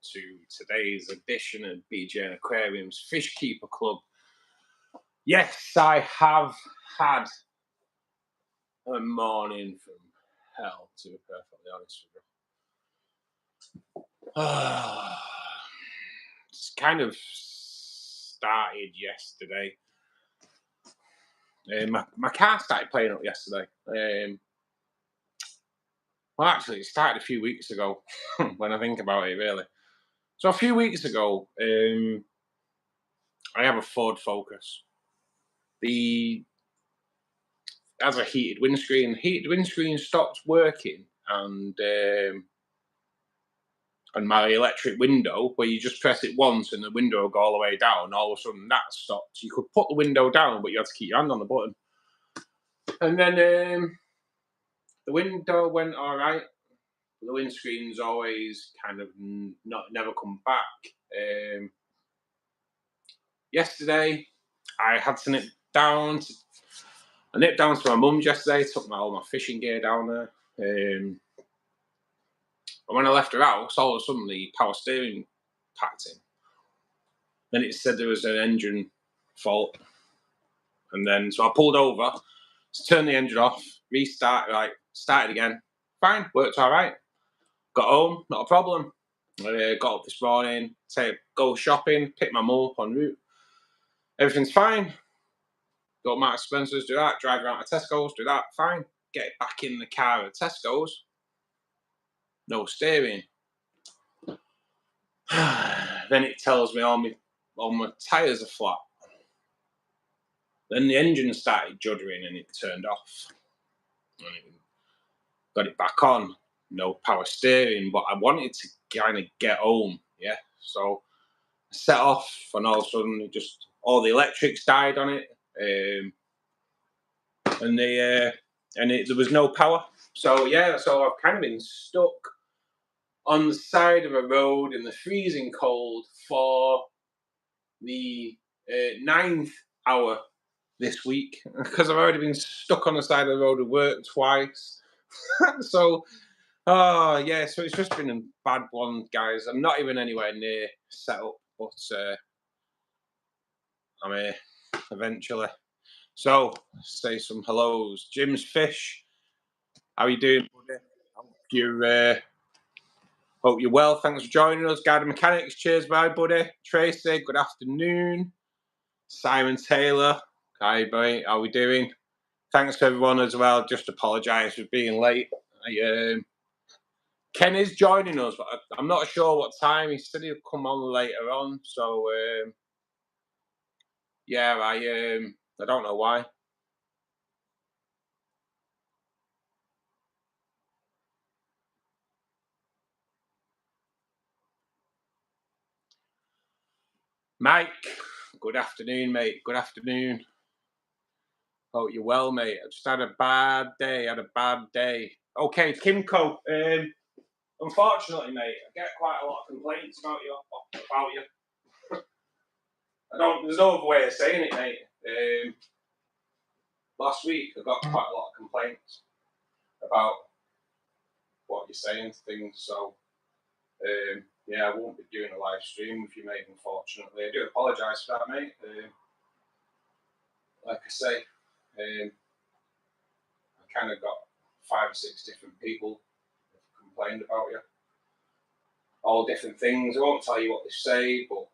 to today's edition of BGN Aquariums Fishkeeper Club. Yes, I have had a morning from hell, to be perfectly honest with you. It's kind of started yesterday. My car started playing up yesterday. Well, actually, it started a few weeks ago, when I think about it, really. So a few weeks ago, I have a Ford Focus. It has a heated windscreen. The heated windscreen stopped working, and my electric window, where you just press it once and the window will go all the way down, all of a sudden that stopped. You could put the window down, but you had to keep your hand on the button. And then the window went all right. The windscreen's always kind of never come back. Yesterday, I had to nip down. I nipped down to my mum's yesterday, took all my fishing gear down there. And when I left her house, all of a sudden the power steering packed in. Then it said there was an engine fault. And then, so I pulled over, turned the engine off, started again. Fine, worked all right. Got home, not a problem. Got up this morning, go shopping, pick my mum up en route. Everything's fine. Go to Marks Spencer's, do that. Drive around to Tesco's, do that. Fine. Get it back in the car at Tesco's. No steering. Then it tells me all my tyres are flat. Then the engine started juddering and it turned off. And it got it back on. No power steering, but I wanted to kind of get home, yeah. So I set off, and all of a sudden, all the electrics died on it, and there was no power. So yeah, so I've kind of been stuck on the side of a road in the freezing cold for the 9th hour this week, because I've already been stuck on the side of the road at work twice. So. Oh, yeah, so it's just been a bad one, guys. I'm not even anywhere near set up, but I'm here eventually. So, say some hellos. Jim's Fish, how are you doing, buddy? Hope you're well. Thanks for joining us. Garden Mechanics, cheers, bye, buddy. Tracy, good afternoon. Simon Taylor, hi, buddy. How are we doing? Thanks to everyone as well. Just apologise for being late. Ken is joining us, but I'm not sure what time. He said he'll come on later on. So, yeah, I don't know why. Mike, good afternoon, mate. Good afternoon. Hope you're well, mate. I just had a bad day. Okay, Kimco. Unfortunately, mate, I get quite a lot of complaints about you. There's no other way of saying it, mate. Last week, I got quite a lot of complaints about what you're saying to things. So, yeah, I won't be doing a live stream with you, mate, unfortunately. I do apologise for that, mate. Like I say, I kind of got 5 or 6 different people who complained about you. All different things. I won't tell you what they say, but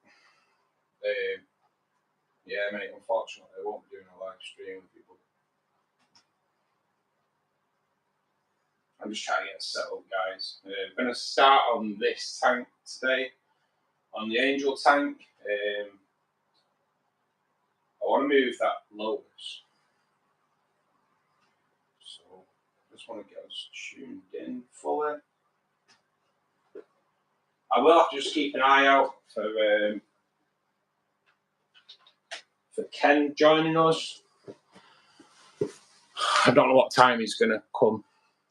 yeah, mate, unfortunately, I won't be doing a live stream with people. I'm just trying to get set up, guys. I'm going to start on this tank today, on the Angel tank. I want to move that locus. So I just want to get us tuned in fully. I will have to just keep an eye out for Ken joining us. I don't know what time he's going to come.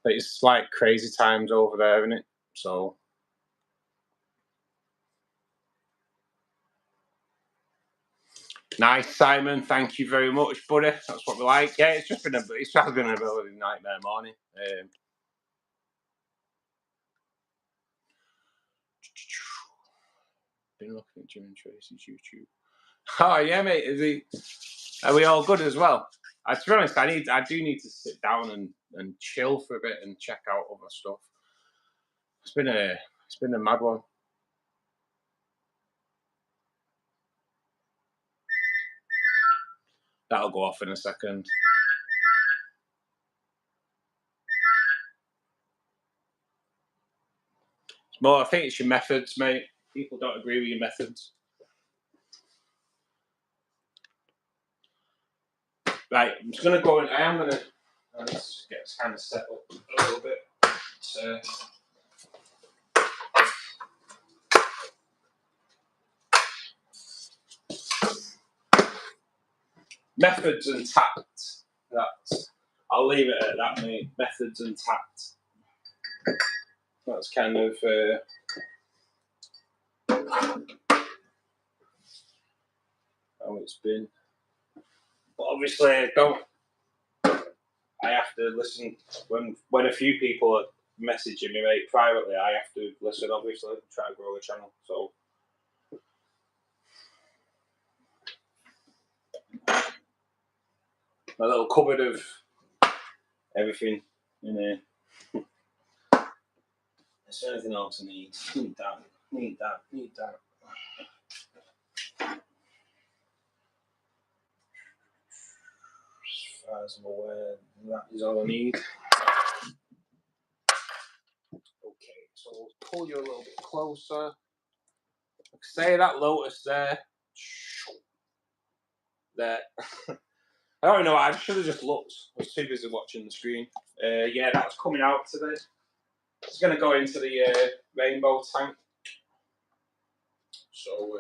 But it's like crazy times over there, isn't it? So. Nice, Simon. Thank you very much, buddy. That's what we like. Yeah, it's has been a bloody nightmare morning. been looking at Jim and Tracy's YouTube. Oh yeah, mate. Are we all good as well? To be honest, I do need to sit down and chill for a bit and check out other stuff. It's been a mad one. That'll go off in a second. It's more, I think it's your methods, mate. People don't agree with your methods. Right, I'm just gonna go in. Let's get this kind of set up a little bit. Methods and tact. I'll leave it at that, mate. Methods and tact. That's kind of how it's been. But obviously, I have to listen when a few people are messaging me, mate, privately. I have to listen, obviously, and try to grow the channel. So my little cupboard of everything in here. Is there anything else I need? Need that. As far as I'm aware, that is all I need. Okay, so we'll pull you a little bit closer. Like say that lotus there. There. I don't know, I should have just looked. I was too busy watching the screen. Yeah, that's coming out today. It's going to go into the rainbow tank. So,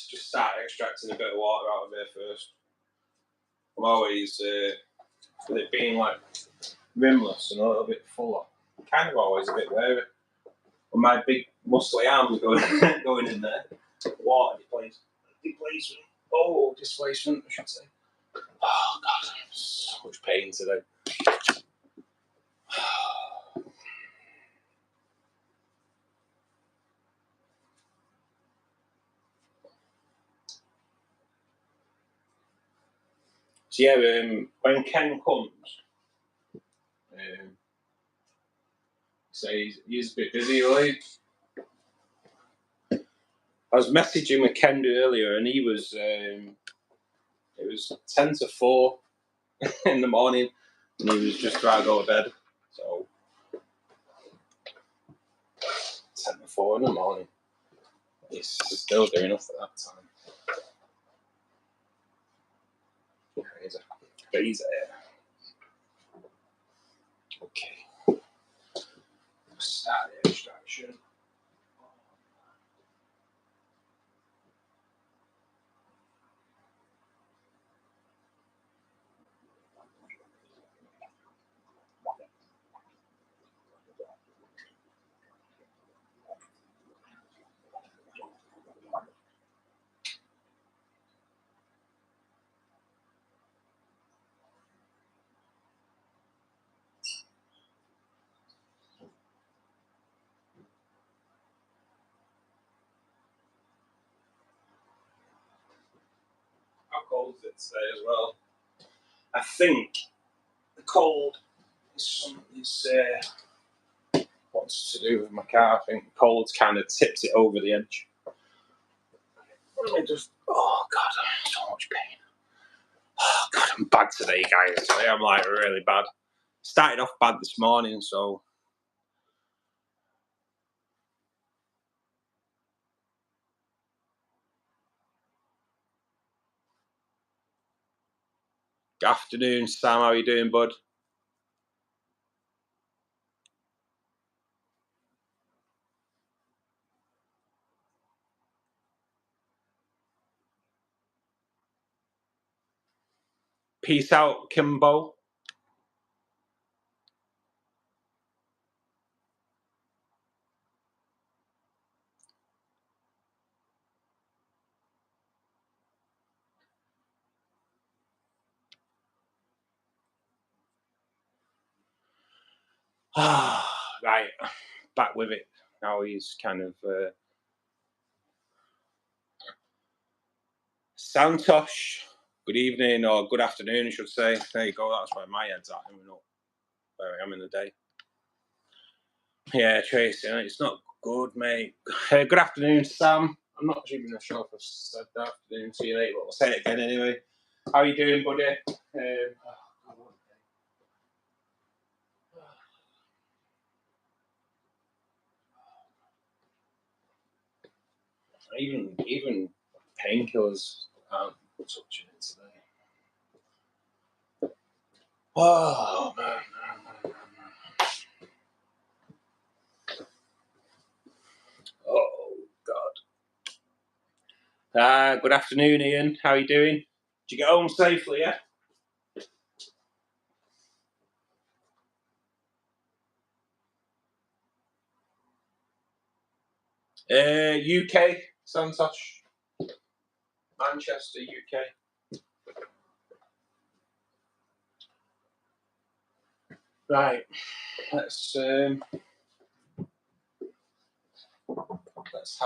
just start extracting a bit of water out of here first. I'm always, with it being like rimless and a little bit fuller, I'm kind of always a bit wary. With my big muscly arms going in there, water displacement. Oh, displacement, I should say. Oh God, I'm so much pain today. So yeah, when Ken comes, so he's a bit busy, right? I was messaging with Ken earlier, and he was it was 10 to 4 in the morning, and he was just trying to go to bed. So 10 to 4 in the morning, he's still doing enough at that time. Crazy. Okay. Start the extraction. How cold is it today as well? I think the cold is what what's to do with my car. I think cold's kind of tips it over the edge. It just, oh God, so much pain. Oh God, I'm bad today, guys. Today I'm like really bad. Started off bad this morning, so. Good afternoon, Sam. How are you doing, bud? Peace out, Kimbo. Right, back with it. Now he's kind of Santosh. Good evening or good afternoon, I should say. There you go. That's where my head's at. I don't know where I am in the day. Yeah, Tracy, it's not good, mate. Good afternoon, Sam. I'm not even sure if I said that. Afternoon, see you later, but I'll say it again anyway. How you doing, buddy? Even painkillers aren't touching it today. Oh man. Oh God. Good afternoon, Ian. How are you doing? Did you get home safely? Yeah. UK, Santosh, Manchester, UK. Right. Let's have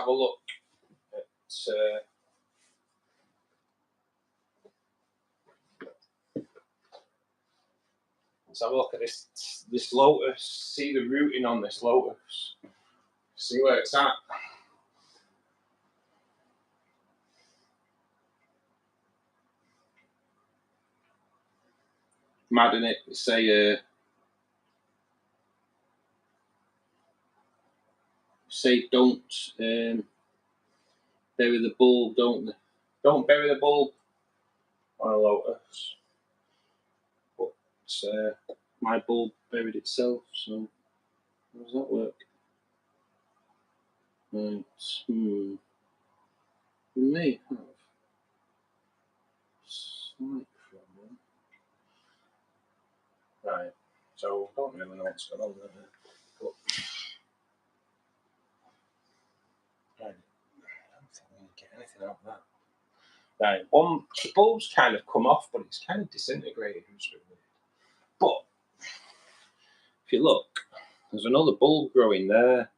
a look at. Let's have a look at this lotus. See the rooting on this lotus. See where it's at. Mad in it. Say don't bury the bulb. Don't bury the bulb on a lotus. But my bulb buried itself. So how does that work? Right. We may have slight problem. Right. So I don't really know what's going on there. But right. I don't think we can get anything out of that. Right. The bulb's kind of come off, but it's kind of disintegrated. But if you look, there's another bulb growing there.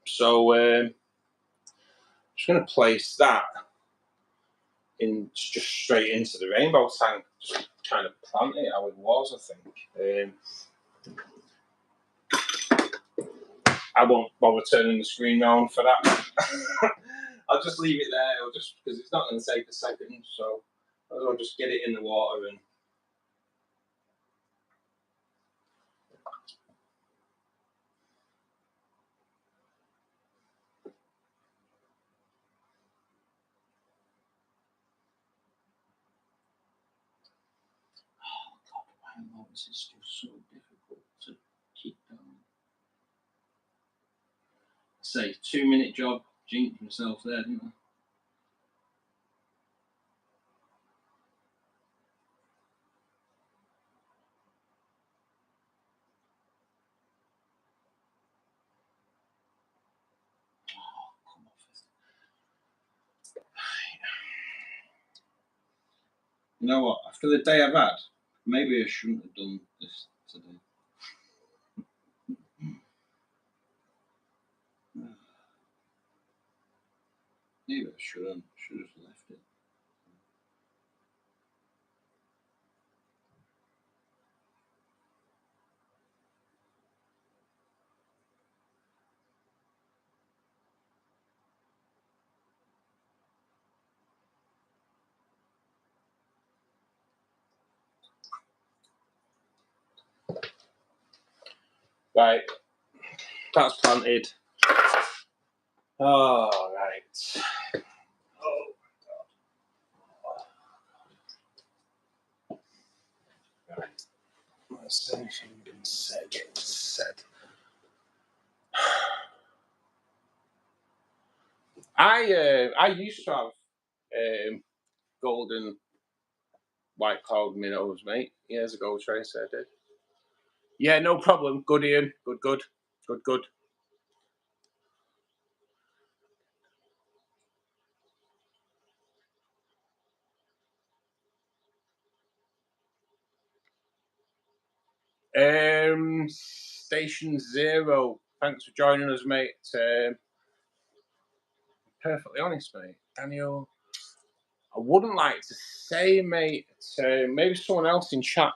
So I'm just going to place that in just straight into the rainbow tank. Just kind of plant it how it was, I think. I won't bother turning the screen round for that. I'll just leave it there, just because it's not going to take a second. So I'll just get it in the water and. Oh God, why is this just so difficult to keep going? Say 2-minute job, jinx myself there, didn't I? You know what? After the day I've had, maybe I shouldn't have done this today. Maybe I shouldn't. Should have left it. Right, that's planted. Oh, right. Oh, right. That's anything been said. I used to have golden white cloud minnows, mate. Years ago, Tracy, I did. Yeah, no problem. Good, Ian. Good. Station Zero. Thanks for joining us, mate. Perfectly honest, mate. Daniel, I wouldn't like to say, mate. Maybe someone else in chat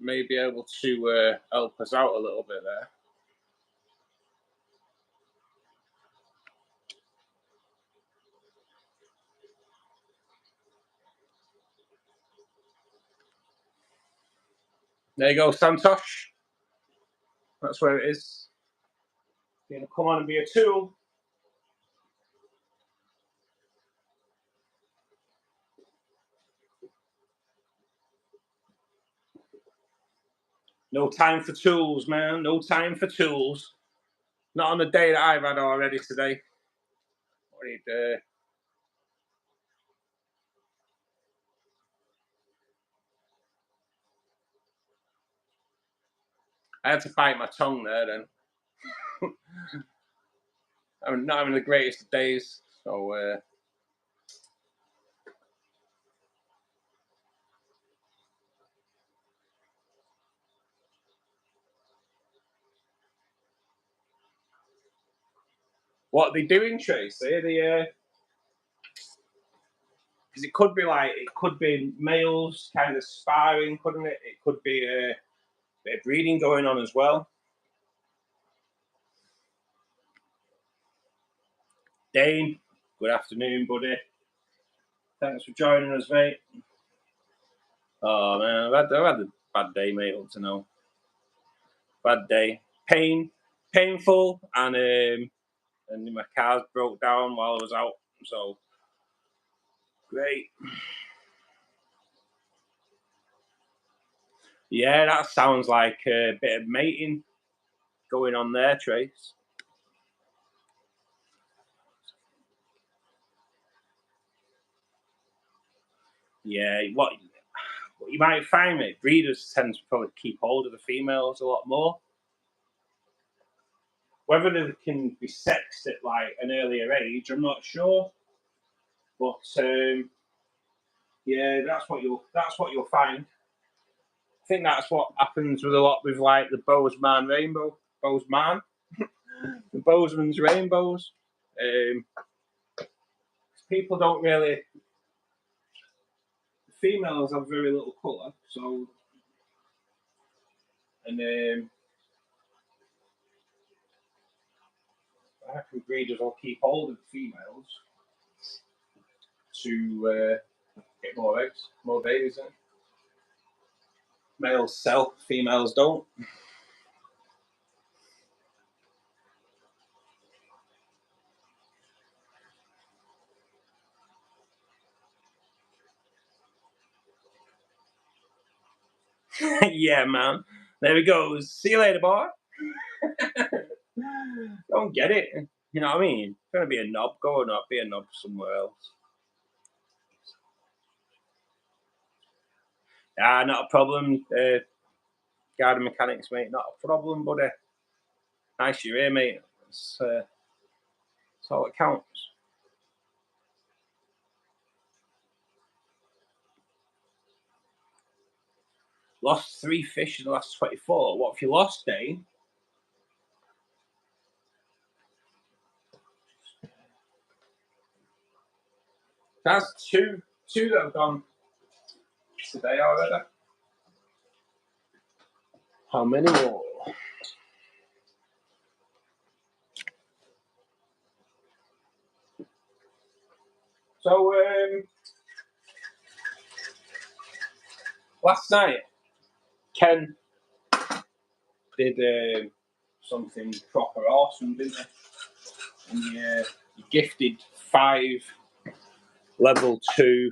may be able to help us out a little bit there. There you go, Santosh. That's where it is. You're gonna come on and be a tool. No time for tools, man. No time for tools. Not on the day that I've had already today. I had to bite my tongue there then. I'm not having the greatest of days. So, what are they doing, Tracy? Because it could be males kind of sparring, couldn't it? It could be a bit of breeding going on as well. Dane, good afternoon, buddy. Thanks for joining us, mate. Oh man, I've had a bad day, mate. Up to now, bad day. Painful, and my car broke down while I was out. So great. Yeah, that sounds like a bit of mating going on there, Trace. Yeah, what you might find, mate, breeders tend to probably keep hold of the females a lot more. Whether they can be sexed at like an earlier age, I'm not sure. But yeah, that's what you'll find. I think that's what happens with a lot with like the Bozeman rainbow, Bozeman, the Bozeman's rainbows. People don't really. The females have very little colour, so and I reckon breeders will keep hold of the females to get more eggs, more babies in. Males sell, females don't. Yeah, man. There we go. See you later, boy. Don't get it. You know what I mean? Gonna be a knob, go or not be a knob somewhere else. Ah, not a problem. Garden mechanics, mate. Not a problem, buddy. Nice you're here, mate. That's all that counts. Lost 3 fish in the last 24. What have you lost, Dane? That's two that have gone today already. How many more? So last night, Ken did something proper awesome, didn't I? And you gifted 5 level 2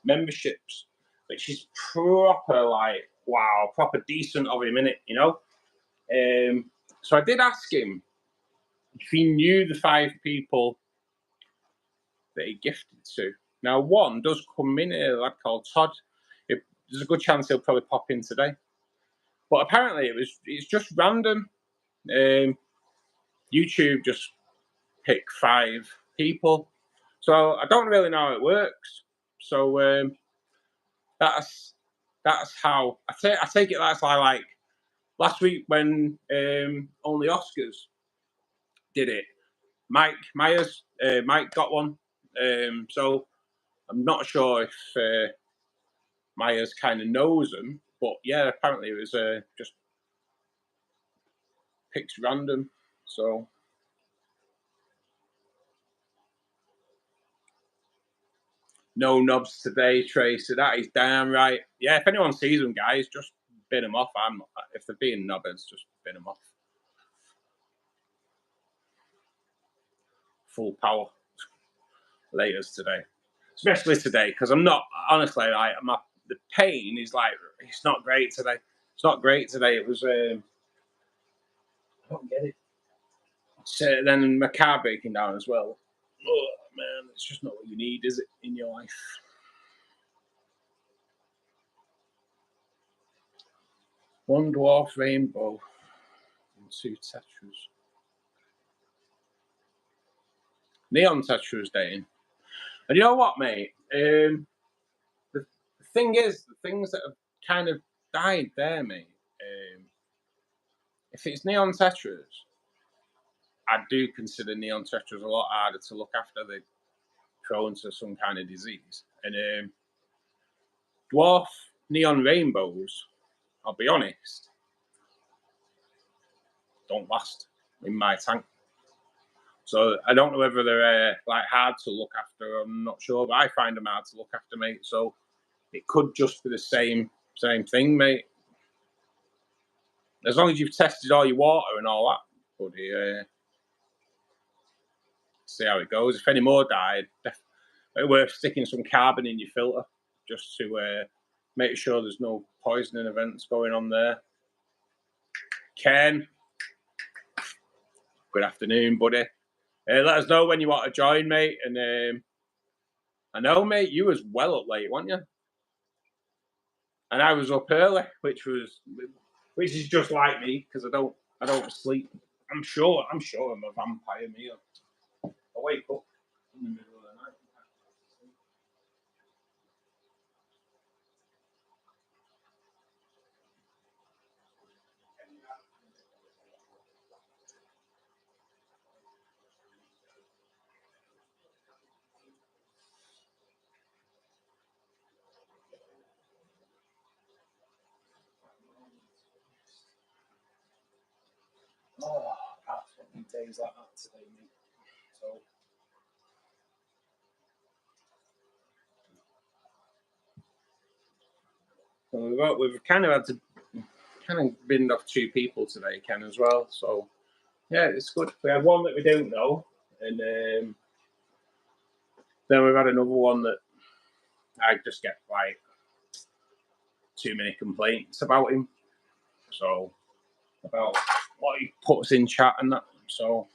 memberships, which is proper, like, wow, proper decent of him, innit, you know? So I did ask him if he knew the 5 people that he gifted to. Now, one does come in here, a lad called Todd. There's a good chance he'll probably pop in today. But apparently it's just random. YouTube just pick 5 people. So I don't really know how it works. So that's how I take it. That's like last week when only Oscars did it. Mike got one. So I'm not sure if Myers kind of knows them, but yeah, apparently it was just picked random. So no knobs today, Tracy. That is damn right. Yeah, if anyone sees them, guys, just bin them off. If they're being knobbers, just bin them off. Full power laters today, especially today, because I'm not honestly like the pain is like it's not great today. It's not great today. It was I don't get it. Then my car breaking down as well. Oh man, it's just not what you need, is it, in your life? One dwarf rainbow and 2 tetras. Neon tetras, Dane. And you know what, mate? The thing is, the things that have kind of died there, mate. If it's neon tetras, I do consider neon tetras a lot harder to look after. They're prone to some kind of disease. And dwarf neon rainbows, I'll be honest, don't last in my tank. So I don't know whether they're like hard to look after. I'm not sure, but I find them hard to look after, mate. So it could just be the same thing, mate. As long as you've tested all your water and all that, buddy, see how it goes. If any more died, it's worth sticking some carbon in your filter just to make sure there's no poisoning events going on there. Ken, good afternoon, buddy. Let us know when you want to join, mate. And I know, mate, you was well up late, weren't you? And I was up early, which is just like me because I don't sleep. I'm sure I'm a vampire, me. I wake up in the middle of the night. Oh, absolutely days like that today, mate. So we've kind of had to binned off 2 people today, Ken, as well. So yeah, it's good. We had one that we don't know, and then we've had another one that I just get like too many complaints about him. So about what he puts in chat and that. So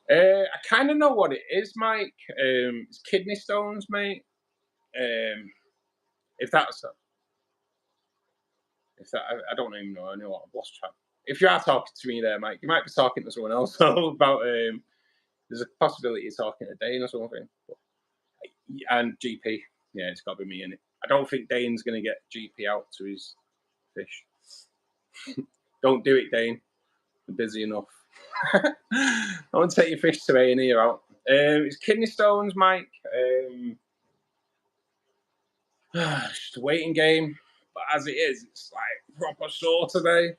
I kind of know what it is, Mike. It's kidney stones, mate. If that's I don't even know. I know what I've lost track. If you are talking to me there, Mike, you might be talking to someone else about. There's a possibility you're talking to Dane or something. And GP, yeah, it's got to be me in it. I don't think Dane's going to get GP out to his fish. Don't do it, Dane. I'm busy enough. I want to take your fish to A&E out. It's kidney stones, Mike. Just a waiting game. But as it is, it's like proper sore today.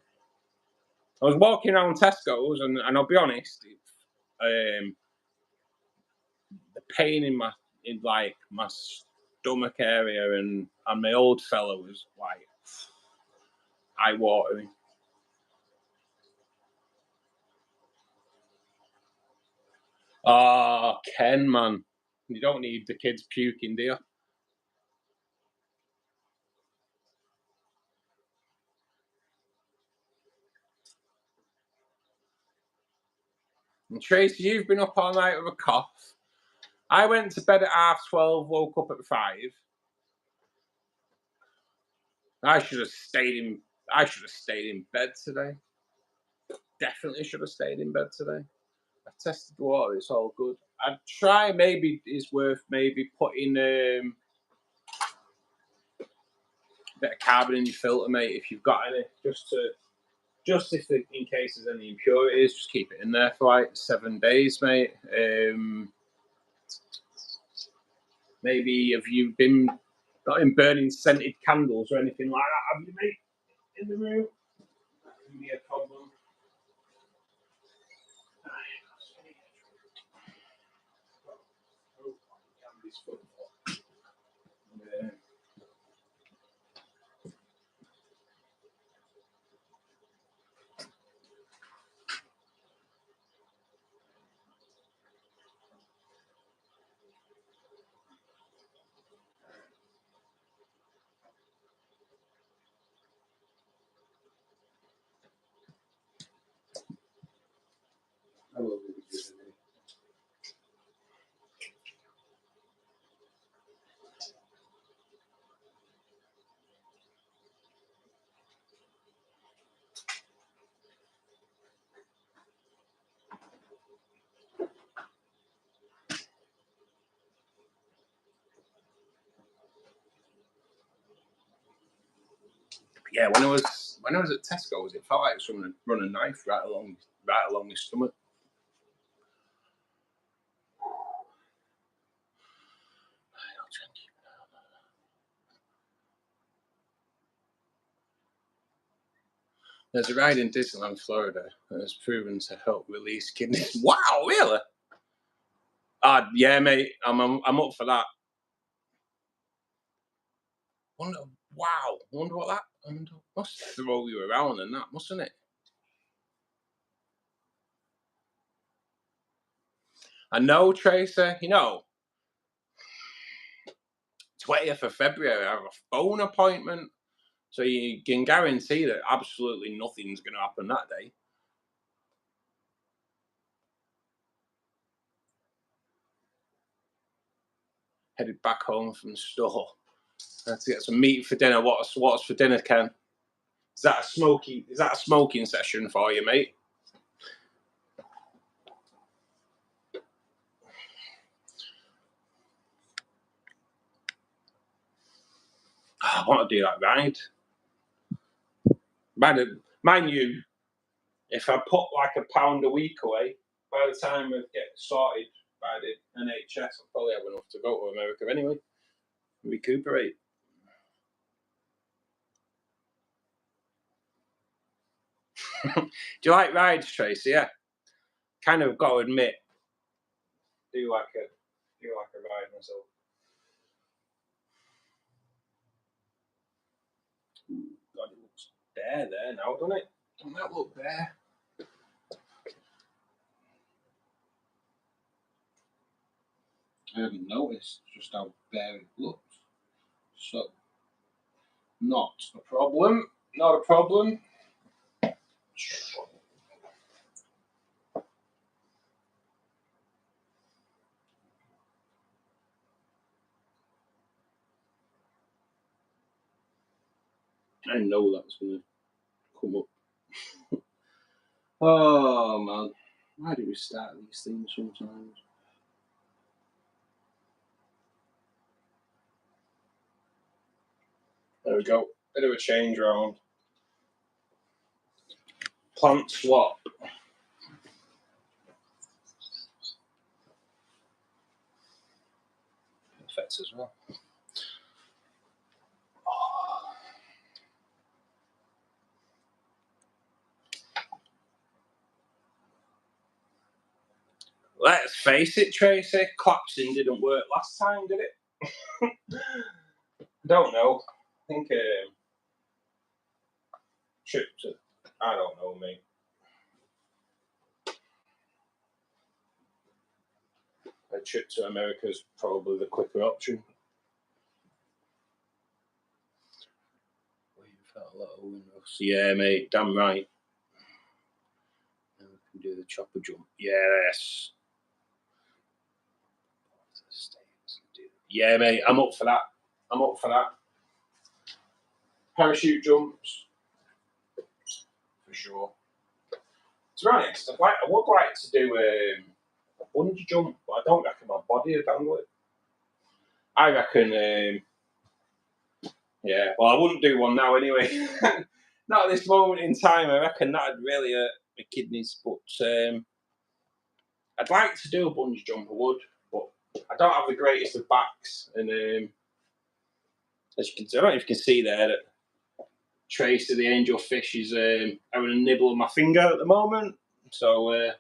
I was walking around Tesco's, and I'll be honest, the pain in my stomach area and my old fella was like eye watering. Oh, Ken, man, you don't need the kids puking, do you? And Tracy, you've been up all night with a cough. I went to bed at 12:30, woke up at 5. I should have stayed in bed today. Definitely should have stayed in bed today. I tested the water, it's all good. I'd try, maybe it's worth maybe putting a bit of carbon in your filter, mate, if you've got any, just in case there's any impurities, just keep it in there for like 7 days, mate. Maybe have you got him burning scented candles or anything like that, have you, mate, in the room? That can be a problem. Yeah. I will be good. Yeah, when I was at Tesco's, it felt like someone had run a knife right along my stomach. There's a ride in Disneyland, Florida, that has proven to help release kidneys. Wow, really? Yeah, mate, I'm up for that. Wow, wonder what that must throw you around and that, mustn't it? I know, Tracer. 20th of February, I have a phone appointment, so you can guarantee that absolutely nothing's going to happen that day. Headed back home from the store. I had to get some meat for dinner. What's for dinner, Ken? Is that a smoking session for you, mate? I want to do that ride. Mind you, if I put like £1 a week away, by the time I get started by the NHS, I'll probably have enough to go to America anyway. Recuperate. Do you like rides, Tracy? Yeah. Kind of got to admit, do like a ride myself. God, it looks bare there now, doesn't it? Doesn't that look bare? I hadn't noticed just how bare it looks. So, not a problem. Not a problem. I know that was going to come up. Oh, man. Why do we start these things sometimes? There we go. Bit of a change round. Plant swap. Perfect as well. Let's face it, Tracy, collapsing didn't work last time, did it? Don't know. I think trip to, I don't know, mate. A trip to America is probably the quicker option. Yeah, mate, damn right. Now we can do the chopper jump. Yes. Yeah, mate, I'm up for that. I'm up for that. Parachute jumps, for sure. To be honest, I would like to do a bungee jump, but I don't reckon my body would handle it. I reckon, yeah, well, I wouldn't do one now anyway. Not at this moment in time. I reckon that'd really hurt my kidneys, but I'd like to do a bungee jump, I would, but I don't have the greatest of backs, and as you can see, I don't know if you can see there that Trace of the angel fish is having a nibble on my finger at the moment, so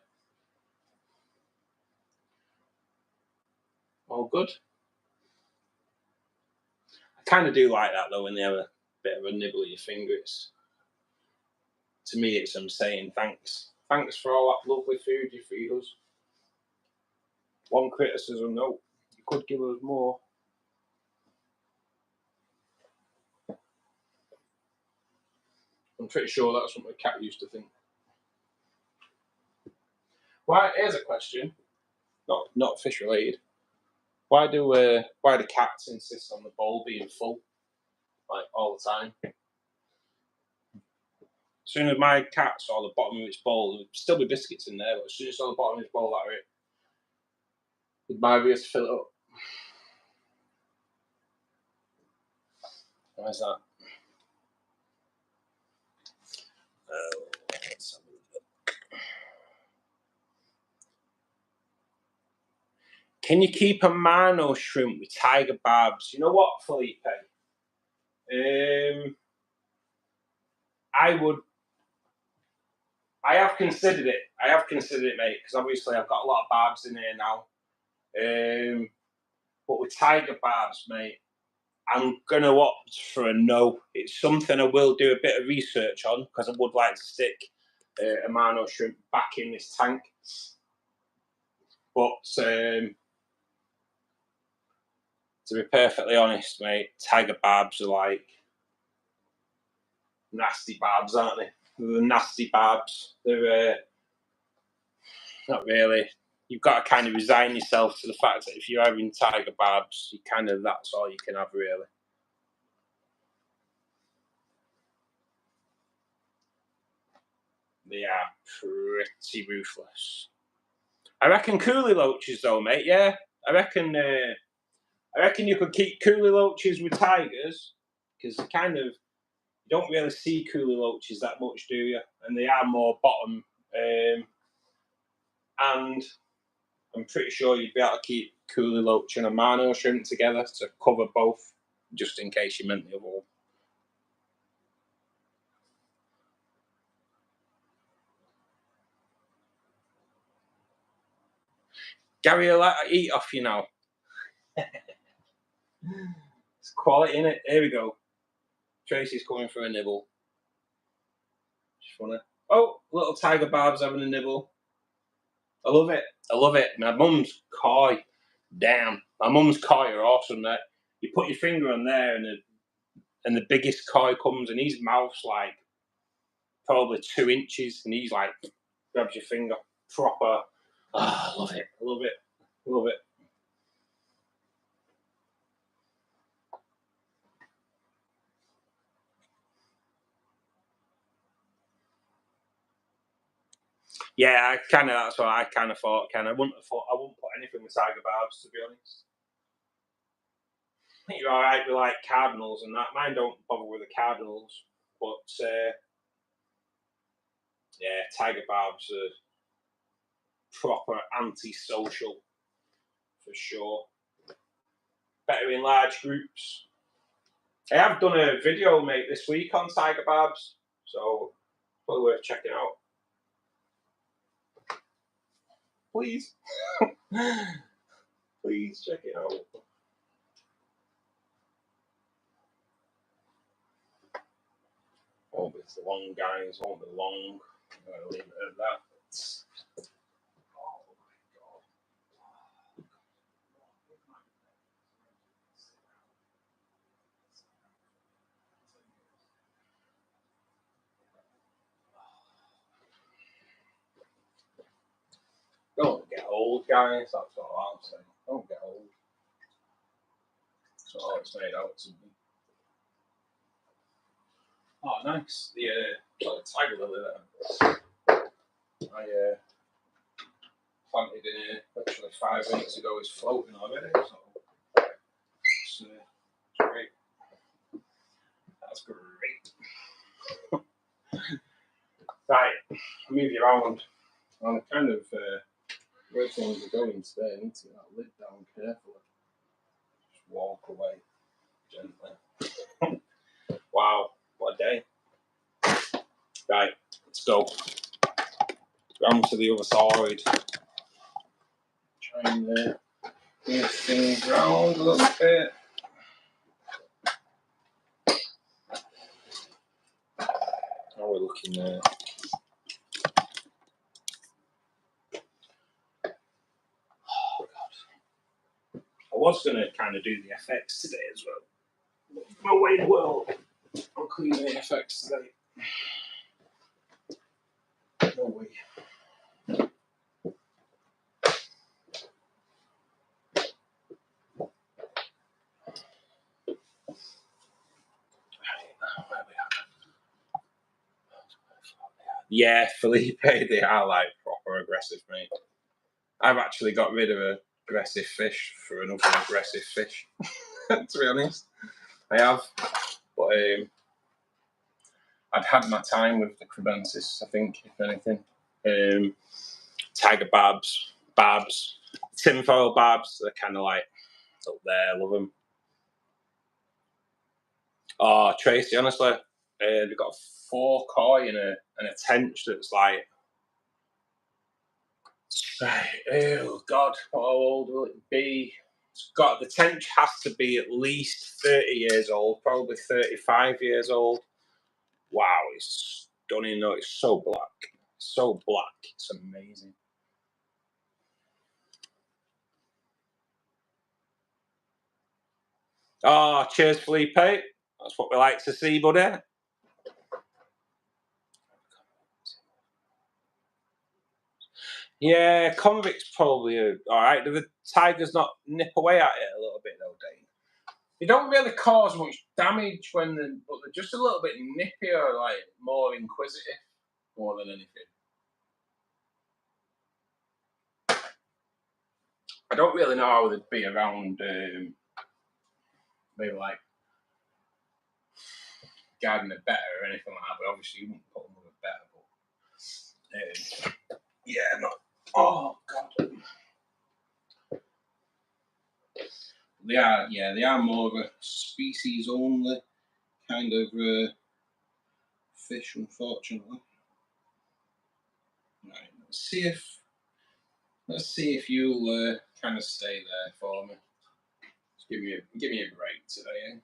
all good. I kind of do like that though when they have a bit of a nibble at your finger. To me, it's them saying thanks. Thanks for all that lovely food you feed us. One criticism, no, you could give us more. I'm pretty sure that's what my cat used to think. Why? Here's a question, not fish related. Why do cats insist on the bowl being full, like all the time? As soon as my cat saw the bottom of its bowl, there'd still be biscuits in there, but as soon as it saw the bottom of its bowl, that it'd maybe to fill it up. Why is that? Let's have a look. Can you keep a Mano shrimp with tiger barbs? You know what, Felipe? I would. I have considered it. Mate, because obviously I've got a lot of barbs in here now. But with tiger barbs, mate, I'm gonna opt for a no. It's something I will do a bit of research on because I would like to stick a Mano shrimp back in this tank. But to be perfectly honest, mate, tiger barbs are like nasty barbs, aren't they? They're nasty barbs. They're not really. You've got to kind of resign yourself to the fact that if you're having tiger barbs, that's all you can have, really. They are pretty ruthless. I reckon coolie loaches, though, mate. Yeah, I reckon you could keep coolie loaches with tigers because you don't really see coolie loaches that much, do you? And they are more bottom. And I'm pretty sure you'd be able to keep coolie loach and a Mano shrimp together to cover both, just in case you meant the other one. Gary will eat off you now. It's quality, innit? Here we go. Tracy's coming for a nibble. Just wanna. Oh, little tiger barb's having a nibble. I love it. I love it. My mum's koi. Damn. My mum's koi are awesome. That you put your finger on there and the biggest koi comes and his mouth's like probably 2 inches and he's like grabs your finger proper. I love it. I love it. I love it. Yeah, that's what I kind of thought. I wouldn't put anything with tiger barbs, to be honest. I think you're all right with like cardinals and that. Mine don't bother with the cardinals, but yeah, tiger barbs are proper anti-social for sure. Better in large groups. I have done a video, mate, this week on tiger barbs, so probably worth checking out. please. Please check it out. Won't be long, guys. Won't be long. I'm gonna leave it at that. Oh my god. Don't get old, guys. That's all I'm saying. Don't get old. That's all it's made out to be. Oh, nice. The tiger lily there. I planted in here literally 5 minutes ago. Is floating already. So it's great. That's great. Right, move you around. On a kind of where things are going today, I need to get that lid down carefully. Just walk away gently. Wow, what a day. Right, let's go. Round to the other side. Try and move things around a little bit. How are we looking there? Oh, God. I was going to kind of do the FX today as well. No way in the world I'll clean the FX today. No way. Yeah, Felipe, they are like proper aggressive, mate. I've actually got rid of an aggressive fish for another aggressive fish, to be honest. I have, but I'd had my time with the crebensis, I think, if anything. Tiger barbs, tinfoil barbs, they're kind of like up there, I love them. Oh, Tracy, honestly, we've got 4 koi and a tench that's like, oh God, how old will it be? It's got, the tench has to be at least 30 years old, probably 35 years old. Wow, it's stunning though, it's so black. So black, it's amazing. Oh, cheers, Felipe. That's what we like to see, buddy. Yeah, convict's probably all right. Do the tigers not nip away at it a little bit though, Dane? They don't really cause much damage when but they're just a little bit nippier, like more inquisitive, more than anything. I don't really know how they'd be around, maybe like guarding a betta or anything like that. But obviously, you wouldn't put them with a betta. But yeah, not. Oh God. They are, yeah, they are more of a species only kind of fish, unfortunately. Right, let's see if you'll kind of stay there for me. Just give me a break today, eh?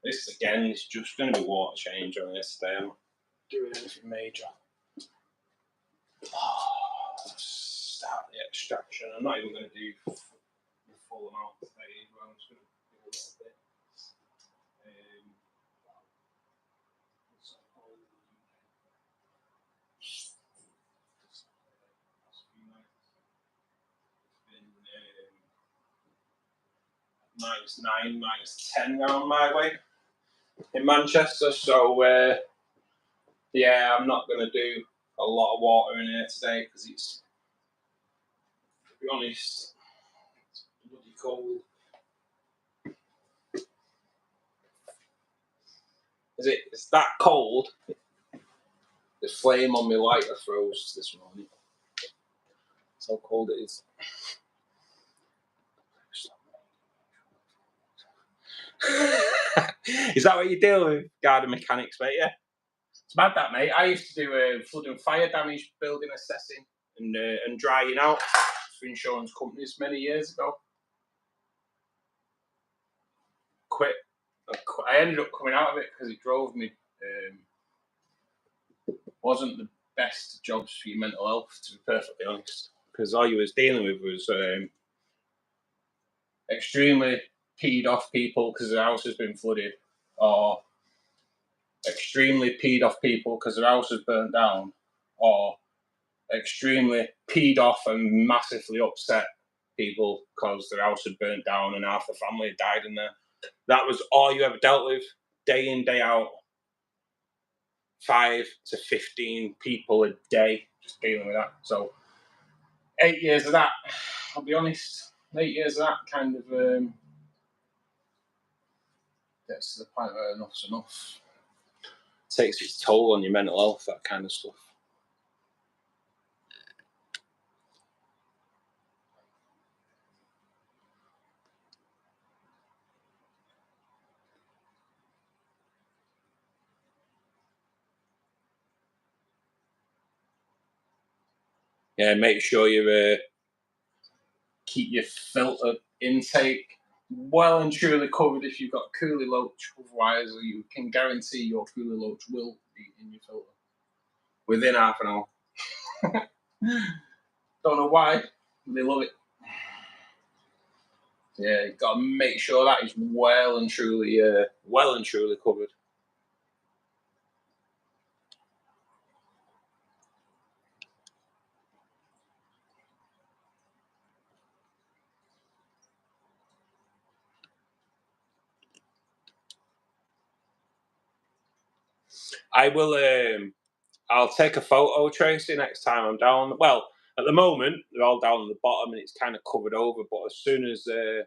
This again is just going to be water change on this today. I'm not doing anything major. Start the extraction. I'm not even going to do the full amount today. I'm just going to do a little bit. -9, -10 around my way in Manchester, so yeah, I'm not going to do a lot of water in here today because it's, to be honest, it's bloody cold. It's that cold. The flame on my lighter froze this morning. That's how cold it is. Is that what you deal with, garden mechanics, mate? Yeah. It's mad that, mate. I used to do flood and fire damage building assessing and drying out for insurance companies many years ago. Quit. I ended up coming out of it because it drove me. Wasn't the best jobs for your mental health, to be perfectly honest. Because all you was dealing with was extremely peed off people because their house has been flooded, or extremely peed off people because their house has burnt down, or extremely peed off and massively upset people because their house had burnt down and half the family had died in there. That was all you ever dealt with, day in, day out. 5 to 15 people a day just dealing with that. So 8 years of that, I'll be honest, 8 years of that kind of gets to the point where enough's enough. Takes its toll on your mental health, that kind of stuff. Yeah, make sure you keep your filter intake well and truly covered if you've got coolie loach. Otherwise, you can guarantee your coolie loach will be in your filter within half an hour. Don't know why, they love it. Yeah, you've got to make sure that is well and truly covered. I will. I'll take a photo, Tracy, next time I'm down. Well, at the moment they're all down at the bottom and it's kind of covered over. But as soon as it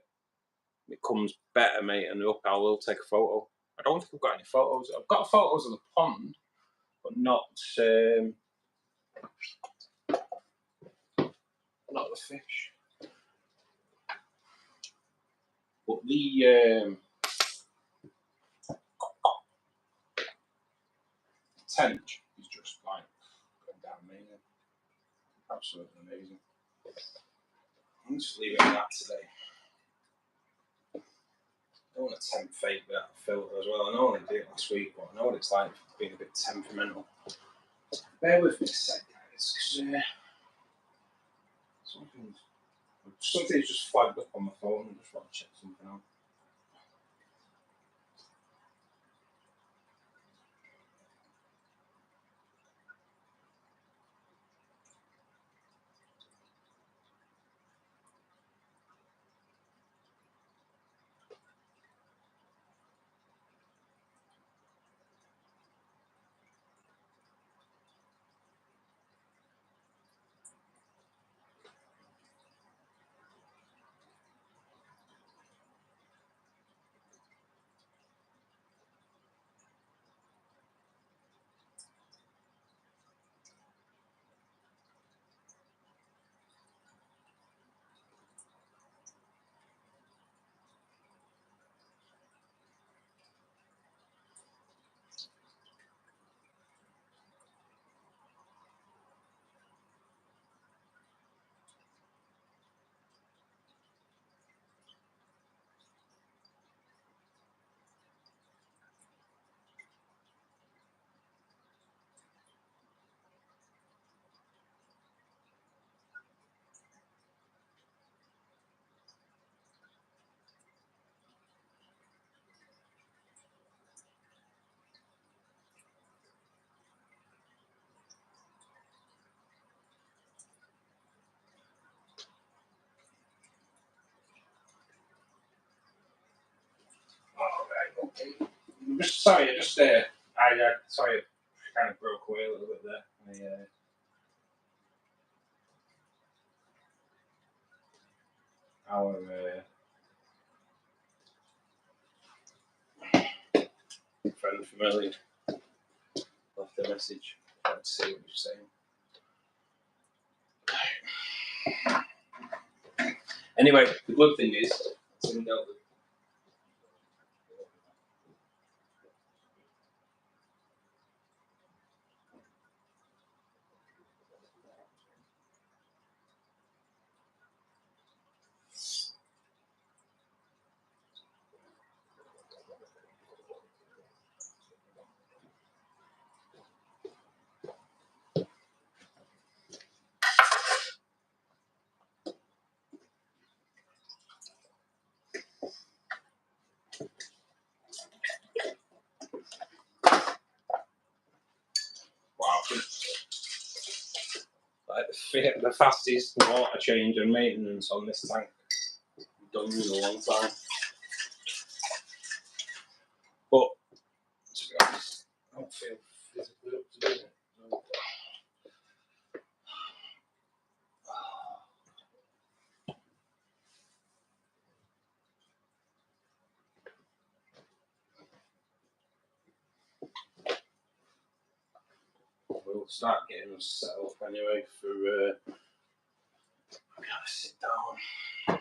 comes better, mate, and up, I will take a photo. I don't think I've got any photos. I've got photos of the pond, but not the fish. But the tench is just like going down amazing. Absolutely amazing. I'm just leave it at that today. I don't want to tempt fate with that filter as well. I know I did it last week, but I know what it's like being a bit temperamental. Bear with me a sec, guys, because something's just flagged up on my phone. I just want to check something out. Okay. I'm just sorry, I sorry, I kind of broke away a little bit there. Our friend from earlier left a message. Let's see what he's saying. Anyway, the good thing is, it's been dealt with. the fastest water change and maintenance on this tank I've done in a long time. But to be honest, I don't feel physically up to doing it. We'll start getting us set up anyway for I gotta sit down.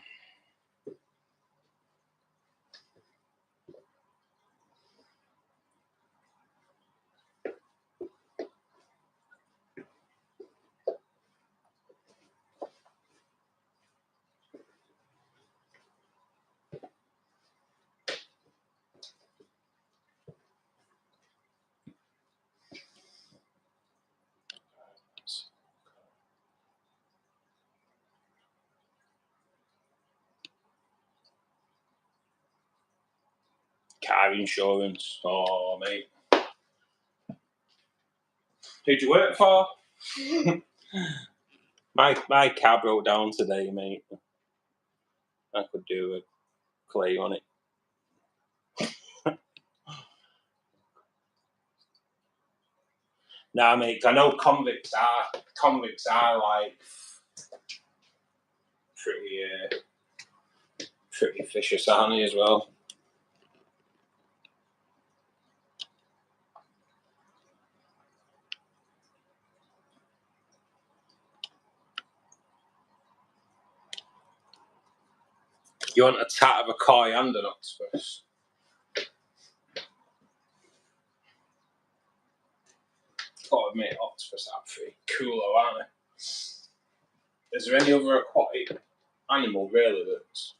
Car insurance, oh mate. Who'd you work for? my car broke down today, mate. I could do a claim on it. Nah, mate, I know convicts are like pretty vicious, aren't they, as well? You want a tat of a koi and an octopus? Gotta admit, octopus are pretty cool, aren't they? Is there any other aquatic animal really that's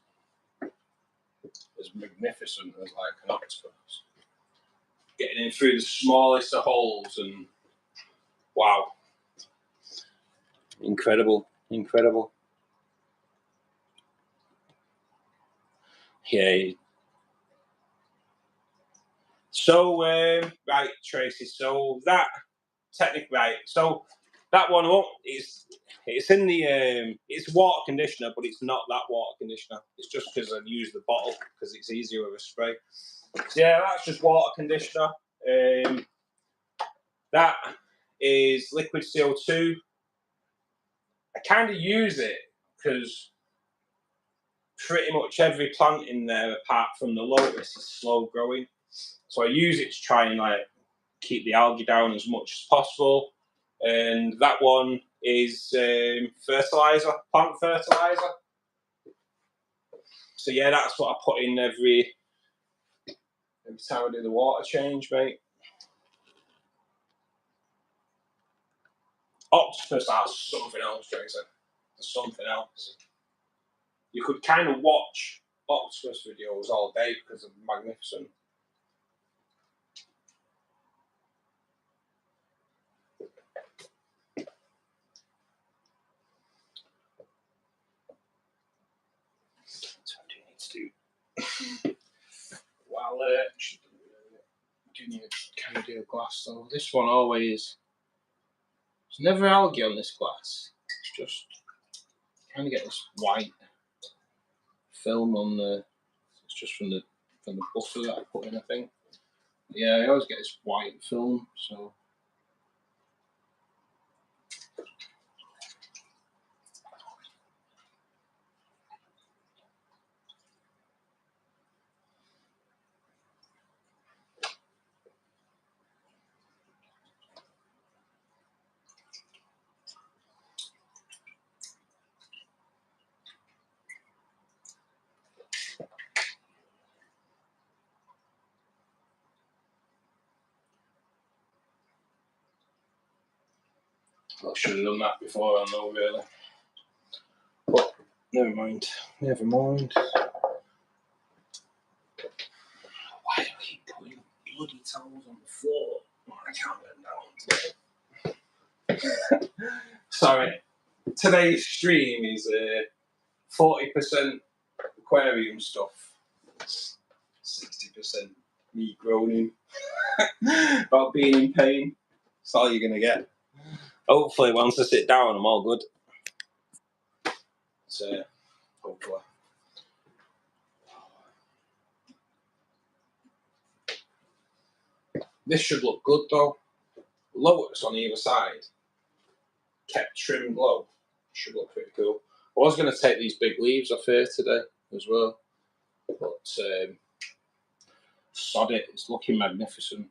as magnificent as like an octopus? Getting in through the smallest of holes and wow. Incredible, incredible. Yeah. So, right, Tracy, so that, technically, right, so that one up is, it's in the, it's water conditioner, but it's not that water conditioner. It's just because I use the bottle, because it's easier with a spray. So yeah, that's just water conditioner. That is liquid CO2. I kind of use it because pretty much every plant in there, apart from the lotus, is slow growing. So I use it to try and like keep the algae down as much as possible. And that one is fertilizer, plant fertilizer. So yeah, that's what I put in every time I do the water change, mate. Octopus are something else, Tracy. There's something else. You could kind of watch octopus videos all day because they're magnificent. So what do you need to do? Well, do need to kind of do a glass though. This one always, there's never algae on this glass. It's just kind of get this white film on the. It's just from the butter that I put in, I think. Yeah, I always get this white film, so. I should have done that before, I know, really. But never mind. Never mind. Why do I keep putting bloody towels on the floor? Oh, I can't bend down. Sorry. Today's stream is 40% aquarium stuff, 60% me groaning about being in pain. That's all you're going to get. Hopefully, once I sit down, I'm all good. hopefully. This should look good though. Lotus on either side, kept trimmed low. Should look pretty cool. I was going to take these big leaves off here today as well, but sod it, it's looking magnificent.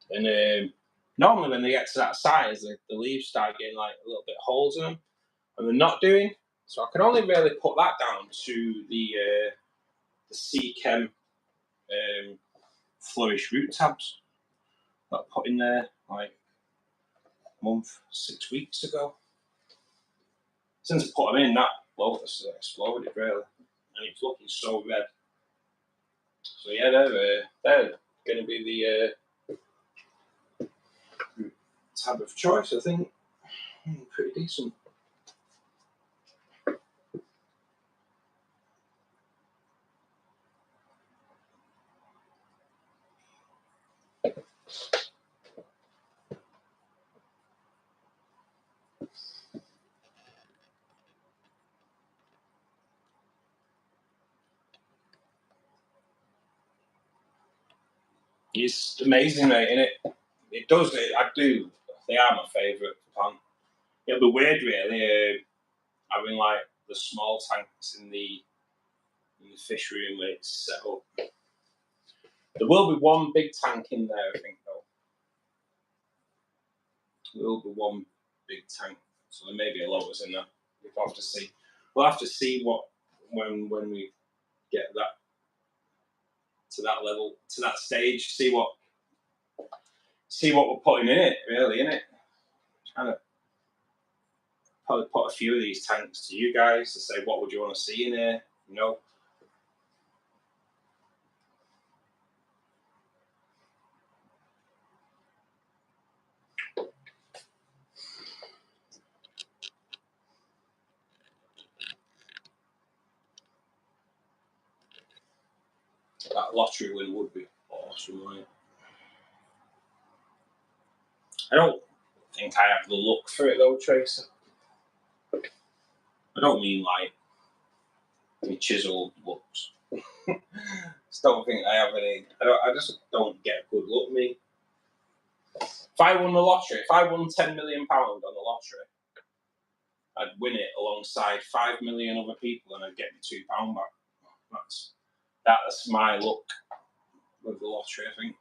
And normally when they get to that size, the leaves start getting like a little bit holes in them, and they're not doing. So I can only really put that down to the Sea Chem Flourish root tabs that I put in there like a month, 6 weeks ago. Since I put them in, that lotus has exploded really, and it's looking so red. So yeah, they're going to be the tab of choice, I think. Pretty decent. It's amazing, mate, innit? It does. They are my favourite plant. It'll be weird, really, having like the small tanks in the fish room where it's set up. There will be one big tank in there, I think, though. There will be one big tank, so there may be a lotus in there. We'll have to see. We'll have to see what when we get that to that level, to that stage. See what we're putting in it, really, innit? Trying to probably put a few of these tanks to you guys to say what would you want to see in here, you know. That lottery win would be awesome, right? I don't think I have the look for it though, Tracer. I don't mean like any chiseled looks. Just don't think I have any. I just don't get a good look, me. If I won the lottery, if I won £10 million on the lottery, I'd win it alongside 5 million other people, and I'd get me £2 back. That's my look with the lottery, I think.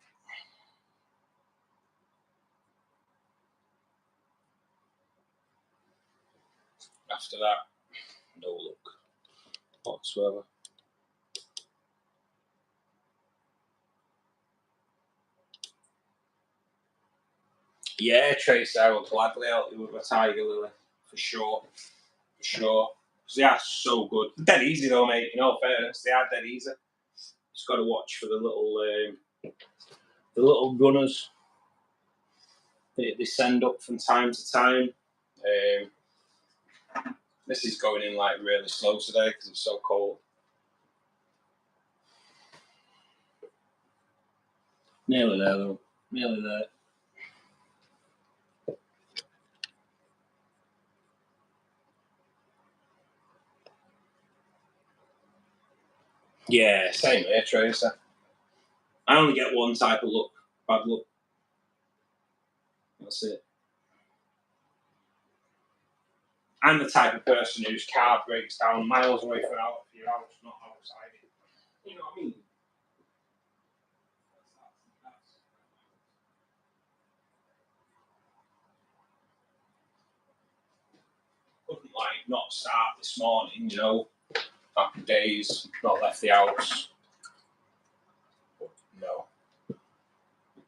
After that, no look whatsoever. Yeah, Trace, I will gladly help you with a tiger lily, for sure. For sure. Because they are so good. They're dead easy though, mate, in all fairness. They are dead easy. Just got to watch for the little runners they send up from time to time. This is going in like really slow today because it's so cold. Nearly there though. Nearly there. Yeah, same here, Tracer. I only get one type of look, bad look. That's it. I'm the type of person whose car breaks down miles away from your house, not outside it. You know what I mean? Couldn't like not start this morning, you know. Happy days, not left the house. But no. It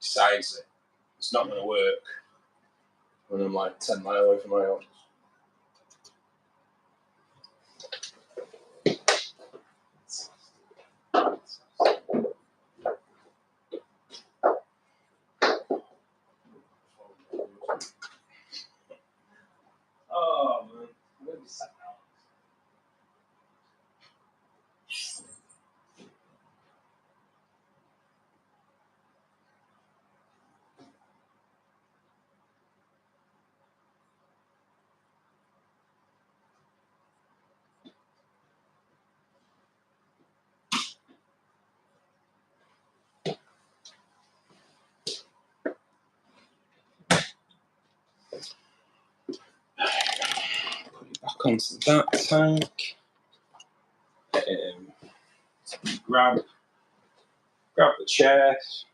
decides that it's not gonna work when I'm like 10 miles away from my house. Oh man, I'm gonna be sat down. back onto that tank. Grab the chairs.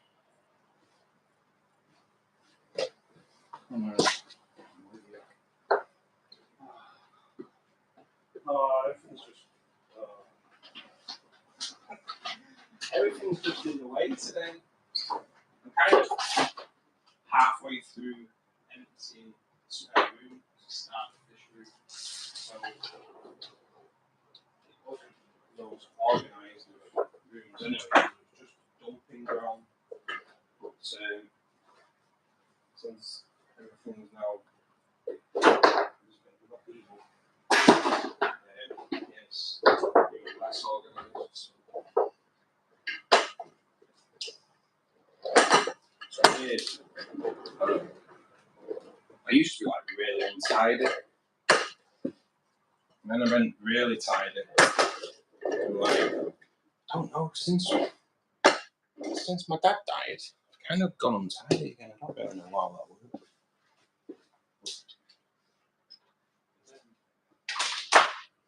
Everything's just in the way today. I'm kind of halfway through emptying the spare room to start the fish room. So it wasn't those organised rooms anyway, it was just dumping ground. But since everything's now yes, less organised. So I used to be like really untidy. And then I went really tidy. Like, I don't know, since my dad died, I've kind of gone untidy again. I don't really know why that was.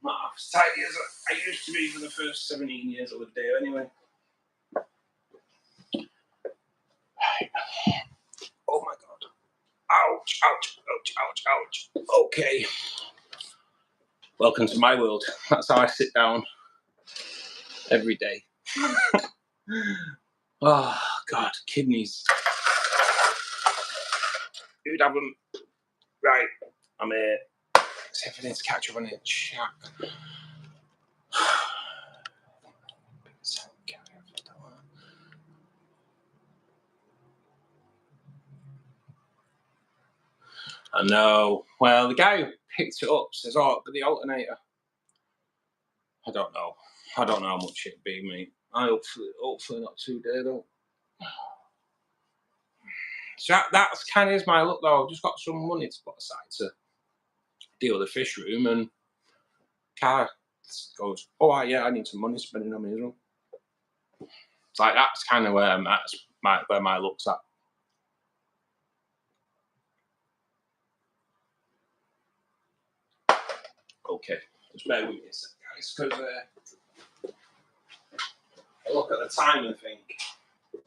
Not half as tidy as I used to be for the first 17 years I lived there anyway. Right. Oh my god. Ouch, ouch, ouch, ouch, ouch. Okay. Welcome to my world. That's how I sit down every day. Oh god, kidneys. Who'd have them? Right, I'm here. See if I need to catch up on it. Chat. I know. Well, the guy who picked it up says, "Oh, but the alternator." I don't know. I don't know how much it'd be, mate. Hopefully not too dear though. So that's kind of my look though. I've just got some money to put aside to deal with the fish room, and car goes, "Oh yeah, I need some money spending on me as well." It's like that's kind of where I'm at. Where my look's at. Okay, just bear with me a second, guys, because I look at the time and think I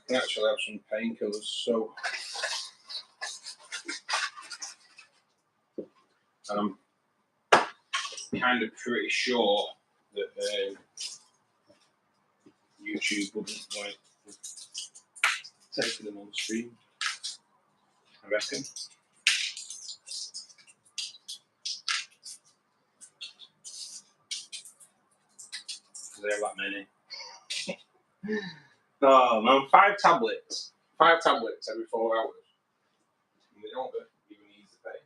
can actually have some painkillers. So, and I'm kind of pretty sure that YouTube wouldn't like taking them on stream. I reckon. They have that many. Oh man, 5 tablets. 5 tablets every 4 hours. And they don't even need to pay.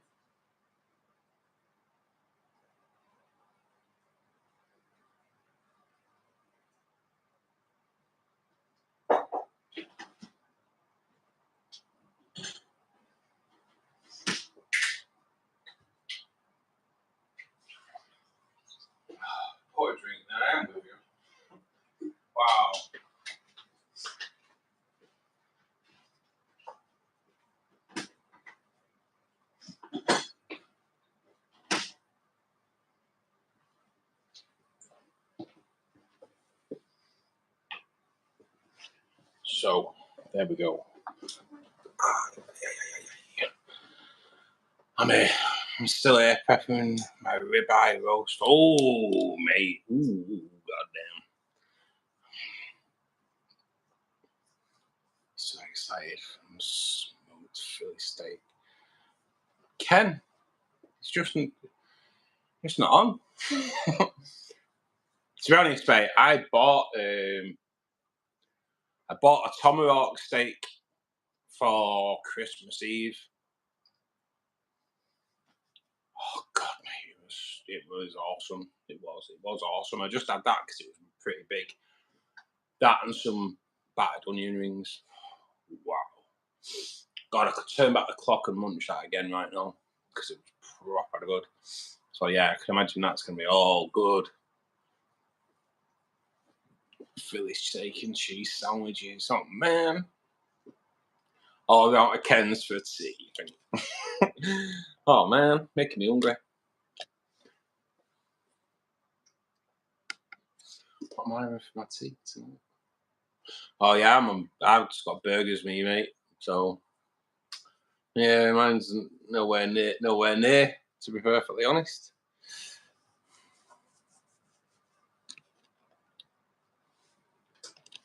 Pour a drink now, I am with you. Wow. So, there we go. I'm here. I'm still here prepping my ribeye roast. Oh, mate. Ooh, goddamn. So excited for some smoked Philly steak. Ken, it's just not on. To be honest, mate, I bought a tomahawk steak for Christmas Eve. Oh god, mate, it was awesome. It was awesome. I just had that because it was pretty big. That and some battered onion rings. Wow. God, I could turn back the clock and munch that again right now because it was proper good. So yeah, I can imagine that's gonna be all good. Philly steak and cheese sandwiches. Oh man. All out of Ken's for tea. Oh man, making me hungry. What am I having for my tea tonight? Oh yeah, I've just got burgers, me mate. So yeah, mine's nowhere near. To be perfectly honest.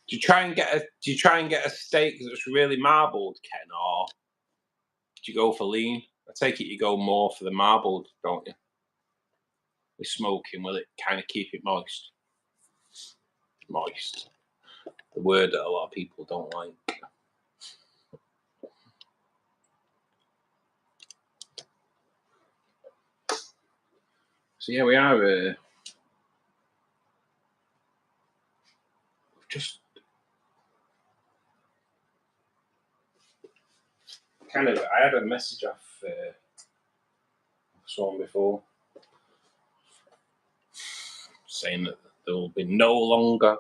Do you try and get a steak that's really marbled, Ken, or do you go for lean? I take it you go more for the marbled, don't you? With smoking, will it kind of keep it moist? Moist. The word that a lot of people don't like. So yeah, we are just kind of. I had a message off someone before saying that there will be no longer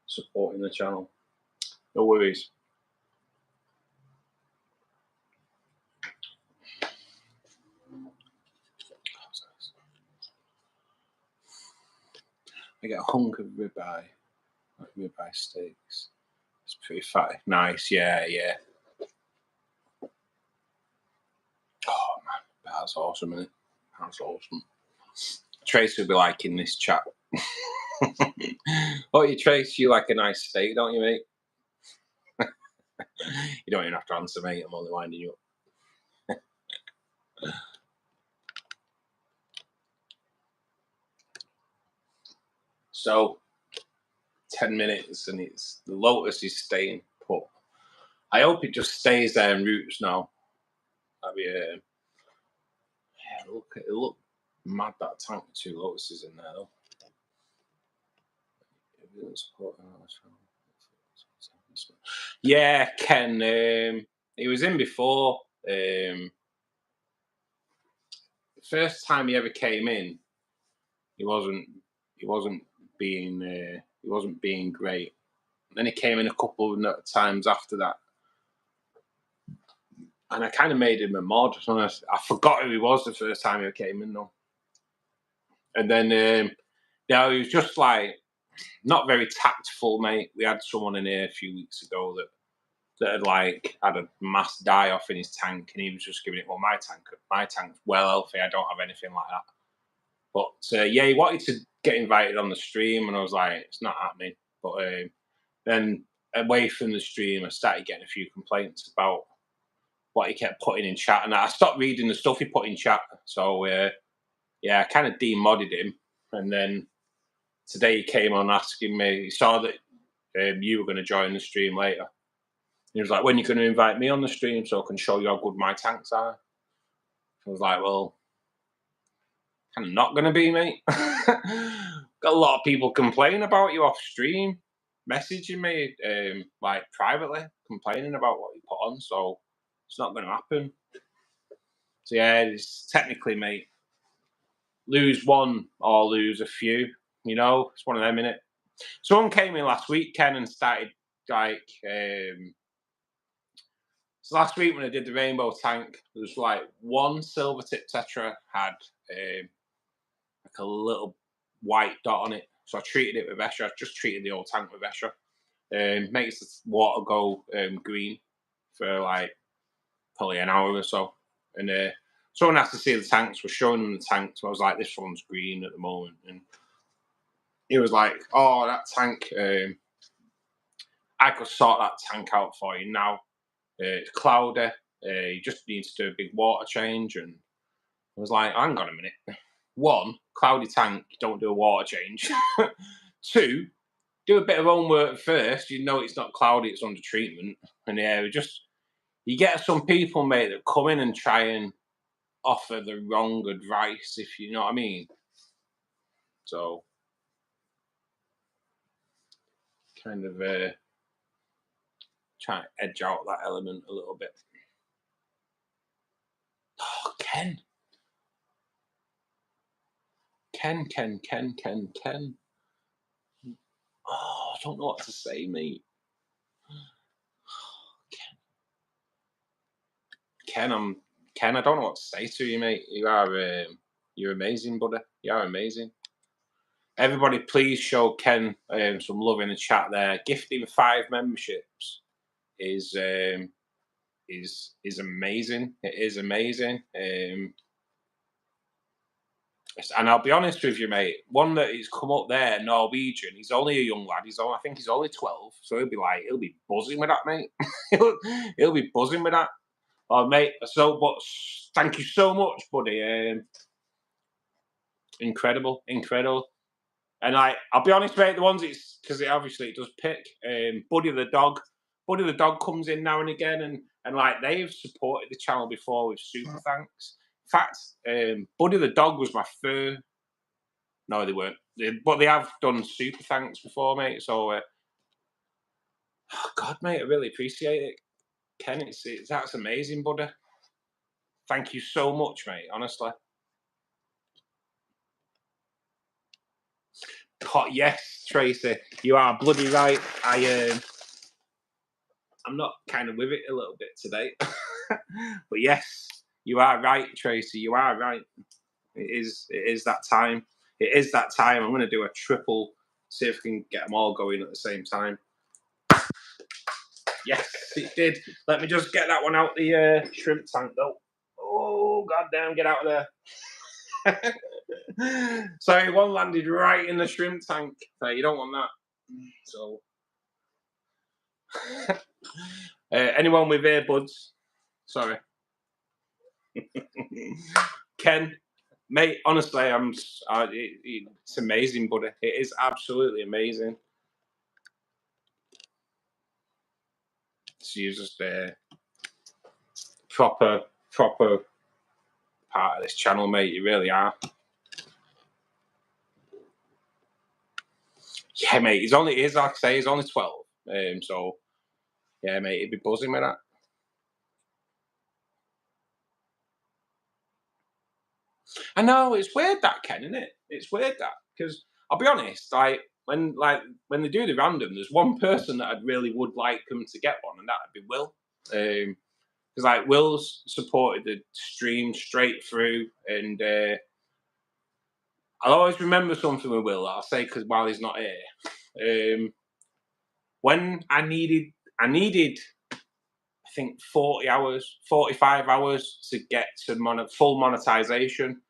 supporting the channel. No worries. I get a hunk of ribeye steaks. It's pretty fatty. Nice, yeah. Oh man, that's awesome, isn't it? That's awesome. Trace will be liking this chat. Oh, you Trace, you like a nice steak, don't you, mate? You don't even have to answer, mate. I'm only winding you up. So 10 minutes and it's the lotus is staying put. I hope it just stays there and roots now. That'd be yeah, it look mad, that tank with 2 lotuses in there though. Yeah, Ken, he was in before. First time he ever came in, he wasn't being great. And then he came in a couple of times after that, and I kind of made him a mod. I forgot who he was the first time he came in though. And then he was just like not very tactful, mate. We had someone in here a few weeks ago that had like had a mass die off in his tank, and he was just giving it, well, my tank's well healthy. I don't have anything like that. But yeah, he wanted to get invited on the stream, and I was like, it's not happening. But then away from the stream, I started getting a few complaints about what he kept putting in chat, and I stopped reading the stuff he put in chat. So yeah, I kind of demodded him, and then today he came on asking me. He saw that you were going to join the stream later. He was like, when are you going to invite me on the stream so I can show you how good my tanks are? I was like, well, kind of not going to be, mate. Got a lot of people complaining about you off stream, messaging me like privately, complaining about what you put on, so it's not going to happen. So yeah, it's technically, mate, lose one or lose a few, you know, it's one of them, innit? Someone came in last week, Ken, and started like so last week when I did the rainbow tank, there was like one silver tip tetra had like a little white dot on it. So I treated it with Escher. I just treated the old tank with Escher. Makes the water go green for like probably an hour or so. And someone asked to see the tanks. We're showing them the tanks. So I was like, this one's green at the moment. And he was like, oh, that tank, I could sort that tank out for you now. It's cloudy. You just need to do a big water change. And I was like, hang on a minute. 1, cloudy tank, don't do a water change. 2, do a bit of homework first. You know it's not cloudy, it's under treatment. And yeah, you get some people, mate, that come in and try and offer the wrong advice, if you know what I mean. So, kind of trying to edge out that element a little bit. Oh, Ken. Oh, I don't know what to say, mate. Ken, I don't know what to say to you, mate. You're amazing, buddy. You are amazing. Everybody, please show Ken some love in the chat there. Gifting 5 memberships is amazing. It is amazing. And I'll be honest with you, mate. One that he's come up there, Norwegian. He's only a young lad. I think he's only 12. So he'll be buzzing with that, mate. he'll be buzzing with that. Oh, mate. So, but thank you so much, buddy. Incredible. And I'll be honest, mate. The ones because obviously it does pick. Buddy the dog comes in now and again, and like they've supported the channel before with super thanks. In fact, Buddy the dog was my first. No, they weren't. But they have done super thanks before, mate. So, oh God, mate, I really appreciate it, Ken. That's amazing, buddy. Thank you so much, mate. Honestly. Yes, Tracy, you are bloody right. I'm not kind of with it a little bit today, but yes, you are right, Tracy. You are right. It is that time. It is that time. I'm going to do a triple, see if we can get them all going at the same time. Yes, it did. Let me just get that one out the shrimp tank, though. Oh, goddamn, get out of there. Sorry, one landed right in the shrimp tank. So you don't want that. So, anyone with earbuds? Sorry. Ken, mate, honestly, it's amazing, buddy. It is absolutely amazing. So you're just proper part of this channel, mate. You really are. Yeah, mate. He's like I say, he's only 12. So yeah, mate, he'd be buzzing with that. I know, it's weird that, Ken, isn't it? It's weird that, because I'll be honest, when they do the random, there's one person that I really would like them to get one, and that'd be Will. Because like Will's supported the stream straight through, and I'll always remember something with Will. I'll say because while he's not here, when I needed, I think 45 hours to get to full monetization.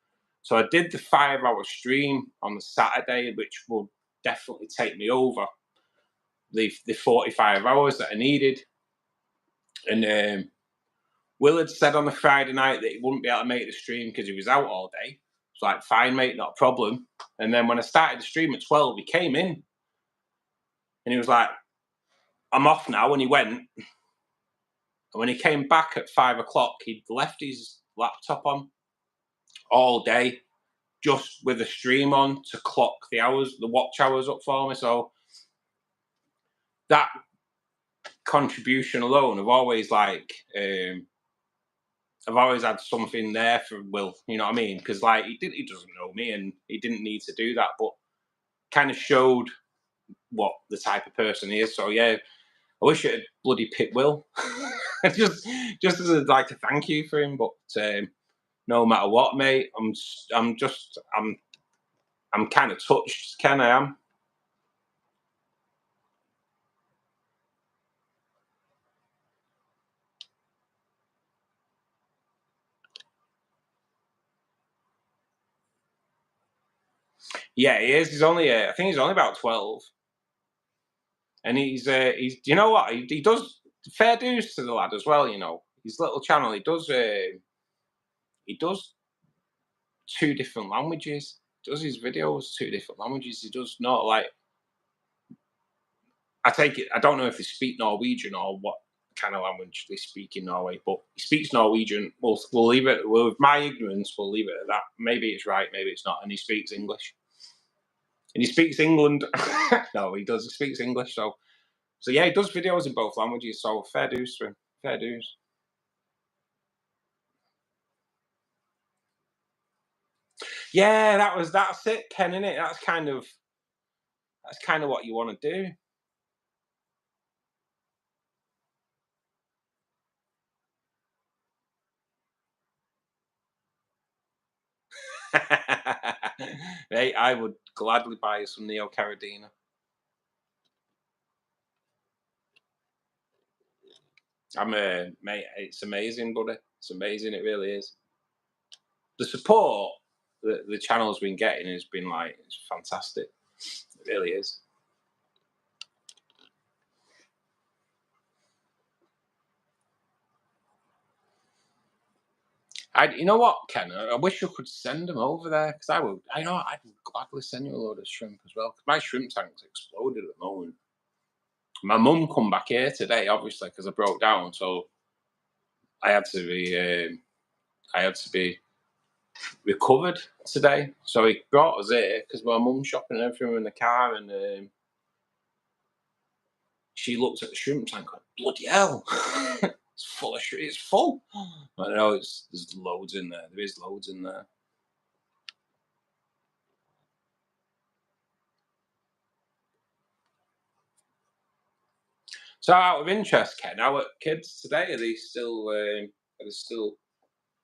So I did the 5-hour stream on the Saturday, which will definitely take me over the 45 hours that I needed. And Will had said on the Friday night that he wouldn't be able to make the stream because he was out all day. It's like, fine, mate, not a problem. And then when I started the stream at 12, he came in and he was like, I'm off now. And he went. And when he came back at 5 o'clock, he'd left his laptop on all day, just with a stream on to clock the hours, the watch hours up for me. So that contribution alone, I've always had something there for Will. You know what I mean? Because like he doesn't know me, and he didn't need to do that, but kind of showed what the type of person he is. So yeah, I wish it had bloody picked Will, just as like to thank you for him. But no matter what, mate, I'm kind of touched. Ken, I am. Yeah, he is. He's only, I think he's only about 12, and he's. You know what? He does fair dues to the lad as well. You know, his little channel. He does 2 different languages. He does his videos 2 different languages. He does not like. I take it. I don't know if they speak Norwegian or what kind of language they speak in Norway, but he speaks Norwegian. We'll leave it. Well, with my ignorance, we'll leave it at that. Maybe it's right, maybe it's not. And he speaks English. And he speaks England. No, he does. He speaks English. So yeah, he does videos in both languages. So fair dues to him. Fair dues. Yeah, that's it, Ken. Innit? That's kind of what you want to do. Mate, I would gladly buy you some Neocaridina. Mate, it's amazing, buddy. It's amazing, it really is. The support that the channel's been getting has been like, it's fantastic. It really is. You know what, Ken? I wish you could send them over there, because I'd gladly send you a load of shrimp as well. Because my shrimp tank's exploded at the moment. My mum come back here today, obviously, because I broke down, so I had to be recovered today. So he brought us here because my mum's shopping and everything in the car, and she looked at the shrimp tank and went, bloody hell. It's full of shrimp. It's full. I know, there's loads in there. There is loads in there. So, out of interest, Ken, our kids today, are they still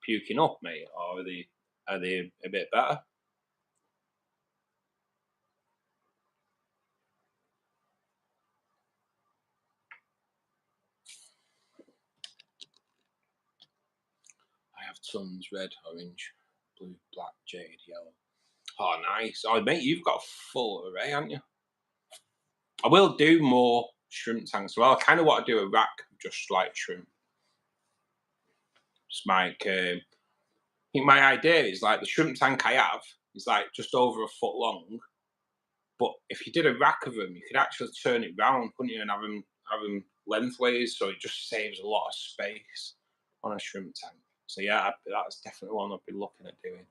puking up, mate, or are they a bit better? I have tons: red, orange, blue, black, jade, yellow. Oh, nice. Oh, mate, you've got a full array, haven't you? I will do more shrimp tanks. Well, I kind of want to do a rack of just like shrimp. Just like, I think my idea is like the shrimp tank I have is like just over a foot long. But if you did a rack of them, you could actually turn it round, couldn't you, and have them lengthways, so it just saves a lot of space on a shrimp tank. So yeah, that's definitely one I'll be looking at doing.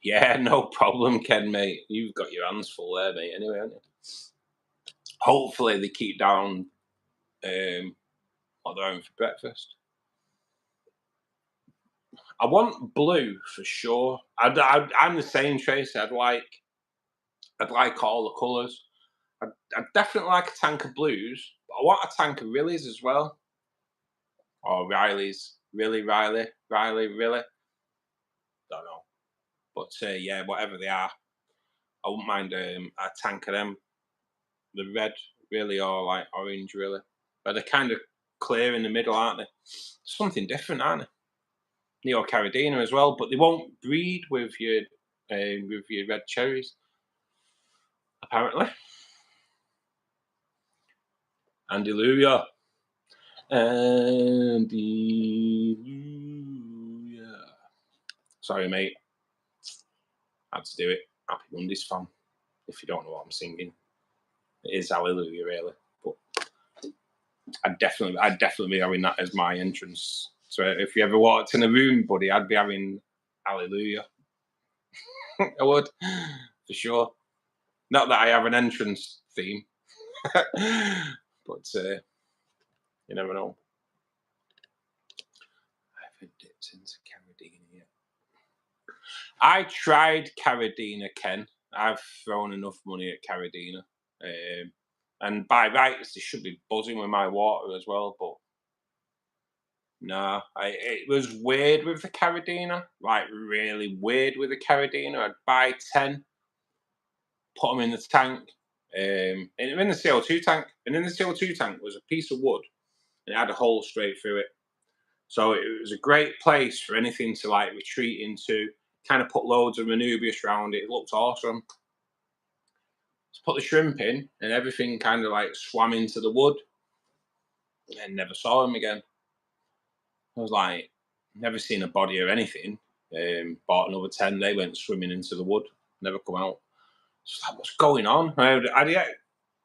Yeah, no problem, Ken, mate. You've got your hands full there, mate. Anyway, haven't you? Hopefully they keep down what they're having for breakfast. I want blue for sure. I'm the same, Tracy. I'd like all the colours. I'd definitely like a tank of blues, but I want a tank of Rileys as well. Or Rileys. Riley. Don't know. But yeah, whatever they are, I wouldn't mind a tank of them. The red really, or like orange really. But they're kind of clear in the middle, aren't they? Something different, aren't they? Neocaridina as well, but they won't breed with your red cherries, apparently. Andalusia. Andalusia. Sorry, mate. Had to do it. Happy Mondays, fam. If you don't know what I'm singing, it is Hallelujah, really. But I'd definitely be having that as my entrance. So if you ever walked in a room, buddy, I'd be having Hallelujah. I would, for sure. Not that I have an entrance theme, but you never know. I haven't dipped into Caridina yet. I tried Caridina, Ken. I've thrown enough money at Caridina. And by rights, they should be buzzing with my water as well, but no, it was weird with the Caridina, like really weird with the Caridina. I'd buy 10, put them in the tank, and in the CO2 tank, and in the CO2 tank was a piece of wood, and it had a hole straight through it. So it was a great place for anything to like retreat into, kind of put loads of manubius around it. It looked awesome. Just put the shrimp in, and everything kind of like swam into the wood, and never saw them again. I was like, never seen a body or anything. Bought another 10, they went swimming into the wood, never come out. Just like, what's going on?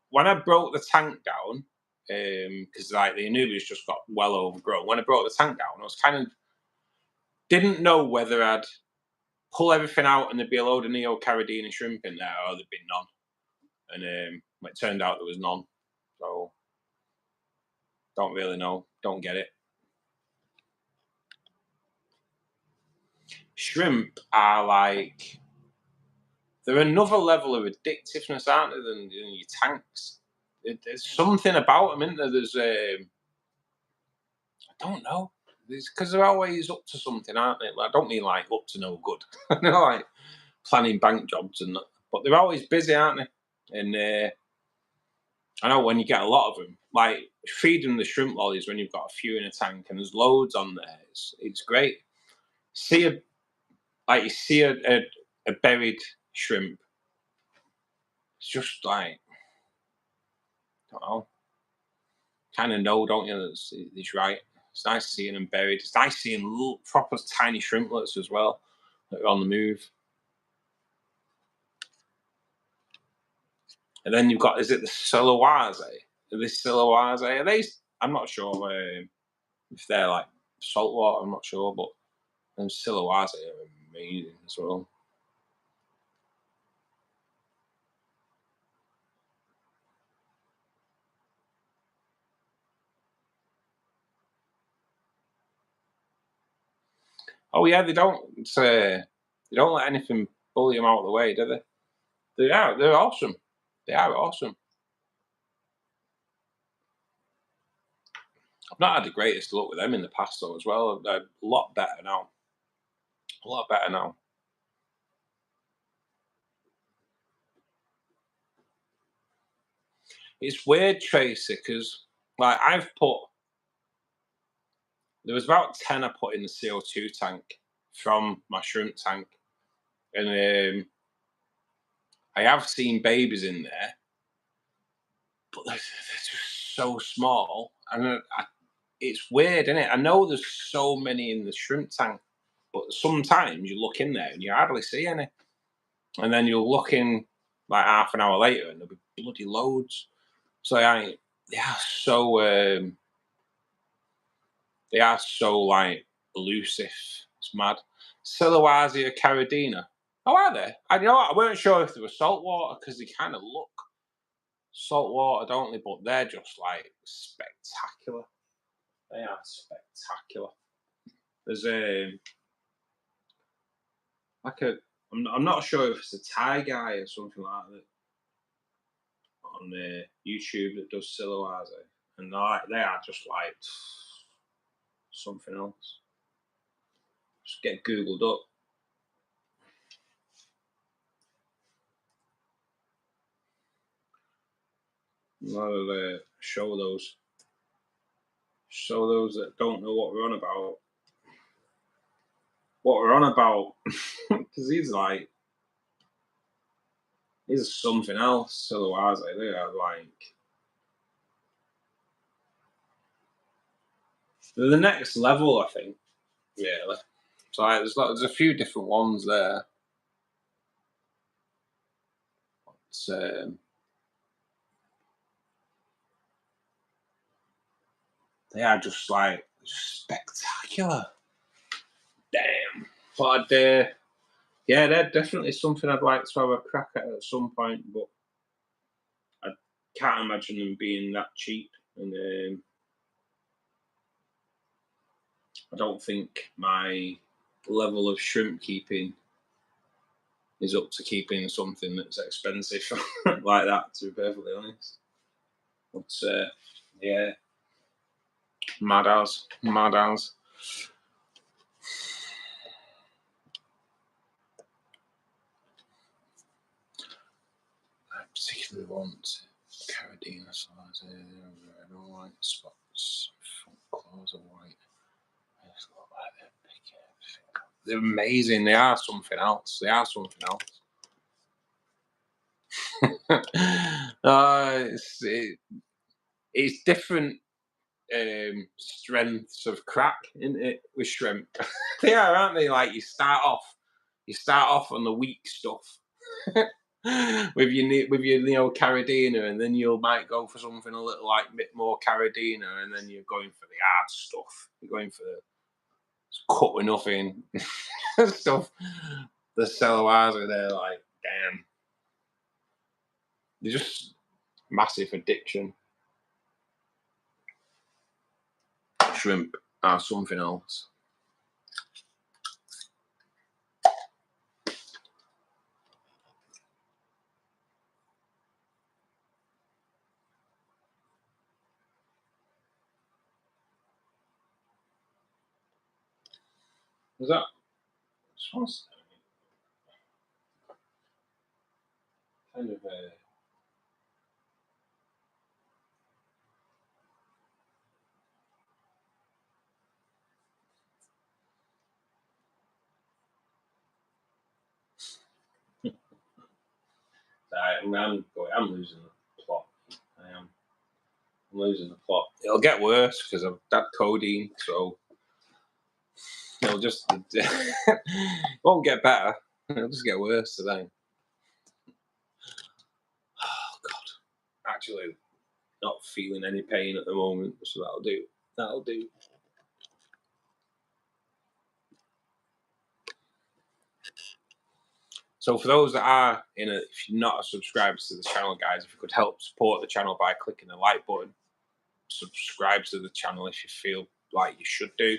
When I broke the tank down, because like the Anubias just got well overgrown. When I broke the tank down, I was kind of didn't know whether I'd pull everything out and there'd be a load of Neocaridina shrimp in there, or there'd be none. And it turned out there was none. So don't really know. Don't get it. Shrimp are like, they're another level of addictiveness, aren't they, than your tanks? There's something about them, isn't there? don't know. It's because they're always up to something, aren't they? Like, I don't mean like up to no good. You know, like planning bank jobs and that. But they're always busy, aren't they? And I know when you get a lot of them, like feeding the shrimp lollies when you've got a few in a tank and there's loads on there, it's great. See a like you see a buried shrimp, it's just like I don't know, kind of know, don't you? That it's right. It's nice seeing them buried. It's nice seeing little proper tiny shrimplets as well that are on the move. And then you've got, is it the Silowaze? The Silowaze, are they? I'm not sure if they're like saltwater. I'm not sure, but them Silowaze are amazing as well. Oh yeah, they don't let anything bully them out of the way, do they? They're awesome. They are awesome. I've not had the greatest luck with them in the past though as well. They're a lot better now. A lot better now. It's weird, Tracy, because like there was about 10 I put in the CO2 tank from my shrimp tank, and I have seen babies in there, but they're just so small, and it's weird, isn't it? I know there's so many in the shrimp tank, but sometimes you look in there and you hardly see any, and then you'll look in like half an hour later and there'll be bloody loads. So they are so like elusive. It's mad. Siloazia caridina. Oh, are they? I know. I weren't sure if they were saltwater because they kind of look saltwater, don't they? But they're just like spectacular. They are spectacular. There's like a. I'm not sure if it's a Thai guy or something like that on YouTube that does Siloazia, and they are just like something else. Just get googled up. I'll show those that don't know what we're on about. What we're on about, because he's something else. Otherwise, they are like they're the next level, I think. Really. So there's a few different ones there. It's, they are just like spectacular. Damn. But yeah, they're definitely something I'd like to have a crack at some point, but I can't imagine them being that cheap. And I don't think my level of shrimp keeping is up to keeping something that's expensive like that, to be perfectly honest. But yeah, mad as, mad as. I particularly want Caradina size. I don't like spots. Front claws are white. They just look like they're picking everything up. They're amazing. They are something else. They are something else. It's different strengths of crack in it with shrimp. They are, aren't they? Like you start off on the weak stuff with your caradina, and then you might go for something a little like bit more caradina, and then you're going for the hard stuff. You're going for the cut with nothing stuff. The Celoirs are there, like damn, they're just massive addiction. Shrimp are something else. Was that? Kind of I'm losing the plot. I am. I'm losing the plot. It'll get worse because I've that codeine, so it'll just it won't get better. It'll just get worse today. Oh God! Actually, not feeling any pain at the moment, so that'll do. That'll do. So for those that are if you're not a subscriber to the channel, guys, if you could help support the channel by clicking the like button, subscribe to the channel if you feel like you should do.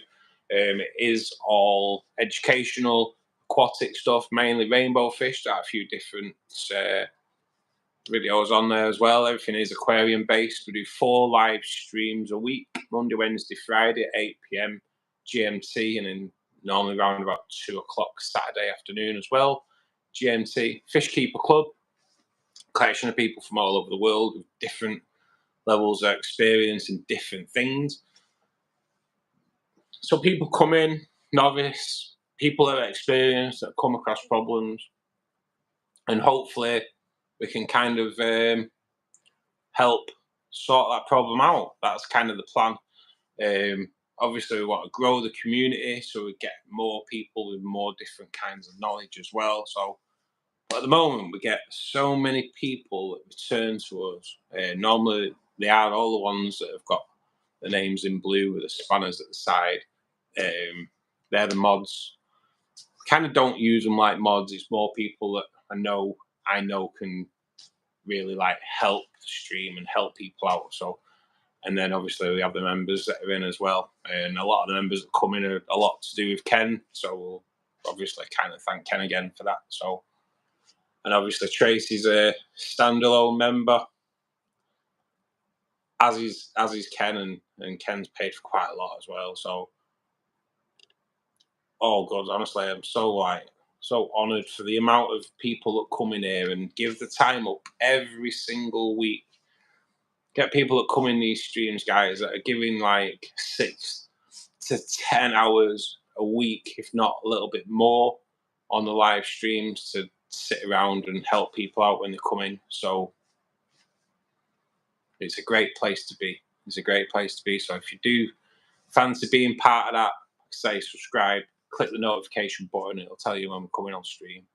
It is all educational, aquatic stuff, mainly rainbow fish. There are a few different videos on there as well. Everything is aquarium based. We do 4 live streams a week, Monday, Wednesday, Friday at 8 p.m. GMT, and then normally around about 2 o'clock Saturday afternoon as well, GMT. Fishkeeper Club, collection of people from all over the world with different levels of experience in different things. So people come in, novice, people that are experienced, that come across problems, and hopefully we can kind of help sort that problem out. That's kind of the plan. Obviously, we want to grow the community so we get more people with more different kinds of knowledge as well. So at the moment, we get so many people that return to us. Normally, they are all the ones that have got the names in blue with the spanners at the side. They're the mods. Kind of don't use them like mods. It's more people that I know can really like help the stream and help people out. So, and then obviously we have the members that are in as well, and a lot of the members that come in are a lot to do with Ken. So we'll obviously kind of thank Ken again for that. So, and obviously Tracy's a standalone member, as is Ken, and Ken's paid for quite a lot as well. So, oh God, honestly, I'm so honoured for the amount of people that come in here and give the time up every single week. Get people that come in these streams, guys, that are giving like 6 to 10 hours a week, if not a little bit more, on the live streams to sit around and help people out when they come in. So it's a great place to be. It's a great place to be. So if you do fancy being part of that, say subscribe, click the notification button. It'll tell you when we're coming on stream.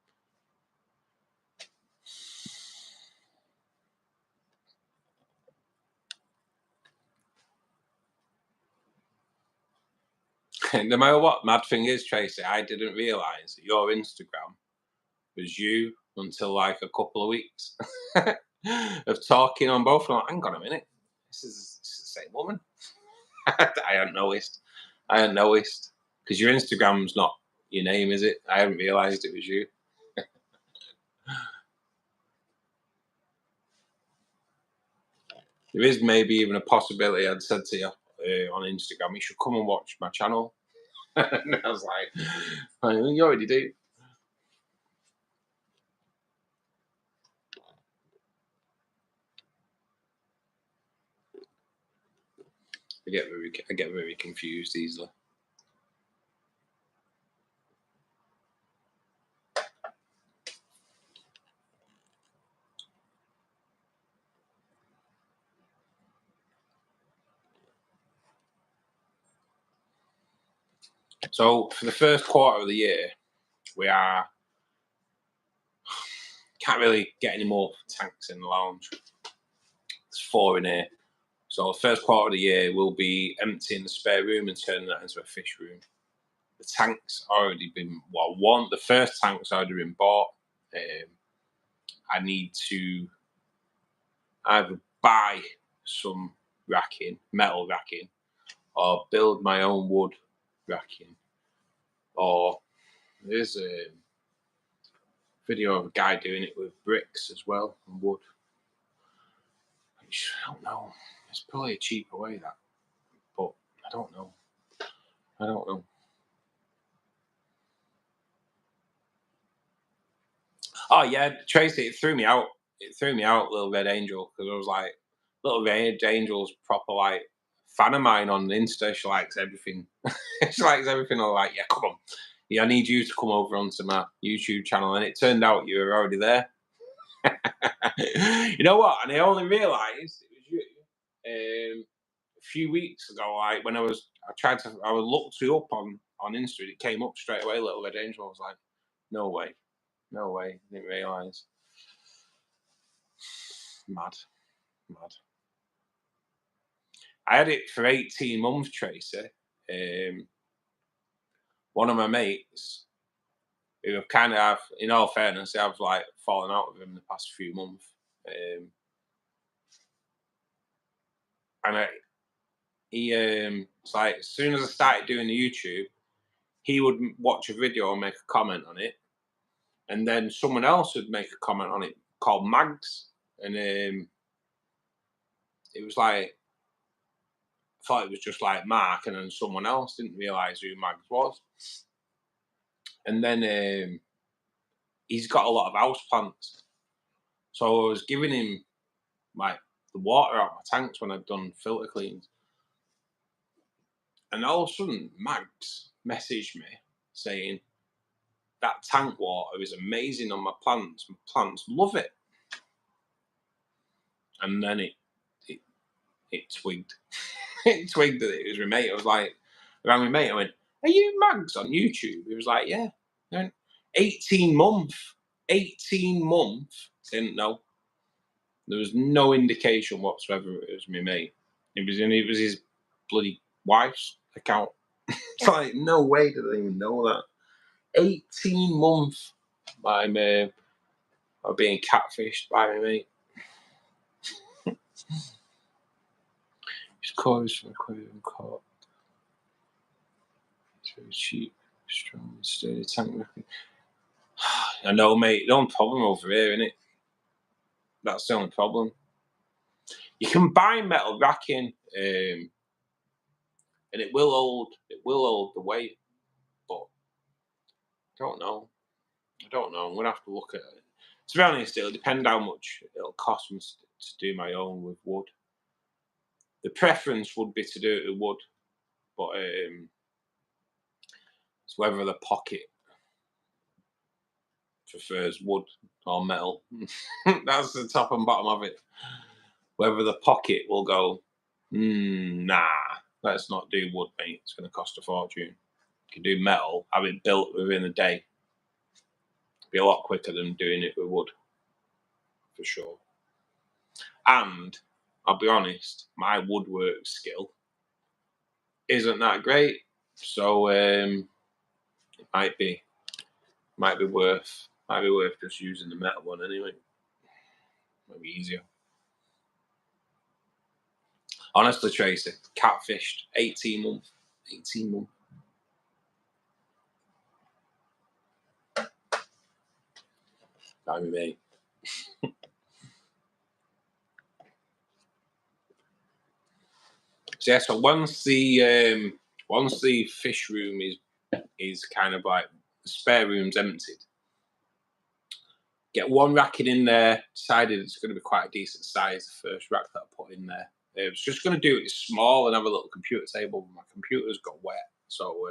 No matter what, mad thing is, Tracy, I didn't realise that your Instagram was you until like a couple of weeks of talking on both. I'm like, hang on a minute, this is the same woman. I hadn't noticed. Because your Instagram's not your name, is it? I hadn't realised it was you. There is maybe even a possibility I'd said to you on Instagram, you should come and watch my channel. And I was like, you already do. I get very confused easily. So for the first quarter of the year, we can't really get any more tanks in the lounge. There's 4 in here. So the first quarter of the year we'll be emptying the spare room and turning that into a fish room. The tank's already been the first tank's already been bought. I need to either buy some metal racking, or build my own wood racking. Or there's a video of a guy doing it with bricks as well and wood. I don't know. It's probably a cheaper way, that, but I don't know. Oh yeah, Tracy, it threw me out. It threw me out, Little Red Angel, because I was like, Little Red Angel's proper like fan of mine on Insta. She likes everything. She likes everything. I'm like, yeah, come on. Yeah, I need you to come over onto my YouTube channel. And it turned out you were already there. You know what? And I only realised it was you a few weeks ago. Like when I looked you up on Insta. It came up straight away, Little Red Angel. I was like, no way, no way. Didn't realise. Mad, mad. I had it for 18 months, Tracy. One of my mates, who have kind of, in all fairness, I've like fallen out with him the past few months. And it's like as soon as I started doing the YouTube, he would watch a video and make a comment on it, and then someone else would make a comment on it called Mags, and it was like I thought it was just like Mark, and then someone else didn't realise who Mags was, and then he's got a lot of house plants, so I was giving him like the water out my tanks when I'd done filter cleans. And all of a sudden, Mags messaged me saying, that tank water is amazing on my plants. My plants love it. And then it twigged. It twigged that it was my mate. I was like, around my mate, I went, are you Mags on YouTube? He was like, yeah. I went, 18 months. 18 months. Didn't know. There was no indication whatsoever it was my mate. It was his bloody wife's account. It's like, no way did I even know that. 18 months by me of being catfished by my mate. His clothes from aquarium caught. It's very cheap, strong, steady tank racking. I know, mate. The only problem over here, innit? That's the only problem. You can buy metal racking, and it will hold the weight, but I don't know. I'm gonna have to look at it. To be honest, it'll depend how much it'll cost me to do my own with wood. The preference would be to do it with wood, but it's whether the pocket prefers wood or metal. That's the top and bottom of it. Whether the pocket will go, nah, let's not do wood, mate. It's going to cost a fortune. You can do metal, have it built within a day. Be a lot quicker than doing it with wood, for sure. And I'll be honest, my woodwork skill isn't that great, so it might be worth just using the metal one anyway. Might be easier. Honestly, Tracy, catfished 18 months. 18 months. That be me. So yeah, so once the fish room is kind of like the spare room's emptied, get one racking in there. Decided it's going to be quite a decent size. The first rack that I put in there. I was just going to do it small and have a little computer table. My computer's got wet, so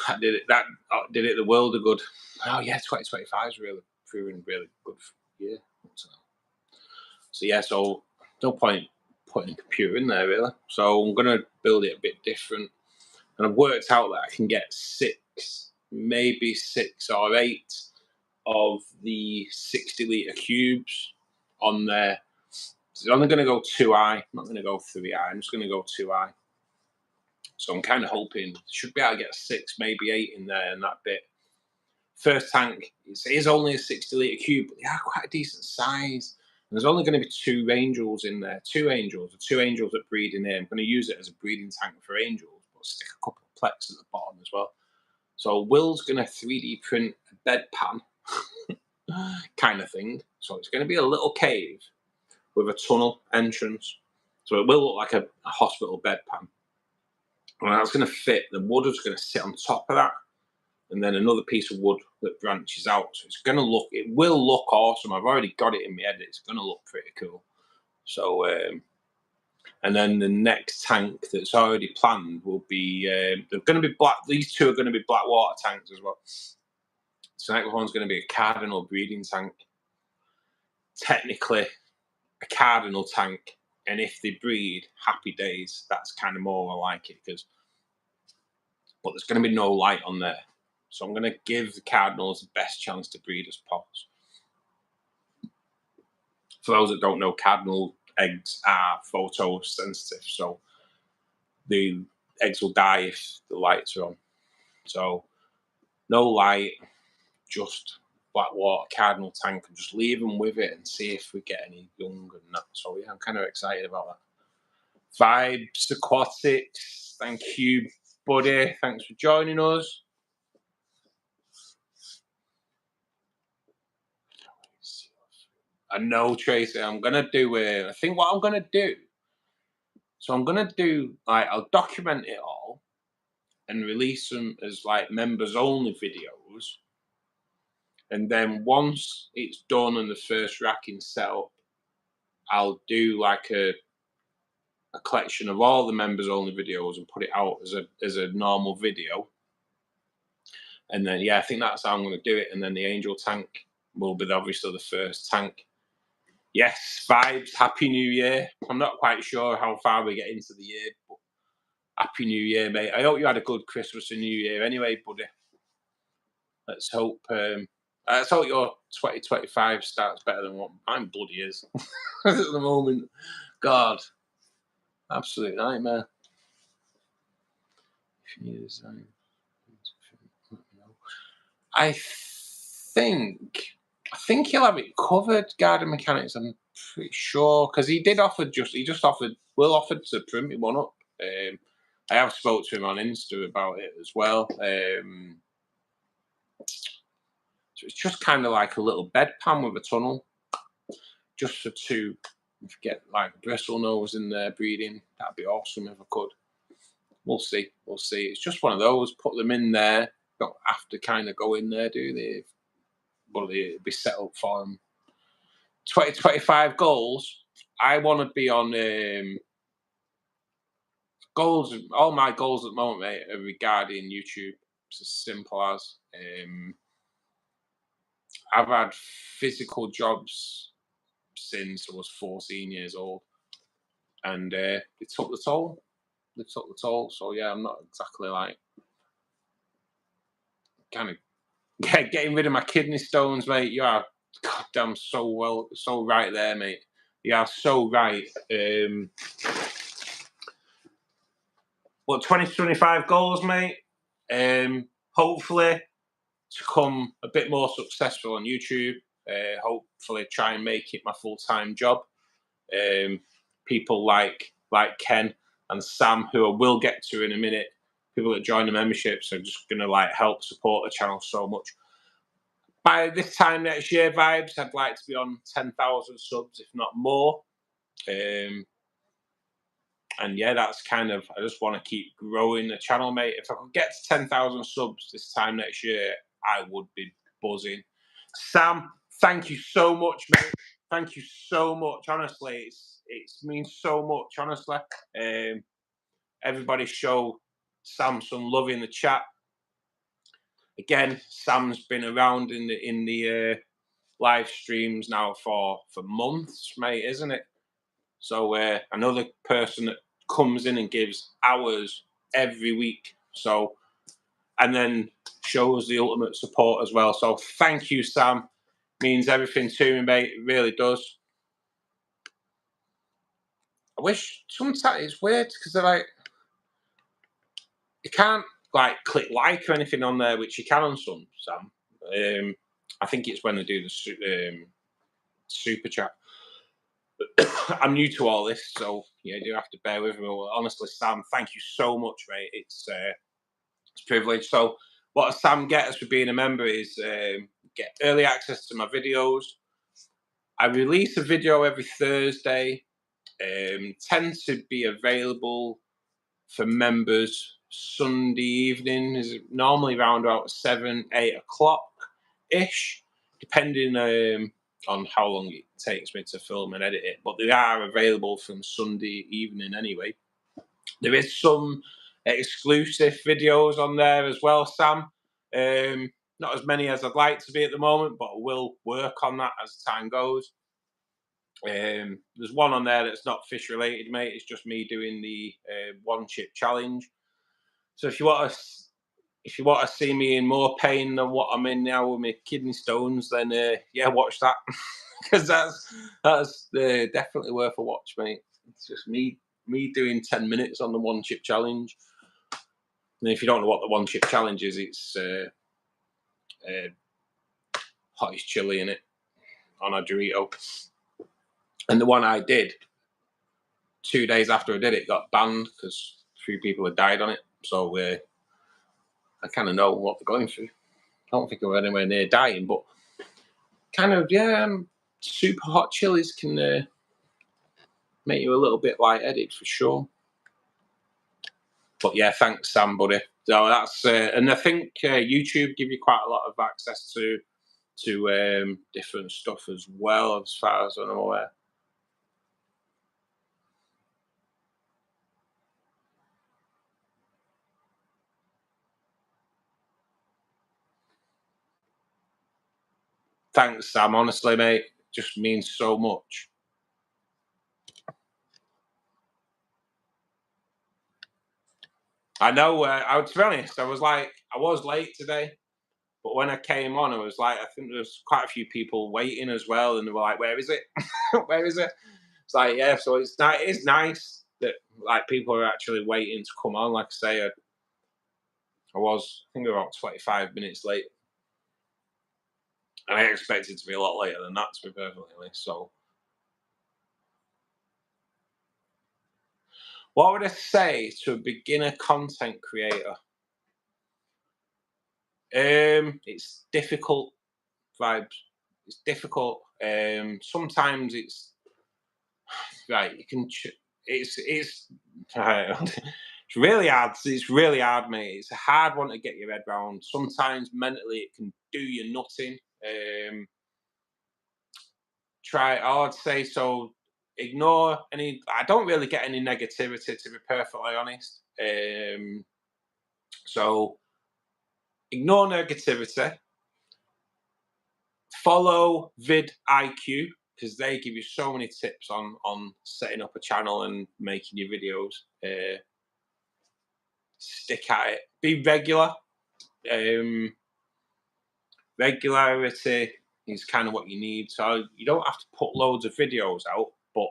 I did it. That did it the world of good. Oh yeah, 2025 is really proving really good year. So yeah, so no point putting a computer in there really. So I'm gonna build it a bit different, and I've worked out that I can get 6, maybe 6 or 8 of the 60-litre cubes on there. So I'm only going to go 2i. I'm not going to go 3i. I'm just going to go 2i. So I'm kind of hoping should be able to get 6, maybe 8 in there and that bit. First tank is only a 60-litre cube, but they are quite a decent size. And there's only going to be 2 angels in there. 2 angels that breed in here. I'm going to use it as a breeding tank for angels, but stick a couple of plex at the bottom as well. So Will's going to 3D print a bed pan kind of thing. So it's going to be a little cave with a tunnel entrance. So it will look like a hospital bed pan. And that's going to fit. The wood is going to sit on top of that. and then another piece of wood that branches out. So it's gonna look, it will look awesome. I've already got it in my head. It's gonna look pretty cool. So and then the next tank that's already planned will be they're going to be black. These two are going to be black water tanks as well. So next one's going to be a cardinal breeding tank. Technically, a cardinal tank, and if they breed, happy days. That's kind of more I like it because, but there's going to be no light on there. So I'm going to give the cardinals the best chance to breed as possible. For those that don't know, cardinal eggs are photosensitive, so the eggs will die if the lights are on. So no light, just black water cardinal tank, and just leave them with it and see if we get any young and that. So yeah, I'm kind of excited about that. Vibes Aquatics, thank you, buddy. Thanks for joining us. I know, Tracy. I'm gonna do I think what I'm gonna do. So I'm gonna do I'll document it all and release them as like members only videos. And then once it's done and the first racking set up, I'll do like a collection of all the members only videos and put it out as a normal video. And then yeah, I think that's how I'm going to do it. And then the angel tank will be obviously the first tank. Yes, vibes. Happy New Year. I'm not quite sure how far we get into the year, but Happy New Year, mate. I hope you had a good Christmas and New Year anyway, buddy. Let's hope your 2025 starts better than what mine bloody is at the moment. God, absolute nightmare. If you need a design, I think he'll have it covered. Garden Mechanics, I'm pretty sure, because he just offered to print me one up. I have spoke to him on Insta about it as well. So it's just kind of like a little bedpan with a tunnel, just for two. If you get like a bristle nose in there breeding, that'd be awesome if I could. We'll see. We'll see. It's just one of those. Put them in there. Don't have to kind of go in there, do they? But it'll be set up for them. 2025 goals. I want to be on goals. All my goals at the moment, mate, are regarding YouTube. It's as simple as I've had physical jobs since I was 14 years old, and it took the toll. It took the toll. So yeah, I'm not exactly like kind of getting rid of my kidney stones, mate. You are goddamn so right there, mate. You are so right. What 2025 goals, mate? Hopefully to become a bit more successful on YouTube. Hopefully try and make it my full-time job. People like Ken and Sam, who I will get to in a minute, people that join the memberships are just going to like help support the channel so much. By this time next year, vibes, I'd like to be on 10,000 subs, if not more. And yeah, that's kind of, I just want to keep growing the channel, mate. If I could get to 10,000 subs this time next year, I would be buzzing. Sam, thank you so much, mate. Thank you so much. Honestly, it means so much, honestly. Everybody show Sam some love in the chat. Again, Sam's been around in the live streams now for months, mate, isn't it? So another person that comes in and gives hours every week. So, and then shows the ultimate support as well. So thank you, Sam. Means everything to me, mate. It really does. I wish sometimes it's weird because they're like, you can't like click like or anything on there, which you can on some, Sam. I think it's when they do the super chat. I'm new to all this, so yeah, you do have to bear with me. Well, honestly, Sam, thank you so much, mate. It's a privilege. So, what Sam gets for being a member is get early access to my videos. I release a video every Thursday. Tend to be available for members Sunday evening is normally around about 7, 8 o'clock ish, depending on how long it takes me to film and edit it. But they are available from Sunday evening anyway. There is some exclusive videos on there as well, Sam. Not as many as I'd like to be at the moment, but I will work on that as time goes. There's one on there that's not fish related, mate. It's just me doing the one chip challenge. So if you want to see me in more pain than what I'm in now with my kidney stones, then yeah, watch that, because that's definitely worth a watch, mate. It's just me doing 10 minutes on the one chip challenge. And if you don't know what the one chip challenge is, it's hottest chili in it on a Dorito. And the one I did 2 days after I did it got banned because 3 people had died on it. So I kind of know what they're going through. I don't think we're anywhere near dying, but kind of, yeah, super hot chilies can make you a little bit lightheaded for sure. But yeah, thanks, Sam, buddy. So that's and I think YouTube give you quite a lot of access to different stuff as well, as far as I'm aware. Thanks, Sam. Honestly, mate, it just means so much. I know. To be honest, I was late today, but when I came on, I was like, I think there was quite a few people waiting as well, and they were like, "Where is it? Where is it?" It's like, yeah. So it is nice that like people are actually waiting to come on. Like I say, I think about 25 minutes late, and I expected to be a lot later than that, to be perfectly honest. So, what would I say to a beginner content creator? It's difficult vibes. It's difficult. Sometimes it's right. You can. It's it's really hard. It's really hard, mate. It's a hard one to get your head around. Sometimes mentally it can do you nothing. I would say so. Ignore any. I don't really get any negativity, to be perfectly honest. So ignore negativity. Follow vidIQ, because they give you so many tips on setting up a channel and making your videos. Stick at it. Be regular. Regularity is kind of what you need. So you don't have to put loads of videos out, but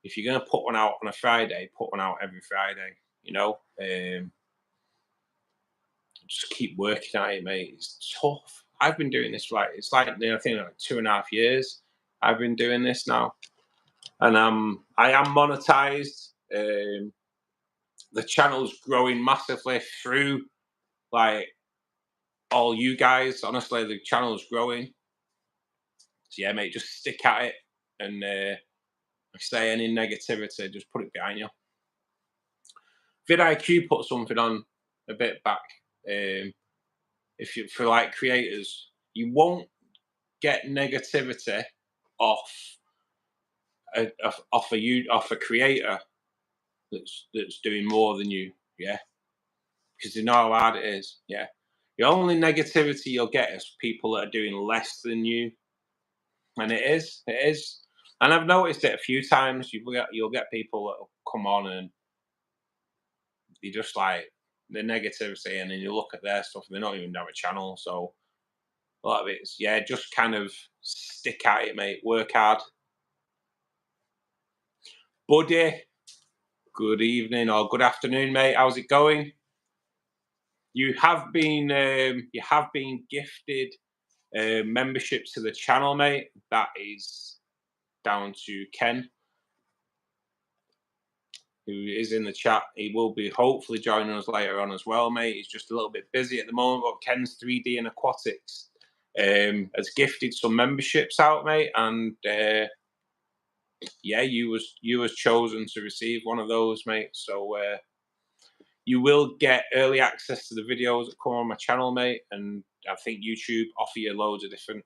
if you're going to put one out on a Friday, put one out every Friday. You know, just keep working at it, mate. It's tough. I've been doing this I think like 2.5 years. I've been doing this now, and I am monetized. The channel's growing massively through like all you guys. Honestly, the channel's growing. So yeah, mate, just stick at it, and like I say, any negativity, just put it behind you. vidIQ put something on a bit back. If you for like creators, you won't get negativity off off a creator that's doing more than you. Yeah, because you know how hard it is. Yeah, the only negativity you'll get is people that are doing less than you, and it is. And I've noticed it a few times. You'll get people that will come on and you just like the negativity, and then you look at their stuff and they don't even have a channel. So a lot of it's yeah, just kind of stick at it, mate. Work hard, buddy. Good evening or good afternoon, mate. How's it going? You have been gifted membership to the channel, mate. That is down to Ken, who is in the chat. He will be hopefully joining us later on as well, mate. He's just a little bit busy at the moment, but Ken's 3D and Aquatics has gifted some memberships out, mate, and yeah, you was chosen to receive one of those, mate. So You will get early access to the videos that come on my channel, mate. And I think YouTube offer you loads of different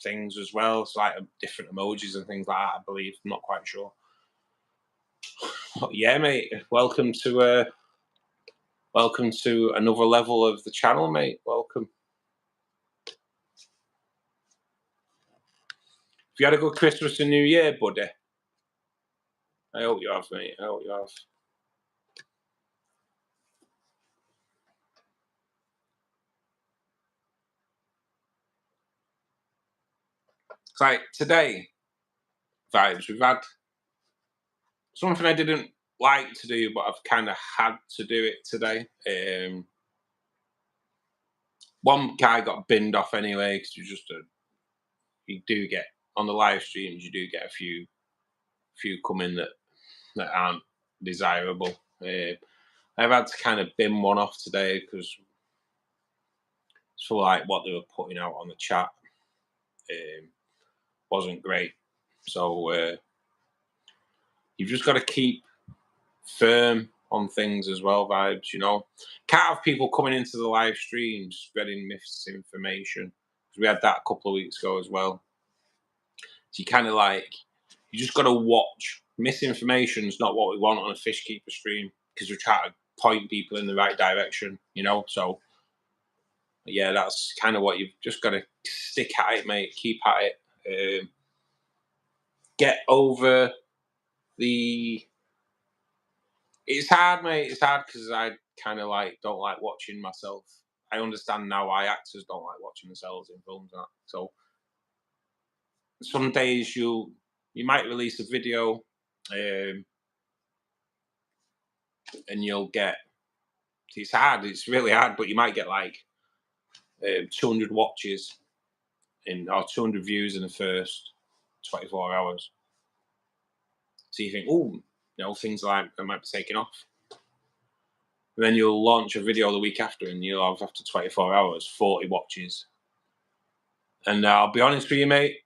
things as well. It's like different emojis and things like that, I believe. I'm not quite sure. But yeah, mate. Welcome to another level of the channel, mate. Welcome. If you had a good Christmas and New Year, buddy. I hope you have, mate. I hope you have. It's like today, vibes. We've had something I didn't like to do, but I've kind of had to do it today. One guy got binned off anyway because you do get on the live streams, you do get a few come in that aren't desirable. I've had to kind of bin one off today because it's for like what they were putting out on the chat wasn't great. So you've just got to keep firm on things as well, vibes. You know, can't have people coming into the live stream spreading misinformation, because we had that a couple of weeks ago as well. So you kind of like, you just got to watch. Misinformation is not what we want on a fish keeper stream, because we try to point people in the right direction, you know. So yeah, that's kind of what you've just got to stick at it, mate. Keep at it. Get over the. It's hard, mate. It's hard because I kind of like don't like watching myself. I understand now why actors don't like watching themselves in films and that. So some days you might release a video, and you'll get. It's hard. It's really hard, but you might get like 200 watches or 200 views in the first 24 hours. So you think, oh, you know, things like that might be taking off. And then you'll launch a video the week after, and you'll have, after 24 hours, 40 watches. And I'll be honest with you, mate,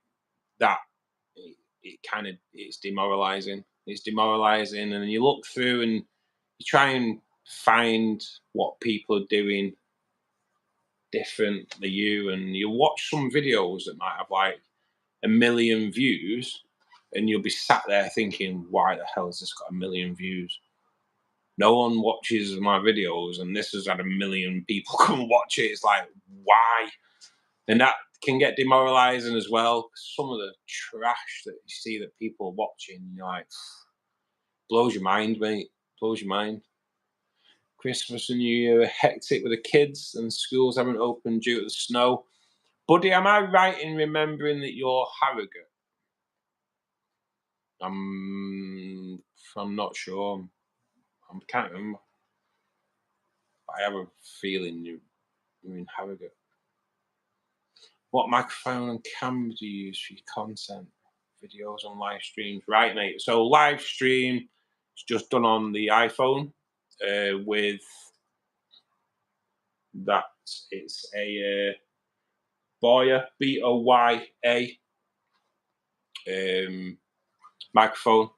that it's demoralizing. It's demoralizing. And then you look through and you try and find what people are doing different to you, and you watch some videos that might have like 1 million views, and you'll be sat there thinking, why the hell has this got 1 million views? No one watches my videos, and this has had 1 million people come and watch it. It's like, why? And that can get demoralizing as well. Some of the trash that you see that people are watching, you're like, blows your mind, mate. Blows your mind. Christmas and New Year are hectic with the kids, and schools haven't opened due to the snow. Buddy, am I right in remembering that you're Harrogate? I'm not sure. I can't remember. I have a feeling you're in Harrogate. What microphone and camera do you use for your content? Videos on live streams. Right, mate. So live stream is just done on the iPhone with that. It's a Boya, B-O-Y-A microphone.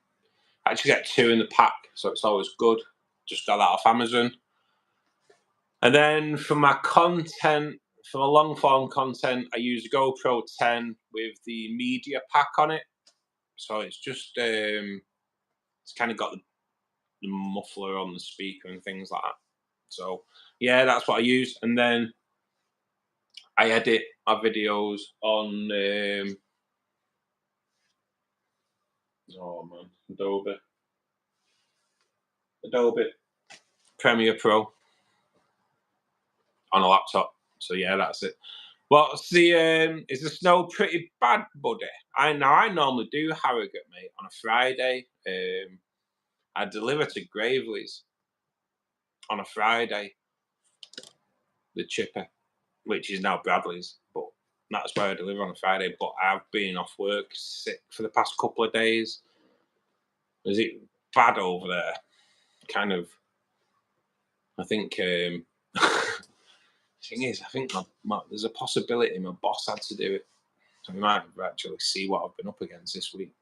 I actually get 2 in the pack, so it's always good. Just got that off Amazon. And then for my content, for my long form content, I use a GoPro 10 with the media pack on it. So it's just it's kind of got the muffler on the speaker and things like that. So yeah, that's what I use. And then I edit my videos on Adobe Premiere Pro on a laptop. So yeah, that's it. Well, see, is the snow pretty bad, buddy? I normally do Harrogate, mate, on a Friday. I deliver to Gravely's on a Friday, the chipper, which is now Bradley's, but that's where I deliver on a Friday. But I've been off work sick for the past couple of days. Is it bad over there? Kind of. I think. Thing is, I think there's a possibility my boss had to do it. So we might actually see what I've been up against this week.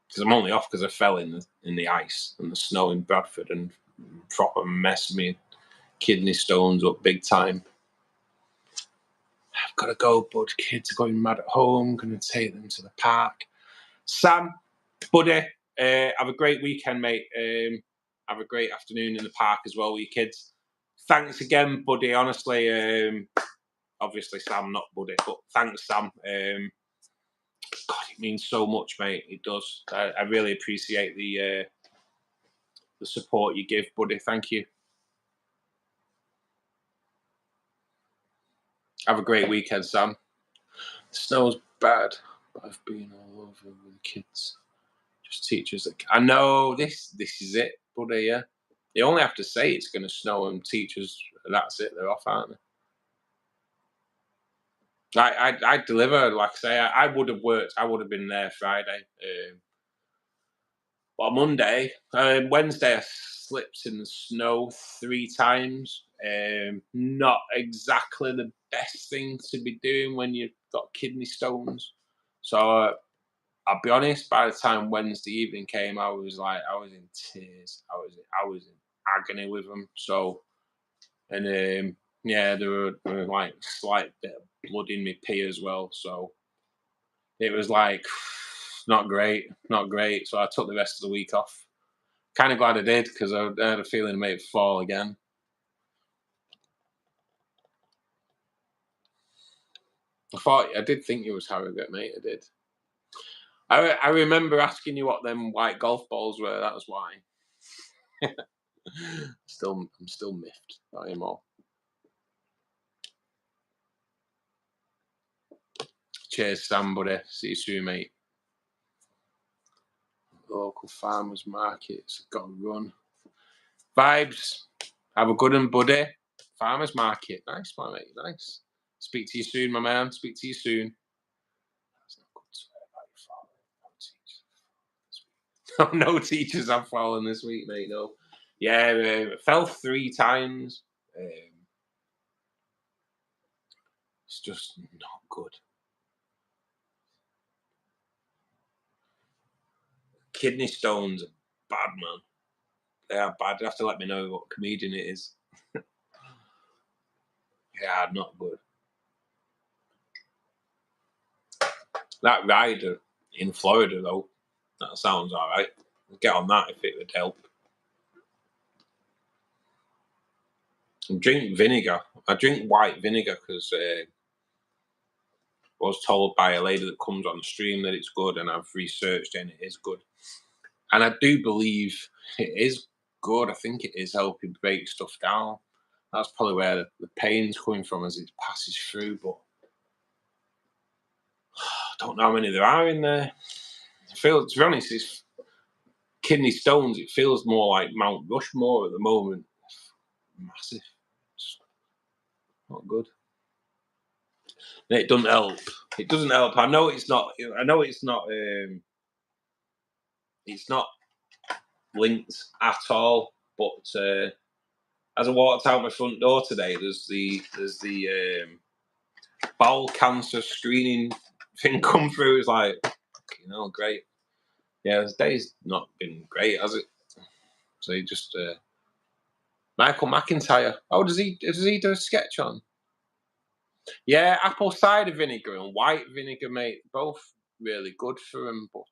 Because I'm only off because I fell in the ice and the snow in Bradford, and proper mess me kidney stones up big time. I've got to go, bud. Kids are going mad at home. Going to take them to the park. Sam, buddy, have a great weekend, mate. Have a great afternoon in the park as well with your kids. Thanks again, buddy. Honestly, obviously Sam, not buddy, but thanks, Sam. God, it means so much, mate. It does. I really appreciate the support you give, buddy. Thank you. Have a great weekend, Sam. The snow's bad, but I've been all over with the kids. Just teachers. I know this is it, buddy. Yeah, they only have to say it's going to snow, and teachers, that's it. They're off, aren't they? I deliver. Like I say, I would have worked. I would have been there Friday. But on Monday, Wednesday, I slipped in the snow 3 times. Not exactly the best thing to be doing when you've got kidney stones. So I'll be honest. By the time Wednesday evening came, I was in tears. I was in agony with them. So, and yeah, there were like slight bit of blood in my pee as well. So it was like not great. So I took the rest of the week off. Kind of glad I did, because I had a feeling I might fall again. I did think it was Harrogate, mate. I did. I remember asking you what them white golf balls were. That was why. I'm still miffed by him all. Cheers, Sam, buddy. See you soon, mate. Local farmers markets. Got to run. Vibes. Have a good one, buddy. Farmers market. Nice, my mate. Nice. Speak to you soon, my man. Speak to you soon. That's not good to swear about your father. No teachers have fallen this week, mate. No. Yeah, fell 3 times. It's just not good. Kidney stones are bad, man. They are bad. You have to let me know what comedian it is. Yeah, not good. That rider in Florida, though, that sounds all right. Get on that if it would help. And drink vinegar. I drink white vinegar because I was told by a lady that comes on the stream that it's good, and I've researched it and it is good. And I do believe it is good. I think it is helping break stuff down. That's probably where the pain's coming from as it passes through, but I don't know how many there are in there. To be honest, it's kidney stones. It feels more like Mount Rushmore at the moment. Massive. It's not good. And it doesn't help. It doesn't help. I know it's not. It's not linked at all. But as I walked out my front door today, there's the bowel cancer screening thing come through. It's like, great. Yeah, this day's not been great, has it? So he just Michael McIntyre. Oh, does he do a sketch on? Yeah, apple cider vinegar and white vinegar, mate. Both really good for him, but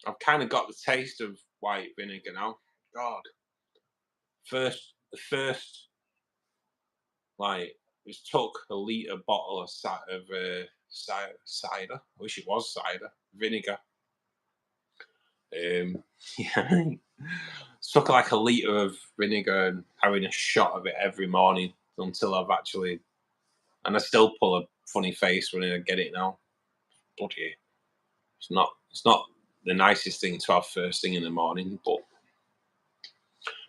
I've kind of got the taste of white vinegar now. God, the first like just took a litre bottle of cider. I wish it was cider vinegar. Yeah, took like a litre of vinegar and having a shot of it every morning until I've actually, and I still pull a funny face when I get it now. Bloody, it's not the nicest thing to have first thing in the morning, but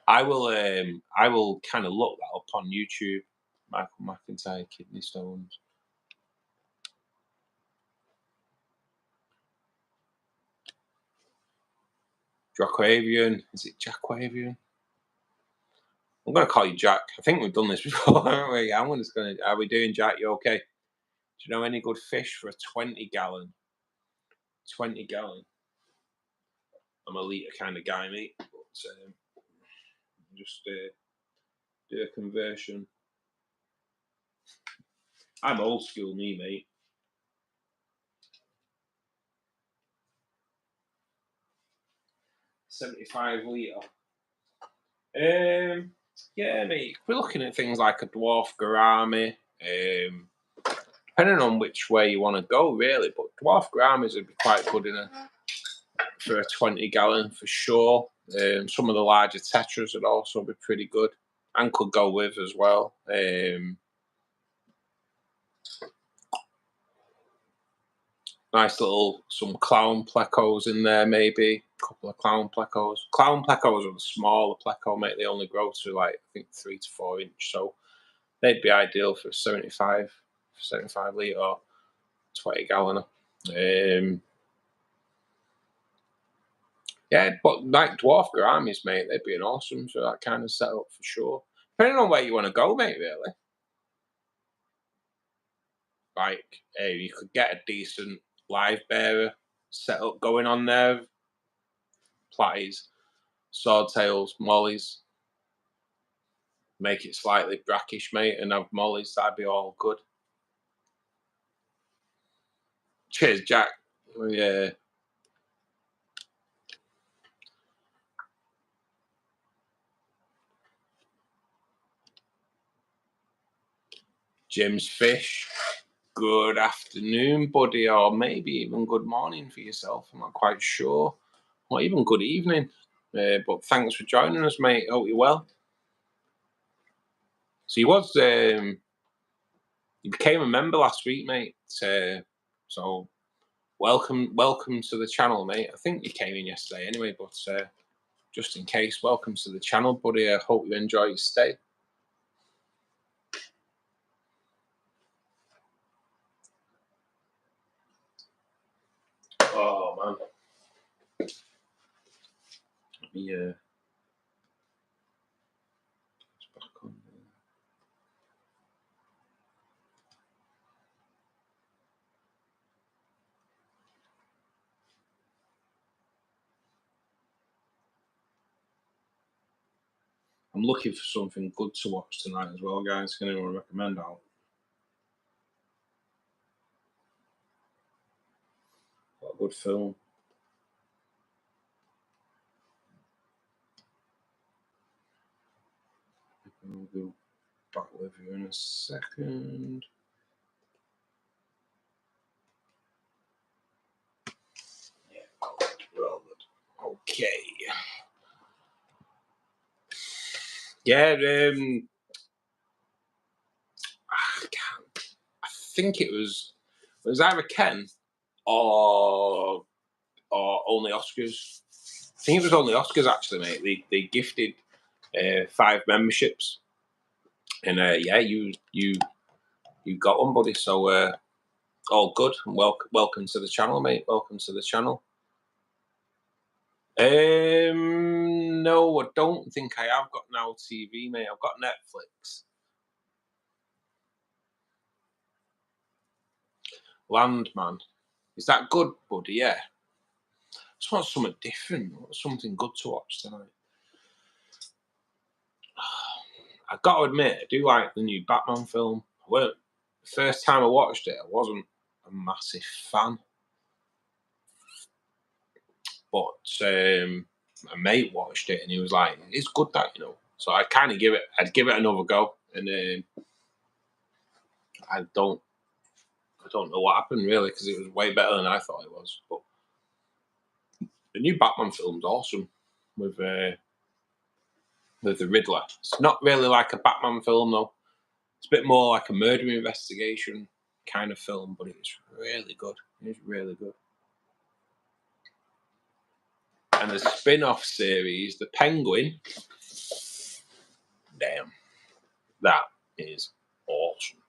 I will kind of look that up on YouTube. Michael McIntyre kidney stones. Jacquavian. Is it Jacquavian? I'm going to call you Jack. I think we've done this before, haven't we? Are we doing Jack? You okay? Do you know any good fish for a 20 gallon? 20 gallon. I'm a litre kind of guy, mate. just do a conversion. I'm old school, me, mate. $75 litre. Yeah, mate. We're looking at things like a dwarf gourami. Depending on which way you want to go, really. But dwarf gouramis would be quite good for a 20-gallon for sure. Some of the larger tetras would also be pretty good and could go with as well. Nice little, some clown plecos in there, maybe. A couple of clown plecos. Clown plecos are the smaller pleco, mate. They only grow to, like, I think 3 to 4 inch. So they'd be ideal for 75 litre or 20-gallon. Yeah, but like dwarf gouramis, mate, they'd be an awesome for that kind of setup for sure. Depending on where you want to go, mate, really. Like, you could get a decent live bearer setup going on there. Platies, swordtails, mollies. Make it slightly brackish, mate, and have mollies. That'd be all good. Cheers, Jack. Yeah. Jim's Fish. Good afternoon, buddy, or maybe even good morning for yourself. I'm not quite sure. Or even good evening. But thanks for joining us, mate. Hope you're well. So you became a member last week, mate. So welcome to the channel, mate. I think you came in yesterday anyway, but just in case, welcome to the channel, buddy. I hope you enjoy your stay. Oh man. Let me back on there. I'm looking for something good to watch tonight as well, guys. Can anyone recommend out? What a good film. I'll go back with you in a second. Yeah, well, okay. Yeah, I think it was either Ken or only Oscars. I think it was only Oscars actually, mate. They gifted 5 memberships, and yeah, you got one, buddy. So all good. Welcome to the channel, mate. Welcome to the channel. No, I don't think I have got Now TV, mate. I've got Netflix. Landman. Is that good, buddy? Yeah. Just want something different. Something good to watch tonight. I've got to admit, I do like the new Batman film. The first time I watched it, I wasn't a massive fan. But my mate watched it and he was like, "It's good, that, you know." So I'd give it another go, and I don't know what happened really, because it was way better than I thought it was. But the new Batman film's awesome with the Riddler. It's not really like a Batman film though. It's a bit more like a murder investigation kind of film, but it's really good. It's really good. And the spin-off series, The Penguin, damn, that is awesome.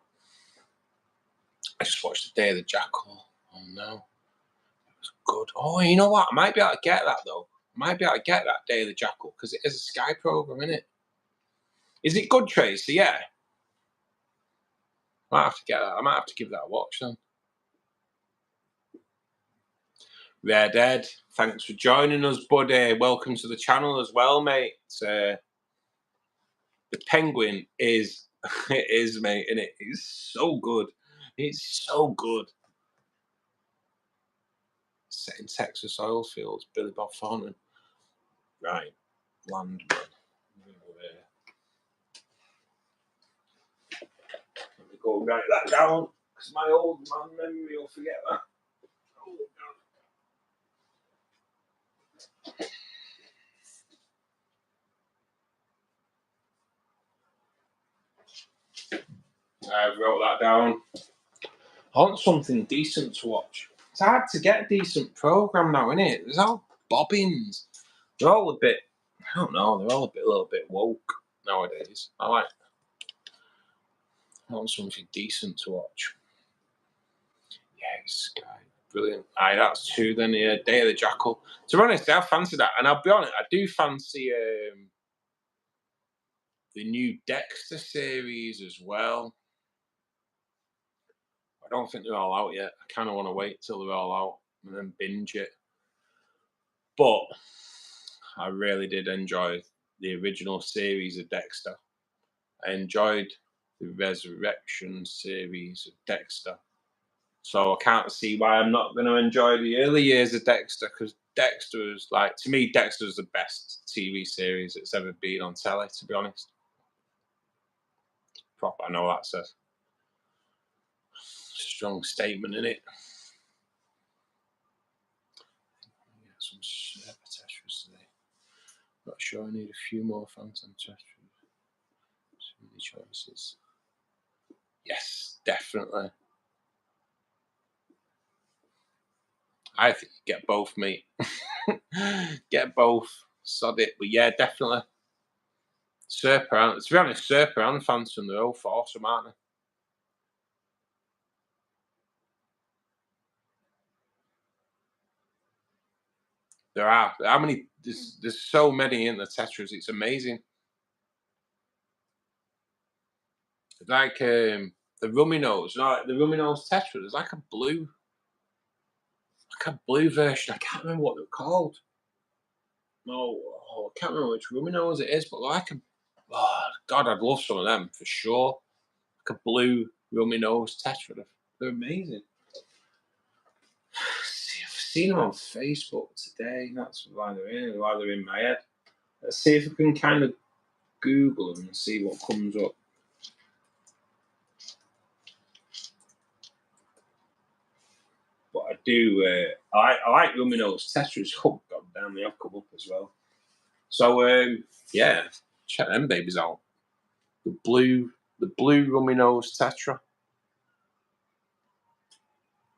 I just watched The Day of the Jackal. Oh no, it was good. Oh, you know what? I might be able to get that though. I might be able to get that Day of the Jackal because it is a Sky program, isn't it? Is it good, Tracy? Yeah. I might have to get that. I might have to give that a watch then. Red Ed, thanks for joining us, buddy. Welcome to the channel as well, mate. The penguin is, it is, mate, and it is so good. It's so good. Set in Texas oil fields, Billy Bob Thornton. Right, landman. Let me go write that down, because my old man memory will forget that. Oh, I wrote that down. I want something decent to watch. It's hard to get a decent program now, isn't it? There's all bobbins. They're all a bit, I don't know, they're all a little bit woke nowadays. I want something decent to watch. Yeah, Sky. Brilliant. Aye, that's two then, yeah. Day of the Jackal. To be honest, I fancy that. And I'll be honest, I do fancy the new Dexter series as well. I don't think they're all out yet. I kind of want to wait till they're all out and then binge it. But I really did enjoy the original series of Dexter. I enjoyed the Resurrection series of Dexter. So I can't see why I'm not going to enjoy the early years of Dexter, because Dexter is, like, to me, Dexter is the best TV series that's ever been on telly, to be honest. Proper, I know that's a strong statement, in it. Some Tetris today. Not sure, I need a few more Phantom Tetris. So many choices. Yes, definitely. I think you get both, mate. Get both. Sod it. But yeah, definitely. Serper, to be honest, Serper and Phantom, they're all awesome, aren't they? There are. How many? There's so many in the Tetris. It's amazing. Like the Rummy Nose, you know, like the Rummy Nose Tetris. There's like a blue version. I can't remember what they're called. No, I can't remember which Rummy Nose it is, but like oh God, I'd love some of them for sure. Like a blue Rummy Nose Tetra. They're amazing. See, I've seen them on Facebook today. That's why they're in my head. Let's see if I can kind of Google them and see what comes up. But I do, I like Rummy Nose Tetras. Oh, God damn, they have come up as well. So, yeah, check them babies out. The blue Rummy Nose Tetra.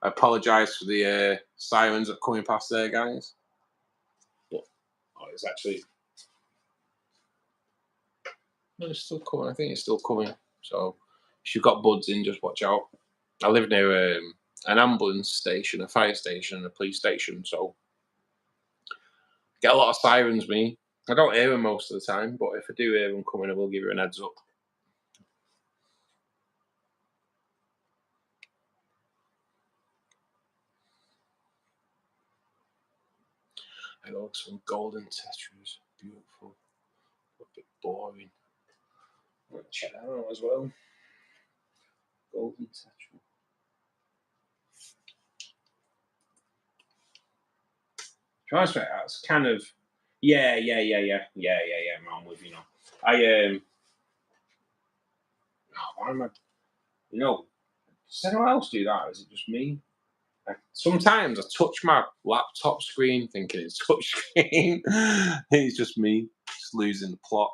I apologise for the sirens that are coming past there, guys. But, oh, it's actually, no, it's still coming. I think it's still coming. So, if you've got buds in, just watch out. I live near an ambulance station, a fire station, and a police station, so get a lot of sirens, me. I don't hear them most of the time, but if I do hear them coming, I will give you an heads up. I got some golden Tetras, beautiful, a bit boring. I'm gonna check that out as well. Golden Tetra. Transfer, that's kind of, yeah. I'm with you now. Oh, why am I? Does anyone else do that? Is it just me? Sometimes I touch my laptop screen thinking it's touch screen. It's just me, just losing the plot.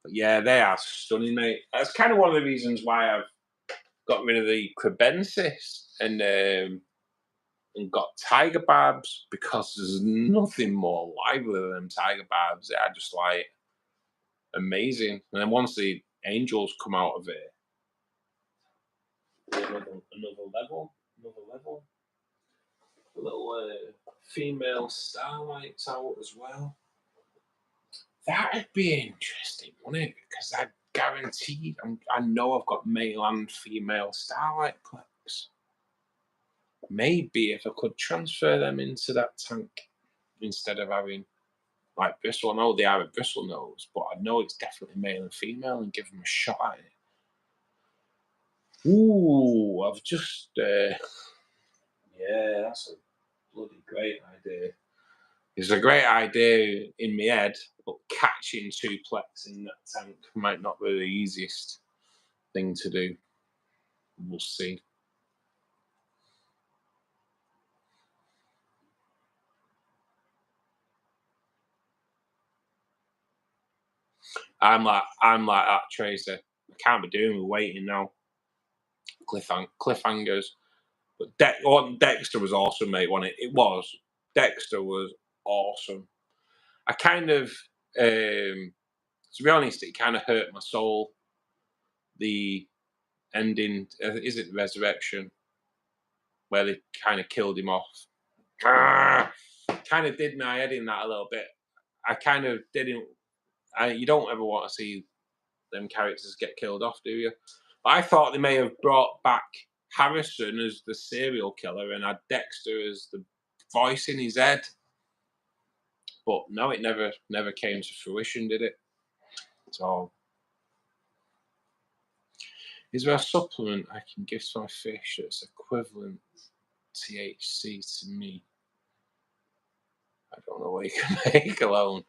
But yeah, they are stunning, mate. That's kind of one of the reasons why I've got rid of the crebensis and got tiger barbs, because there's nothing more lively than tiger barbs. They are just like amazing. And then once the angels come out of it, another level. A little female starlights out as well. That'd be interesting, wouldn't it? Because I guaranteed, I know I've got male and female starlight clips. maybe if I could transfer them into that tank instead of having like bristle. I know they are a bristle nose, but I know it's definitely male and female, and give them a shot at it. Ooh, I've just yeah, that's a bloody great idea. It's a great idea in my head, but catching two plex in that tank might not be the easiest thing to do. We'll see. I'm like that, Tracy. I can't be doing with waiting now. Cliffhangers. But Dexter was awesome, mate, wasn't it? It was. Dexter was awesome. I kind of, to be honest, it kind of hurt my soul. The ending, is it Resurrection, where they kind of killed him off? Kind of did my head in that a little bit. I kind of didn't. You don't ever want to see them characters get killed off, do you? But I thought they may have brought back Harrison as the serial killer and had Dexter as the voice in his head. But no, it never came to fruition, did it? So, is there a supplement I can give to my fish that's equivalent THC to me? I don't know what you can make alone.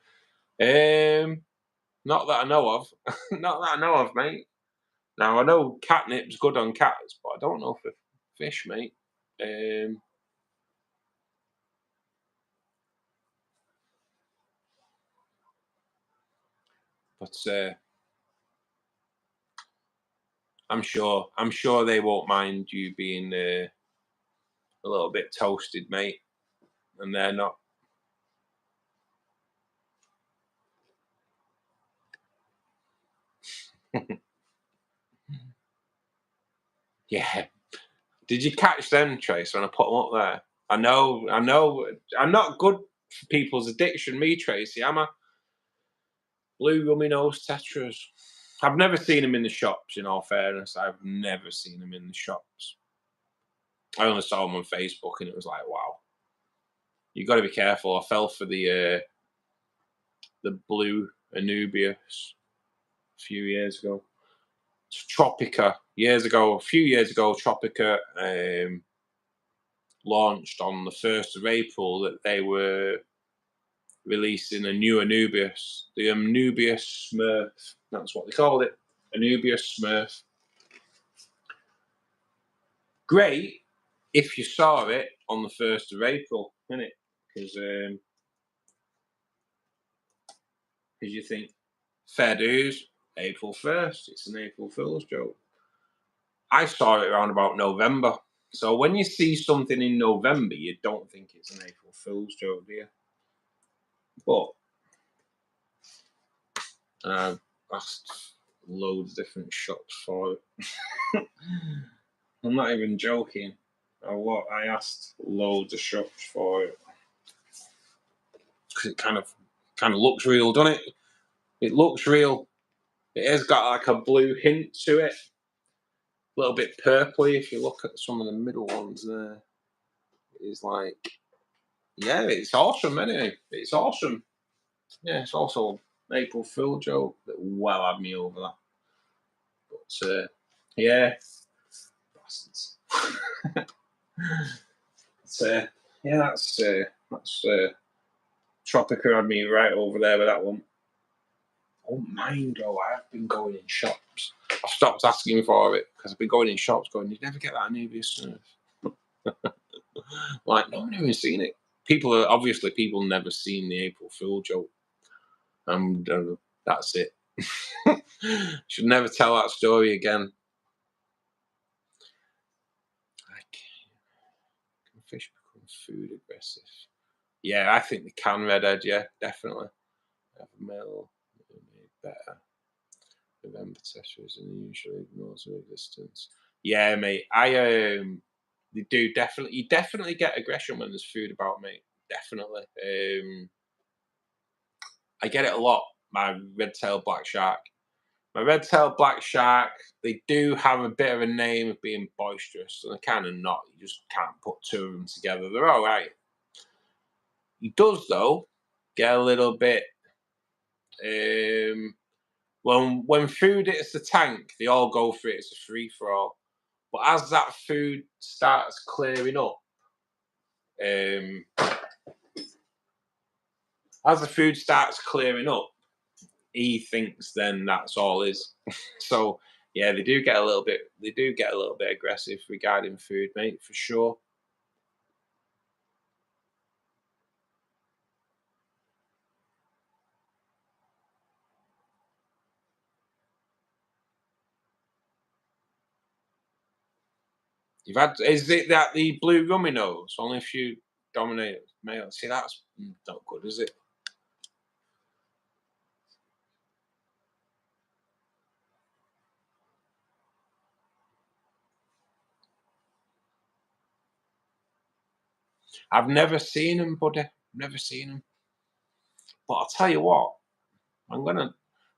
Not that I know of. Not that I know of, mate. Now I know catnip's good on cats, but I don't know for fish, mate. But I'm sure they won't mind you being a little bit toasted, mate, and they're not. Yeah. Did you catch them, Trace, when I put them up there? I know. I'm not good for people's addiction, me, Tracy, am I? Blue rummy nose tetras. I've never seen them in the shops, in all fairness. I've never seen them in the shops. I only saw them on Facebook, and it was like, wow. You got to be careful. I fell for the blue Anubias a few years ago. Tropica a few years ago, Tropica launched on the 1st of April that they were releasing a new Anubias, the Anubias Smurf. That's what they called it, Anubias Smurf. Great if you saw it on the 1st of April, isn't it? Because you think, fair dues, April 1st, it's an April Fool's joke. I saw it around about November. So when you see something in November, you don't think it's an April Fool's joke, do you? But I've asked loads of different shops for it. I'm not even joking. I asked loads of shops for it because it kind of looks real, doesn't it? It looks real. It has got like a blue hint to it, a little bit purpley. If you look at some of the middle ones there, it's like, yeah, it's awesome, isn't it? It's awesome. Yeah, it's also an April Fool joke that well had me over that. But yeah, bastards. Yeah, that's Tropica had me right over there with that one. Oh, mind though, I have been going in shops. I've stopped asking for it because I've been going in shops going, you never get that Anubias Smurf. Like, no one even seen it. People never seen the April Fool joke. And that's it. Should never tell that story again. Can fish become food aggressive? Yeah, I think they can, redhead. Yeah, definitely. Have a male, better. November testers and usually ignores their existence. Yeah, mate. They do definitely. You definitely get aggression when there's food about, mate. Definitely. I get it a lot. My red-tailed black shark. My red-tailed black shark, they do have a bit of a name of being boisterous, and they're kind of not. You just can't put two of them together. They're all right. He does, though, get a little bit... when food hits the tank, they all go for it. It's a free-for-all. But as that food starts clearing up, as the food starts clearing up, he thinks then that's all is. So yeah, they do get a little bit aggressive regarding food, mate, for sure. Is it that the blue rummy nose? Only if you dominate male. See, that's not good, is it? I've never seen him, buddy. Never seen him. But I'll tell you what,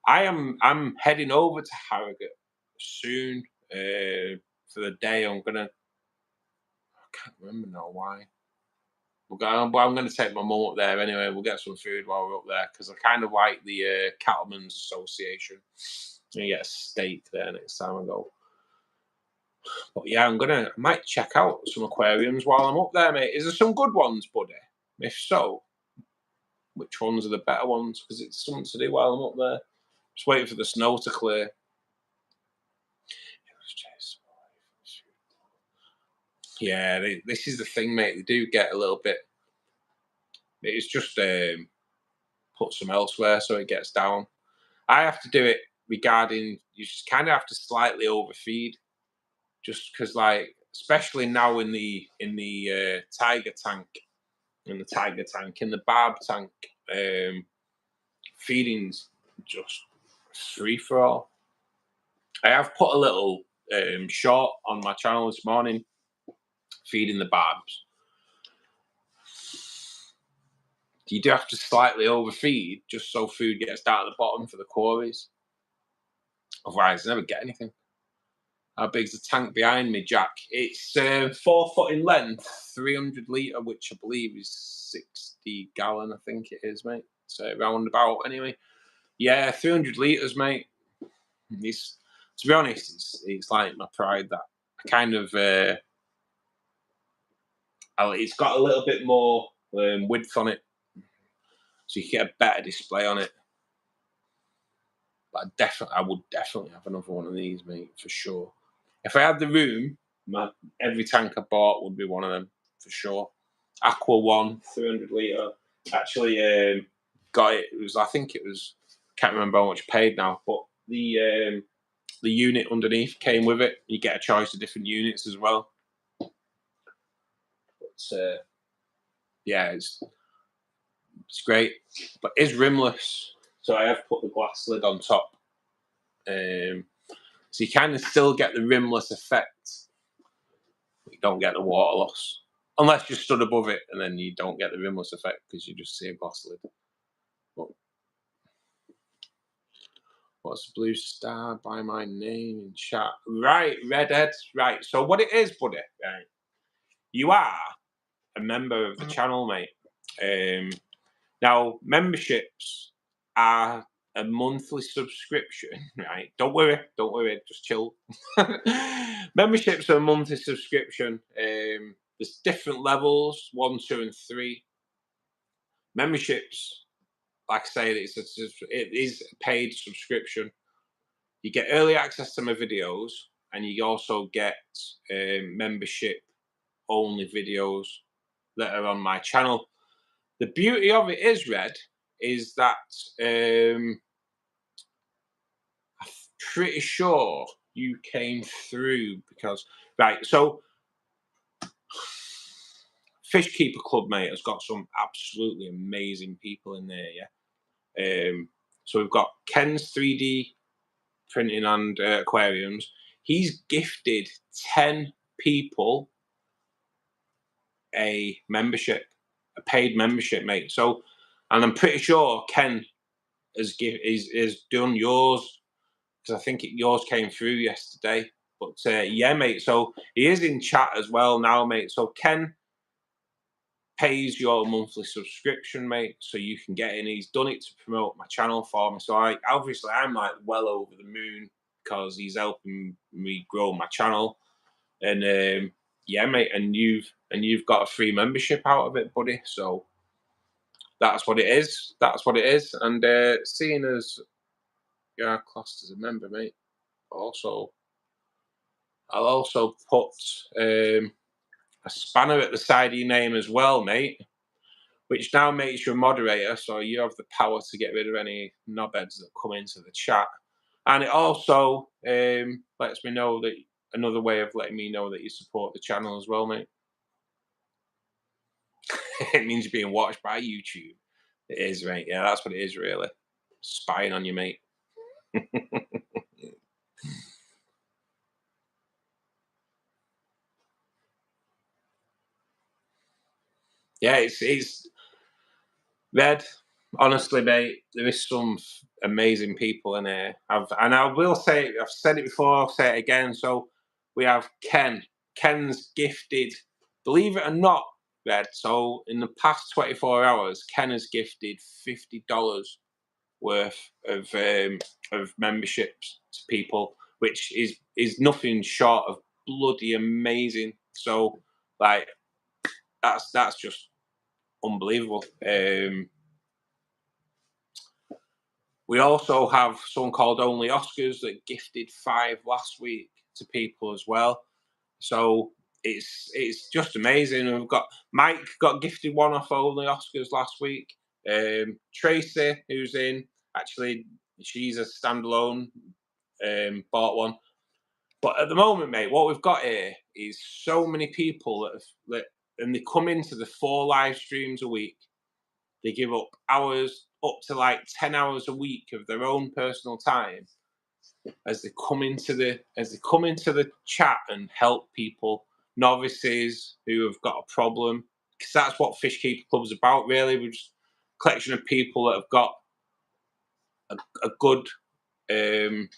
I'm heading over to Harrogate soon for the day. I can't remember now why. But I'm going to take my mum up there anyway. We'll get some food while we're up there because I kind of like the Cattlemen's Association. I'm get a steak there next time I go. But yeah, I might check out some aquariums while I'm up there, mate. Is there some good ones, buddy? If so, which ones are the better ones? Because it's something to do while I'm up there. Just waiting for the snow to clear. Yeah, this is the thing, mate. They do get a little bit. It's just put some elsewhere so it gets down. I have to do it regarding you just kind of have to slightly overfeed, just because like especially now in the tiger tank, in the barb tank, feeding's just free for all. I have put a little short on my channel this morning, feeding the barbs. You do have to slightly overfeed just so food gets down at the bottom for the quarries. Otherwise, I never get anything. How big's the tank behind me, Jack? It's 4 foot in length, 300 litre, which I believe is 60 gallon, I think it is, mate. So roundabout, anyway. Yeah, 300 litres, mate. To be honest, it's like my pride that I kind of... it's got a little bit more width on it, so you get a better display on it. But I would definitely have another one of these, mate, for sure. If I had the room, every tank I bought would be one of them, for sure. Aqua One, 300 litre. Actually, got it. I think it was, can't remember how much I paid now, but the unit underneath came with it. You get a choice of different units as well. But yeah, it's great. But it's rimless, so I have put the glass lid on top. So you kind of still get the rimless effect. But you don't get the water loss. Unless you're stood above it, and then you don't get the rimless effect because you just see a glass lid. But what's the blue star by my name in chat? Right, Redhead. Right, so what it is, buddy, right, you are a member of the channel, mate. Now, memberships are a monthly subscription, right? Don't worry, just chill. Memberships are a monthly subscription. There's different levels, 1, 2, and 3. Memberships, like I say, it is a paid subscription. You get early access to my videos, and you also get membership only videos that are on my channel. The beauty of it is, Red, is that I'm pretty sure you came through because, right, so Fishkeeper Club, mate, has got some absolutely amazing people in there, yeah. So we've got Ken's 3D printing and aquariums. He's gifted 10 people a membership, a paid membership, mate. So, and I'm pretty sure Ken has done yours because I think yours came through yesterday. But yeah, mate. So he is in chat as well now, mate. So Ken pays your monthly subscription, mate, so you can get in. He's done it to promote my channel for me. So I'm like well over the moon because he's helping me grow my channel. And yeah, mate, and you've got a free membership out of it, buddy. So that's what it is. That's what it is. And seeing as you're classed as a member, mate, I'll also put a spanner at the side of your name as well, mate, which now makes you a moderator, so you have the power to get rid of any knobheads that come into the chat. And it also lets me know that another way of letting me know that you support the channel as well, mate. It means you're being watched by YouTube. It is, mate. Yeah, that's what it is, really. Spying on you, mate. Yeah, it's Red. Honestly, mate, there is some amazing people in here. And I will say, I've said it before, I'll say it again. So we have Ken. Ken's gifted, believe it or not, Red. So in the past 24 hours, Ken has gifted $50 worth of memberships to people, which is nothing short of bloody amazing. So like that's just unbelievable. We also have someone called Only Oscars that gifted 5 last week to people as well. So it's just amazing. We've got Mike got gifted one off Only Oscars last week. Tracy, who's in, actually she's a standalone, bought one. But at the moment, mate, what we've got here is so many people and they come into the 4 live streams a week. They give up hours, up to like 10 hours a week of their own personal time as they come into the chat and help people, novices who have got a problem. Because that's what Fishkeeper Club's about, really. We're just a collection of people that have got a good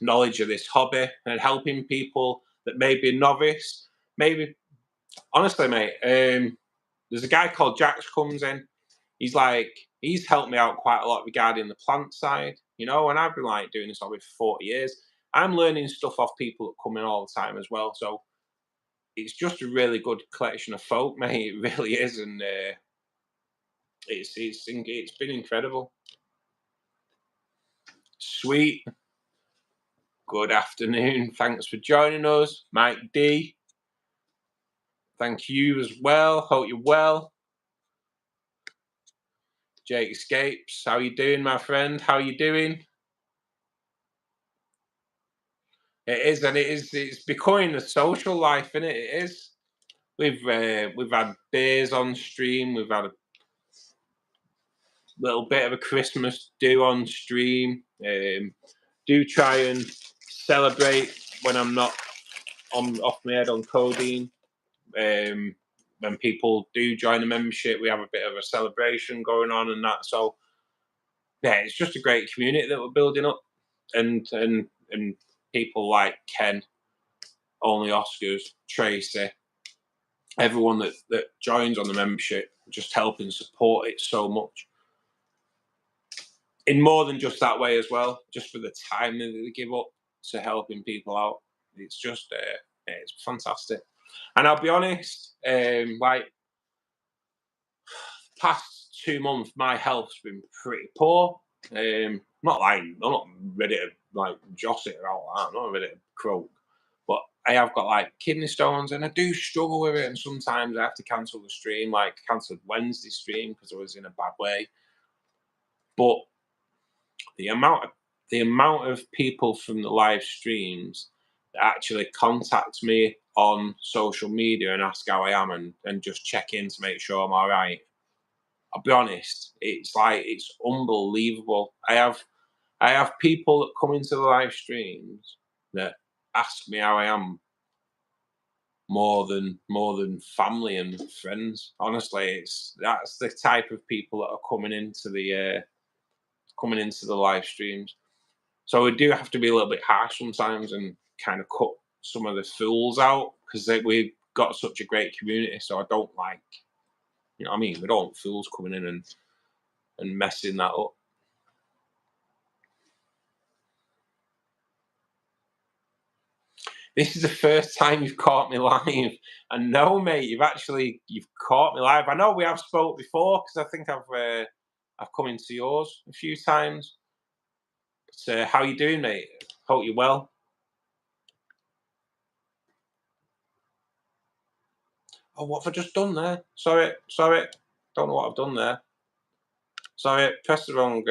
knowledge of this hobby and helping people that may be a novice. Maybe, honestly, mate, there's a guy called Jax comes in. He's helped me out quite a lot regarding the plant side, and I've been like doing this hobby for 40 years. I'm learning stuff off people that come in all the time as well. So it's just a really good collection of folk, mate. It really is, and it's been incredible. Sweet. Good afternoon. Thanks for joining us, Mike D. Thank you as well. Hope you're well. Jake Escapes, how you doing, my friend? How you doing? It is, and it's becoming a social life, isn't it? It is. We've had beers on stream. We've had a little bit of a Christmas do on stream. Do try and celebrate when I'm not off my head on codeine. When people do join the membership, we have a bit of a celebration going on and that. So yeah, it's just a great community that we're building up, and people like Ken, Only Oscars, Tracy, everyone that joins on the membership, just helping support it so much. In more than just that way as well, just for the time that they give up to helping people out. It's just it's fantastic. And I'll be honest, like past 2 months, my health's been pretty poor. I'm not ready to like joss it or all that. I'm not ready to croak. But I have got like kidney stones and I do struggle with it. And sometimes I have to cancel the stream, like cancelled Wednesday stream because I was in a bad way. But the amount of people from the live streams that actually contact me on social media and ask how I am and just check in to make sure I'm all right. I'll be honest, it's unbelievable. I have people that come into the live streams that ask me how I am more than family and friends. Honestly, that's the type of people that are coming into the live streams. So we do have to be a little bit harsh sometimes and kind of cut some of the fools out, because we've got such a great community. So I don't like, you know what I mean? We don't want fools coming in and messing that up. This is the first time you've caught me live. And no, mate, you've caught me live. I know we have spoke before, because I think I've come into yours a few times. But how you doing, mate? Hope you're well. Oh, what have I just done there? Sorry. Don't know what I've done there. Sorry, pressed the wrong.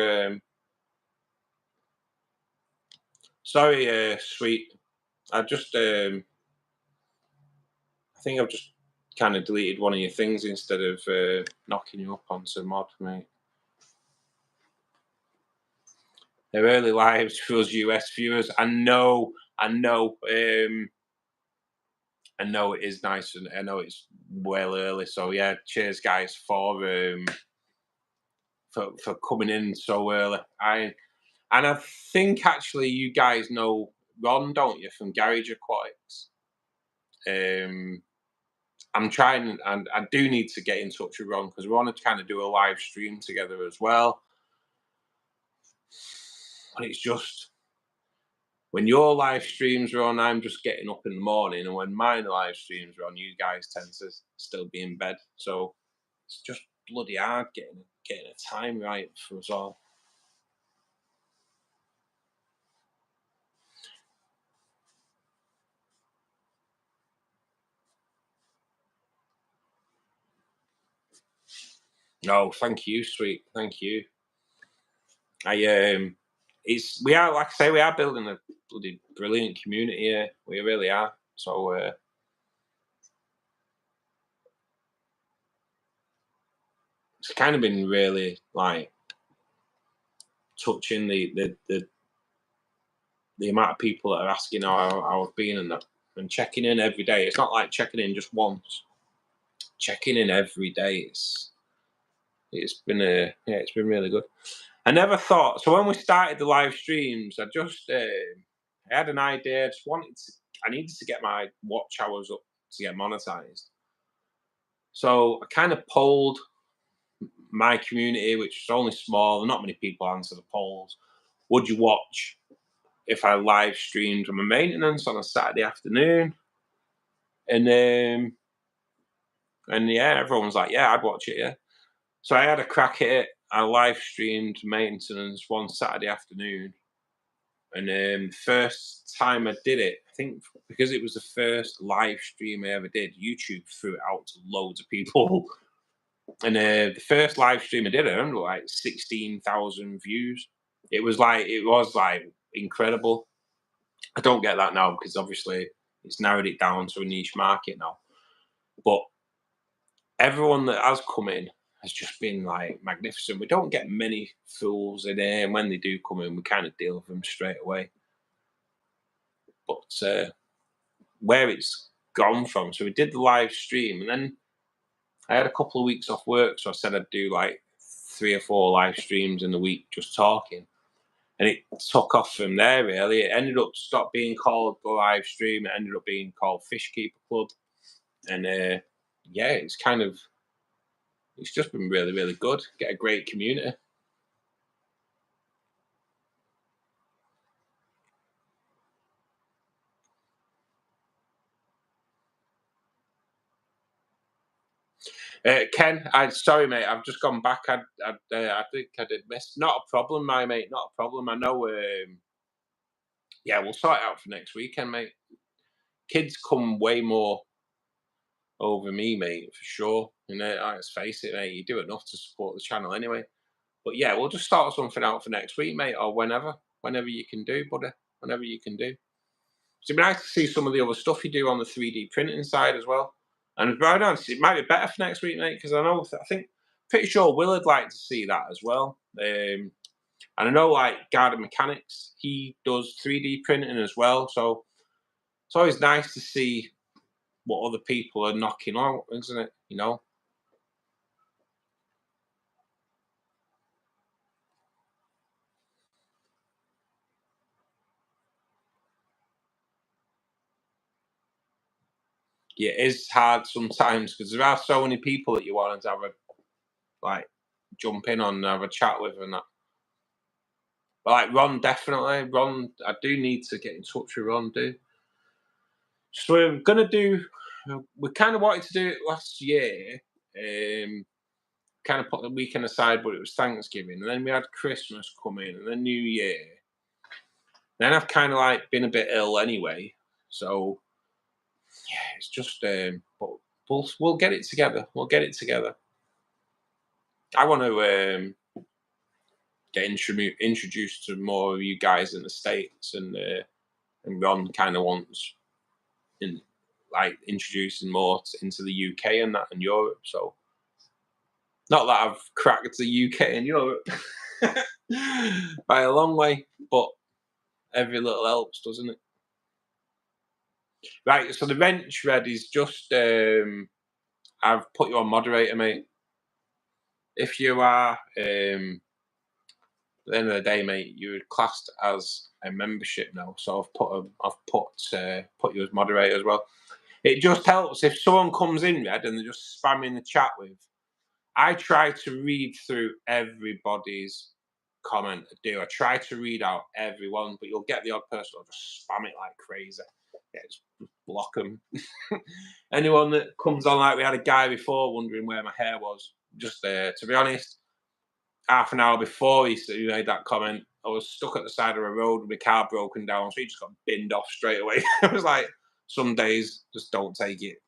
Sorry, sweet. I just, I think I've just kind of deleted one of your things instead of knocking you up onto mod, mate. They're early lives for us US viewers. I know. I know it is nice, and I know it's well early. So yeah, cheers, guys, for coming in so early. I think actually you guys know Ron, don't you, from Garage Aquatics? I'm trying, and I do need to get in touch with Ron, because we want to kind of do a live stream together as well. And it's just, when your live streams are on, I'm just getting up in the morning, and when my live streams are on, you guys tend to still be in bed. So it's just bloody hard getting a time right for us all. No, thank you, sweet. Thank you. We are, like I say, we are building a bloody brilliant community here. We really are. So it's kind of been really like touching the amount of people that are asking how I've been, and checking in every day. It's not like checking in just once. Checking in every day. It's been really good. I never thought. So when we started the live streams, I had an idea. I needed to get my watch hours up to get monetized. So I kind of polled my community, which was only small. Not many people answer the polls. Would you watch if I live streamed my maintenance on a Saturday afternoon? And yeah, everyone was like, yeah, I'd watch it. Yeah. So I had a crack at it. I live streamed maintenance one Saturday afternoon. And the first time I did it, I think because it was the first live stream I ever did, YouTube threw it out to loads of people. And the first live stream I did, I remember like 16,000 views. It was like incredible. I don't get that now, because obviously it's narrowed it down to a niche market now. But everyone that has come in has just been like magnificent. We don't get many fools in here, and when they do come in, we kind of deal with them straight away. But where it's gone from, so we did the live stream, and then I had a couple of weeks off work, so I said I'd do like 3 or 4 live streams in the week just talking. And it took off from there, really. It ended up stopped being called the live stream. It ended up being called Fishkeeper Club. And yeah, it's just been really, really good. Get a great community. Ken, sorry, mate. I've just gone back. I think I did miss. Not a problem, my mate. Not a problem. I know. Yeah, we'll sort it out for next weekend, mate. Kids come way more over me, mate, for sure. And let's face it, mate. You do enough to support the channel anyway. But yeah, we'll just start something out for next week, mate, or whenever you can do, buddy. Whenever you can do. So it'd be nice to see some of the other stuff you do on the 3D printing side as well. And right on, it might be better for next week, mate, because pretty sure Will would like to see that as well. And I know, like, Garden Mechanics, he does 3D printing as well. So it's always nice to see what other people are knocking out, isn't it? You know? yeah, it is hard sometimes because there are so many people that you want to have a like jump in on and have a chat with and that. But like Ron, definitely. Ron, I do need to get in touch with Ron, do. So we're gonna do. We kind of wanted to do it last year. Kind of put the weekend aside, but it was Thanksgiving, and then we had Christmas come in, and then New Year. Then I've kind of like been a bit ill anyway, so yeah, it's just. But we'll get it together. We'll get it together. I want to get introduced to more of you guys in the States, and Ron kind of wants in like introducing more into the UK and that and Europe. So not that I've cracked the UK and Europe by a long way, but every little helps, doesn't it? Right. So the wrench red is just I've put you on moderator, mate. If you are at the end of the day, mate, you're classed as a membership now. So I've put you as moderator as well. It just helps if someone comes in red and they're just spamming the chat with. I try to read through everybody's comment. I try to read out everyone, but you'll get the odd person who'll just spam it like crazy. Yeah, just block them. Anyone that comes on, like we had a guy before wondering where my hair was. Just to be honest, half an hour before he made that comment, I was stuck at the side of a road with my car broken down, so he just got binned off straight away. I was like, some days just don't take it.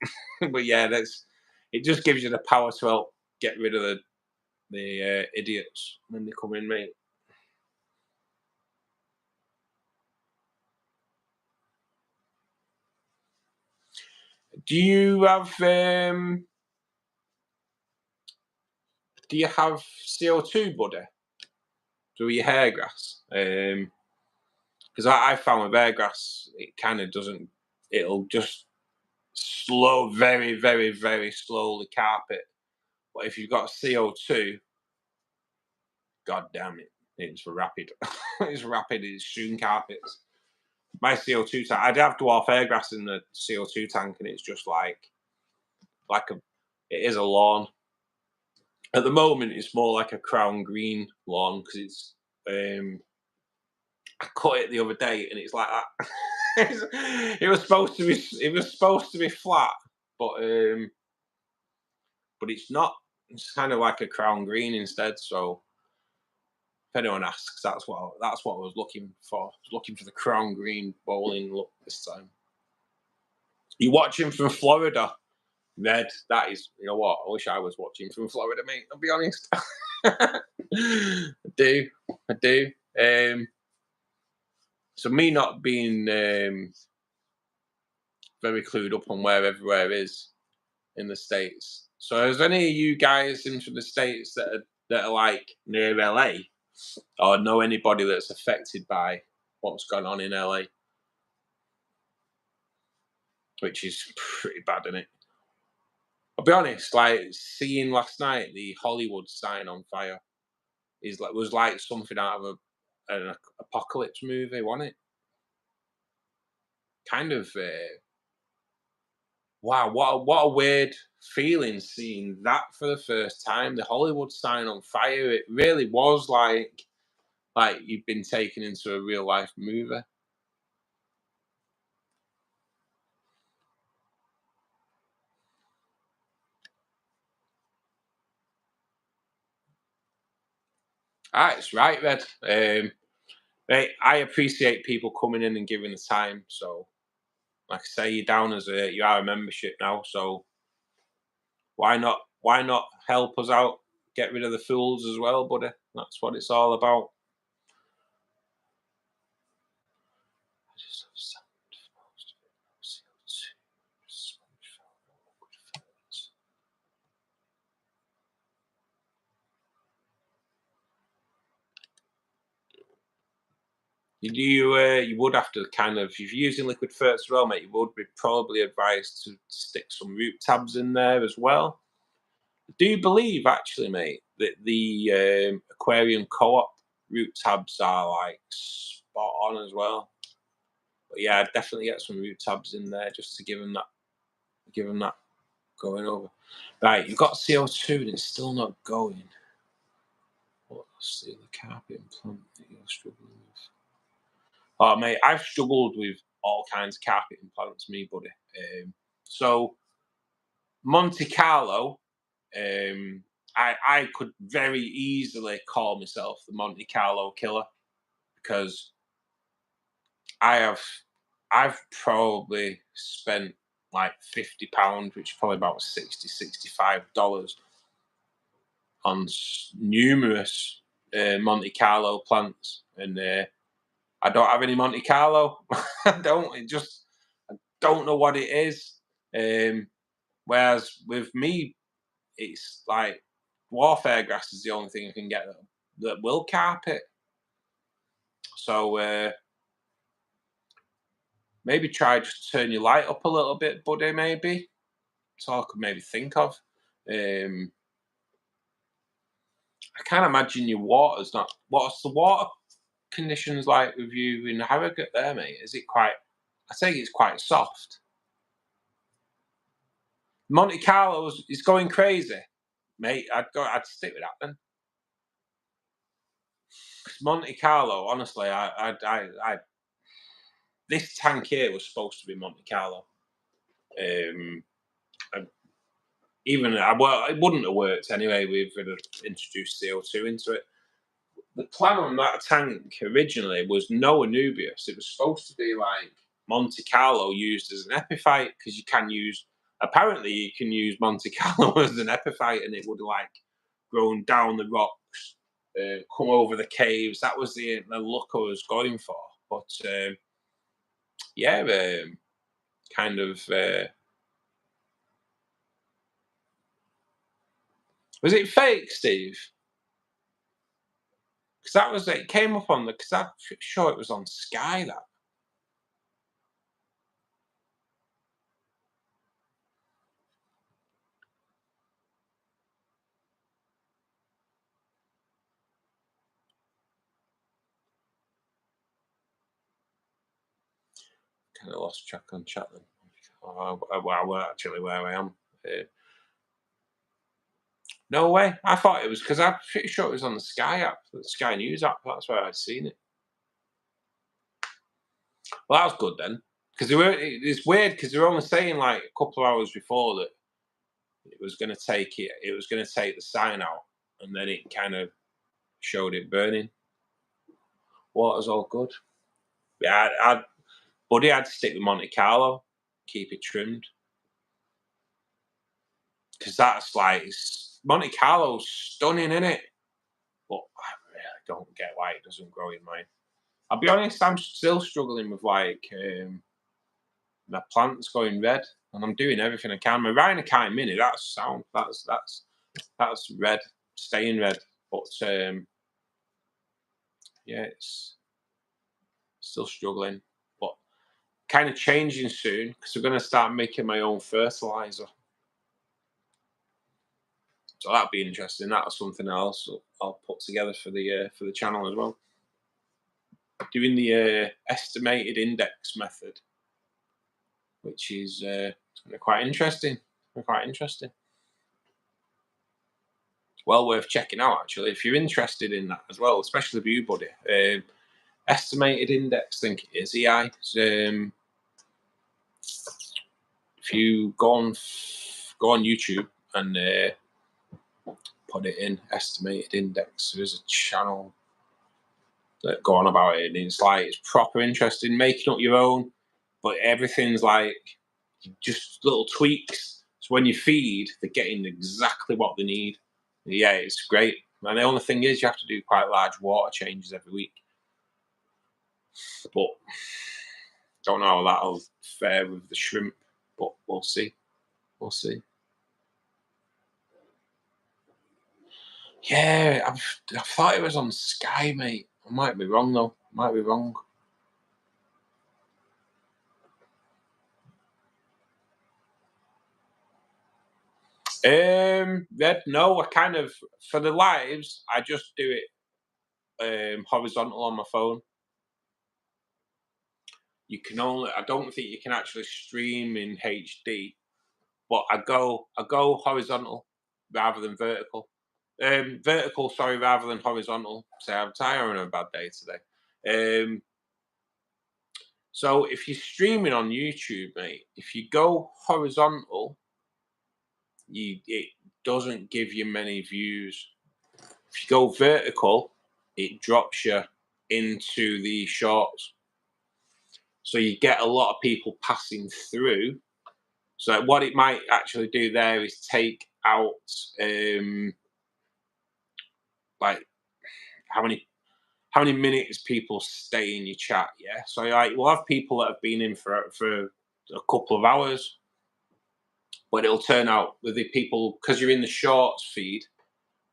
But yeah, it just gives you the power to help get rid of the idiots when they come in, mate. Do you have CO2, buddy, through your hair grass? Because I found with hair grass, it kind of doesn't. It'll just very, very, very slowly carpet. But if you've got CO2, god damn it, it's rapid. It's rapid. It's soon carpets. My CO2 tank, I'd have dwarf air grass in the CO2 tank, and it's just like it is a lawn. At the moment, it's more like a crown green lawn because it's. I cut it the other day, and it's like that. It was supposed to be flat, but it's not. It's kind of like a crown green instead. So if anyone asks, that's what I was looking for. I was looking for the crown green bowling look this time. You watching from Florida, Red? That is, you know what? I wish I was watching from Florida, mate. I'll be honest. I do. I do. So me not being very clued up on where everywhere is in the States. So is any of you guys into the States that are like near LA or know anybody that's affected by what's going on in LA? Which is pretty bad, isn't it? I'll be honest, like seeing last night the Hollywood sign on fire was like something out of an apocalypse movie, wasn't it? Kind of wow, what a weird feeling seeing that for the first time. The Hollywood sign on fire. It really was like you've been taken into a real life movie. Ah, it's right, Red. Mate, I appreciate people coming in and giving the time. So, like I say, you are a membership now. So why not? Why not help us out? Get rid of the fools as well, buddy. That's what it's all about. You would have to kind of, if you're using liquid ferts as well, mate, you would be probably advised to stick some root tabs in there as well. I do believe actually, mate, that the aquarium co-op root tabs are like spot on as well. But yeah, I'd definitely get some root tabs in there just to give them that Give them that going over. Right, you've got CO2 and it's still not going. What's the other carpet plant that you're struggling with? Oh, mate, I've struggled with all kinds of carpet plants, me, buddy. So, Monte Carlo, I could very easily call myself the Monte Carlo killer because I've probably spent like £50, which is probably about $65 on numerous Monte Carlo plants, and I don't have any Monte Carlo. I don't know what it is. Whereas with me, it's like warfare grass is the only thing I can get that will carpet. So maybe try just turn your light up a little bit, buddy. Maybe that's all I could maybe think of. I can't imagine your water's not. What's the water conditions like with you in Harrogate there, mate? Is it quite? I think it's quite soft. Monte Carlo's is going crazy, mate. I'd stick with that then. Monte Carlo, honestly, this tank here was supposed to be Monte Carlo. Well, it wouldn't have worked anyway. We've introduced CO2 into it. The plan on that tank originally was no Anubias. It was supposed to be like Monte Carlo used as an epiphyte because apparently you can use Monte Carlo as an epiphyte and it would like grown down the rocks, come over the caves. That was the look I was going for. But yeah, kind of. Was it fake, Steve? Because that was it. Came up on because I'm sure it was on Sky. That kind of lost track on chat then. Well, actually where I am. No way. I thought it was because I'm pretty sure it was on the Sky app, the Sky News app. That's where I'd seen it. Well, that was good then, because it's weird because they were only saying like a couple of hours before that it was going to take it. It was going to take the sign out, and then it kind of showed it burning. Water's all good. Yeah, buddy, I'd stick with Monte Carlo, keep it trimmed, because that's like Monte Carlo's stunning, isn't it? But I really don't get why it doesn't grow in mine. I'll be honest, I'm still struggling with like my plants going red, and I'm doing everything I can. My Rhinochyme mini, that's sound, that's red, staying red, but yeah, it's still struggling, but kind of changing soon because we're going to start making my own fertilizer. So that'll be interesting. That's something else I'll put together for the channel as well. Doing the estimated index method, which is quite interesting. Quite interesting. Well worth checking out actually if you're interested in that as well, especially for you, buddy. Estimated index, I think it is EI. If you go on YouTube and put it in estimated index, there's a channel that go on about it, and it's like it's proper interesting, making up your own, but everything's like just little tweaks. So when you feed, they're getting exactly what they need. Yeah, it's great. And the only thing is, you have to do quite large water changes every week. But don't know how that'll fare with the shrimp. But we'll see. We'll see. Yeah, I thought it was on Sky, mate. I might be wrong though. Might be wrong. No, I kind of for the lives, I just do it horizontal on my phone. You can only, I don't think you can actually stream in HD. but I go horizontal rather than vertical. Vertical, sorry, rather than horizontal. So I'm tired on a bad day today. So if you're streaming on YouTube, mate, if you go horizontal, it doesn't give you many views. If you go vertical, it drops you into the shorts. So you get a lot of people passing through. So what it might actually do there is take out like how many minutes people stay in your chat. Yeah. So like we'll have people that have been in for a couple of hours, but it'll turn out with the people, because you're in the shorts feed,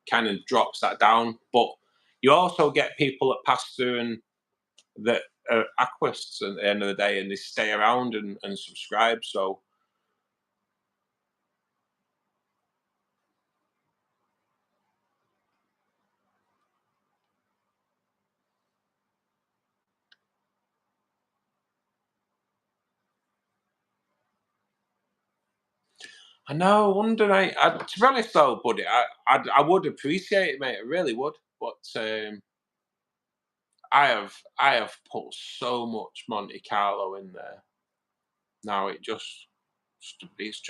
kind of drops that down. But you also get people that pass through and that are aquarists at the end of the day, and they stay around and subscribe. So I know. I wonder. To be honest though, buddy, I would appreciate it, mate. I really would. But I have put so much Monte Carlo in there. Now it's just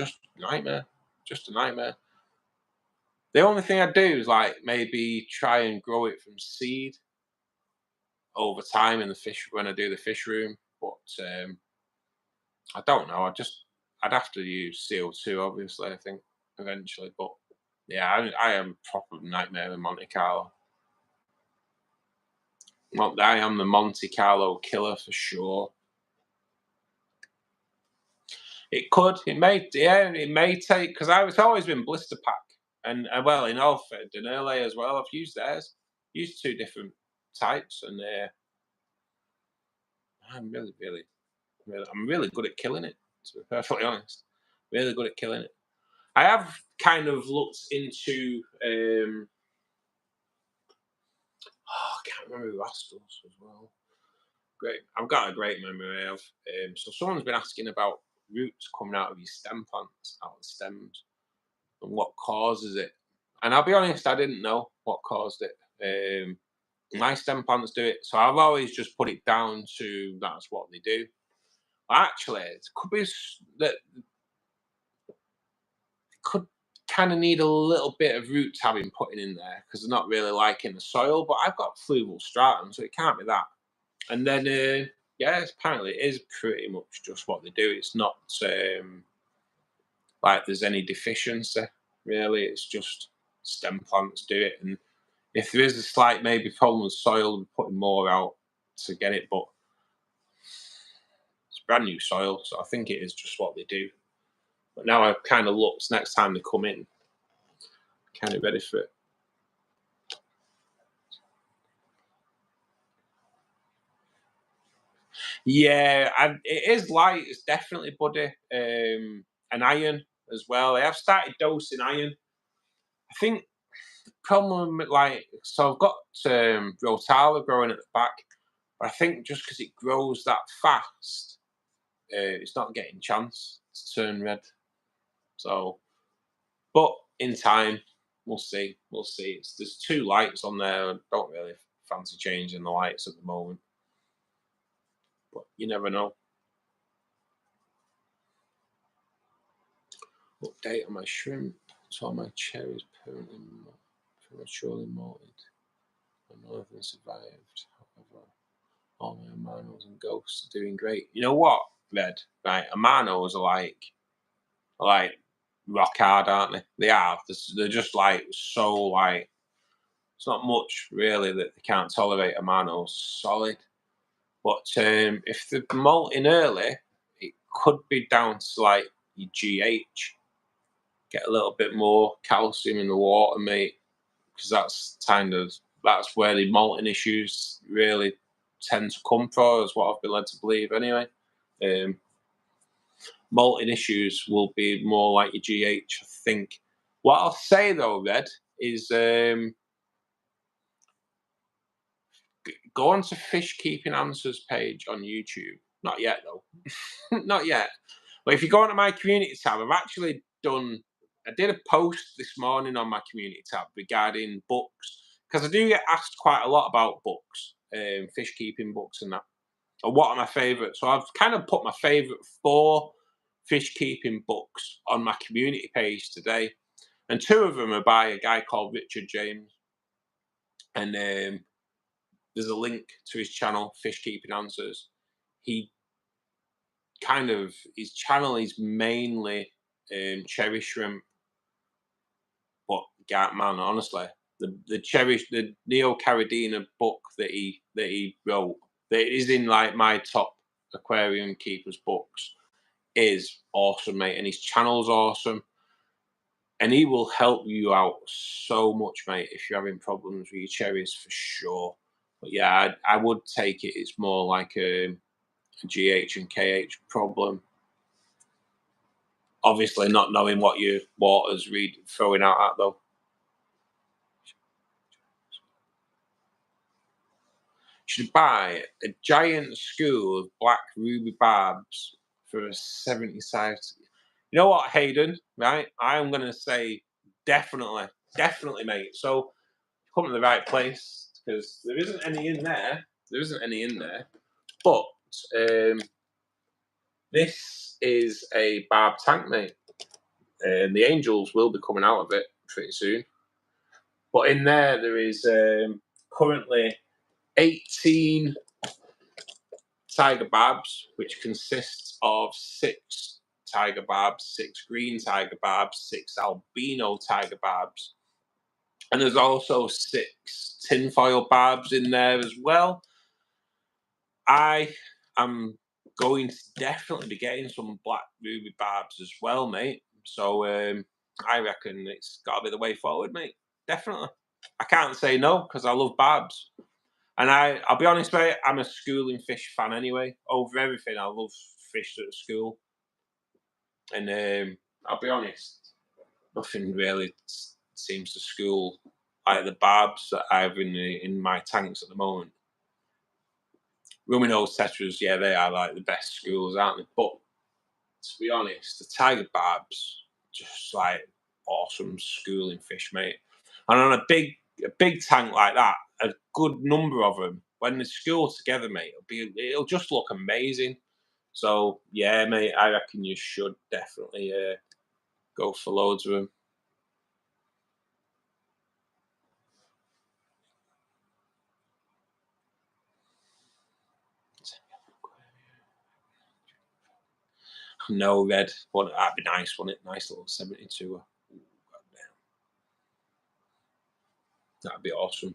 a nightmare. Just a nightmare. The only thing I do is like maybe try and grow it from seed over time in the fish when I do the fish room. But I don't know. I'd have to use CO2 obviously. I think eventually, but yeah, I am proper nightmare in Monte Carlo. I am the Monte Carlo killer for sure. It could, it may, yeah, it may take, because it's always been blister pack, and well, in Alfred and early as well. I've used theirs, used two different types, and I'm I'm really good at killing it. To be perfectly honest, really good at killing it. I have kind of looked into, I can't remember who asked us as well. Great, I've got a great memory of. So someone's been asking about roots coming out of your stem plants, out of the stems, and what causes it. And I'll be honest, I didn't know what caused it. My stem plants do it, so I've always just put it down to that's what they do. Actually, it could be that could kind of need a little bit of roots having put in there because they're not really liking the soil. But I've got fluval stratum, so it can't be that. And then, yeah, apparently it is pretty much just what they do. It's not like there's any deficiency, really. It's just stem plants do it. And if there is a slight maybe problem with soil, we're putting more out to get it. But it's brand new soil, so I think it is just what they do. But now I've kind of looked next time they come in, kind of ready for it. Yeah, and it is light. It's definitely, buddy. An iron as well. I have started dosing iron. I think problem with like, so I've got rotala growing at the back, but I think just because it grows that fast, it's not getting chance to turn red. So, but in time, we'll see. We'll see. There's two lights on there. I don't really fancy changing the lights at the moment, but you never know. Update on my shrimp. So my cherries prematurely molted. And none of them survived. However, all my amanos and ghosts are doing great. You know what, Red? Right, amanos are like rock hard, aren't they? They are. They're just like so like. It's not much really that they can't tolerate amanos. Solid. But if they're molting early, it could be down to like your GH. Get a little bit more calcium in the water, mate, because that's where the molting issues really tend to come from, is what I've been led to believe anyway. Molting issues will be more like your GH, I think. What I'll say though, Red, is go on to Fish Keeping Answers page on YouTube. Not yet though. Not yet. But if you go onto my community tab, I've actually did a post this morning on my community tab regarding books, because I do get asked quite a lot about books, fish keeping books and that, and what are my favourites. So I've kind of put my favourite 4 fish keeping books on my community page today, and 2 of them are by a guy called Richard James, and there's a link to his channel, Fish Keeping Answers. He kind of, his channel is mainly cherry shrimp, but man, honestly, the Neo Caridina book that he wrote, that is in like my top aquarium keepers books, is awesome, mate, and his channel's awesome, and he will help you out so much, mate, if you're having problems with your cherries, for sure. But yeah, I would take it. It's more like a GH and KH problem. Obviously, not knowing what your water's throwing out at, though. Should buy a giant school of black ruby barbs for a 70 size. You know what, Hayden? Right? I'm going to say definitely, definitely, mate. So come to the right place, because there isn't any in there. There isn't any in there. But this is a barb tank, mate. And the angels will be coming out of it pretty soon. But in there is currently 18 tiger barbs, which consists of 6 tiger barbs, 6 green tiger barbs, 6 albino tiger barbs. And there's also 6 tinfoil barbs in there as well. I am going to definitely be getting some black ruby barbs as well, mate. So I reckon it's got to be the way forward, mate. Definitely. I can't say no, because I love barbs. And I'll be honest, mate, I'm a schooling fish fan anyway. Over everything, I love fish at school. And I'll be honest, nothing really seems to school like the barbs that I have in my tanks at the moment. Ruminos, tetras, yeah, they are like the best schools, aren't they? But to be honest, the tiger barbs, just like awesome schooling fish, mate. And on a big tank like that, a good number of them, when they school together, mate, it'll just look amazing. So yeah, mate, I reckon you should definitely go for loads of them. No red, but that'd be nice, wouldn't it? Nice little 72. That'd be awesome.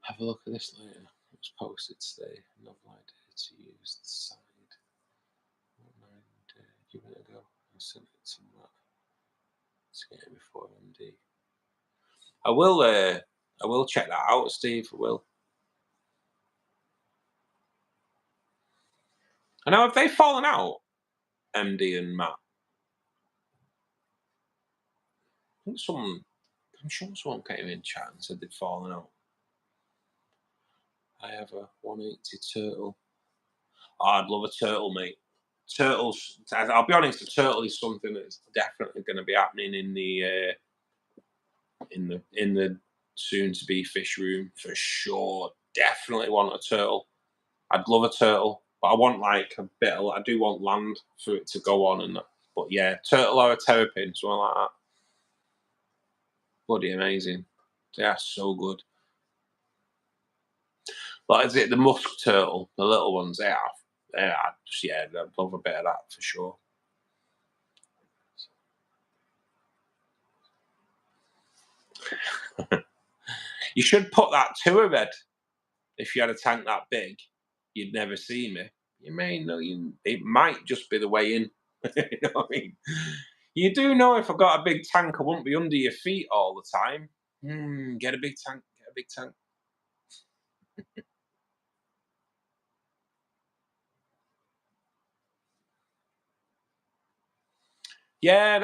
Have a look at this later. It was posted today. Novel idea to use the side. 9 give it a go. I sent it to Matt to get it before MD. I will check that out, Steve. I will. And now, have they fallen out, MD and Matt? I think I'm sure someone came in chat and said they'd fallen out. I have a 180 turtle. Oh, I'd love a turtle, mate. Turtles. I'll be honest. A turtle is something that's definitely going to be happening in the soon to be fish room for sure. Definitely want a turtle. I'd love a turtle, but I want like a bit. I do want land for it to go on and that. But yeah, turtle or a terrapin, something like that. Bloody amazing. They are so good. But is it the musk turtle? The little ones, they are. Yeah, I'd love a bit of that for sure. You should put that to a red. If you had a tank that big, you'd never see me. You may know it might just be the way in. You know what I mean? You do know if I got a big tank, I wouldn't be under your feet all the time. Get a big tank. Get a big tank. Yeah,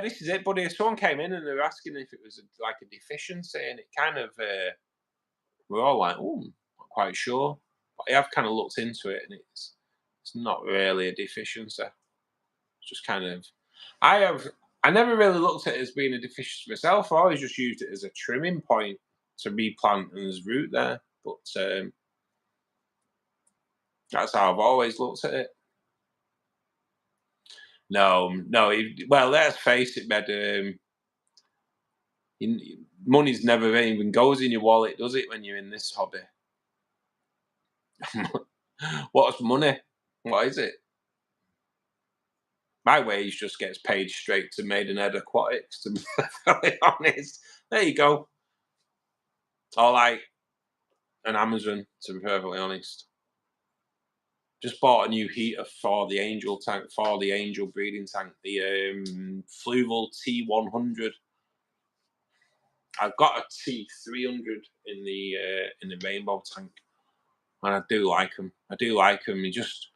this is it, buddy. Someone came in and they were asking if it was like a deficiency, and it kind of we're all like, oh, not quite sure. But I have kind of looked into it, and it's not really a deficiency. Just kind of, I never really looked at it as being a deficiency myself. I always just used it as a trimming point to replant and there's root there. But that's how I've always looked at it. No, no. Well, let's face it, Med. Money's never even goes in your wallet, does it? When you're in this hobby, what's money? What is it? My wage just gets paid straight to Maidenhead Aquatics. To be perfectly honest, there you go. Or like an Amazon. To be perfectly honest, just bought a new heater for the Angel tank, for the Angel breeding tank, the Fluval T100. I've got a T300 in the rainbow tank, and I do like them. I do like them. You just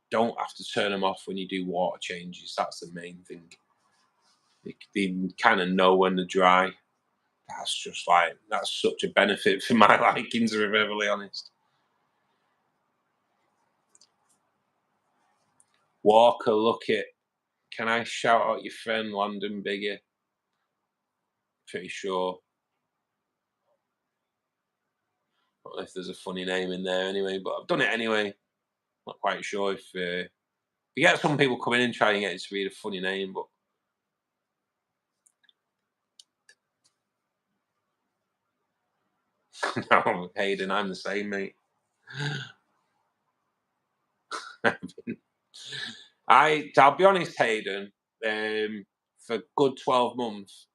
don't have to turn them off when you do water changes. That's the main thing. They kind of know when they're dry. That's such a benefit for my liking, to be perfectly honest. Walker, look it. Can I shout out your friend Landon Bigger? Pretty sure. I don't know if there's a funny name in there anyway, but I've done it anyway. Not quite sure if you get some people come in and try and get it to read a funny name, but no, Hayden, I'm the same, mate. I'll be honest, Hayden. For a good 12 months,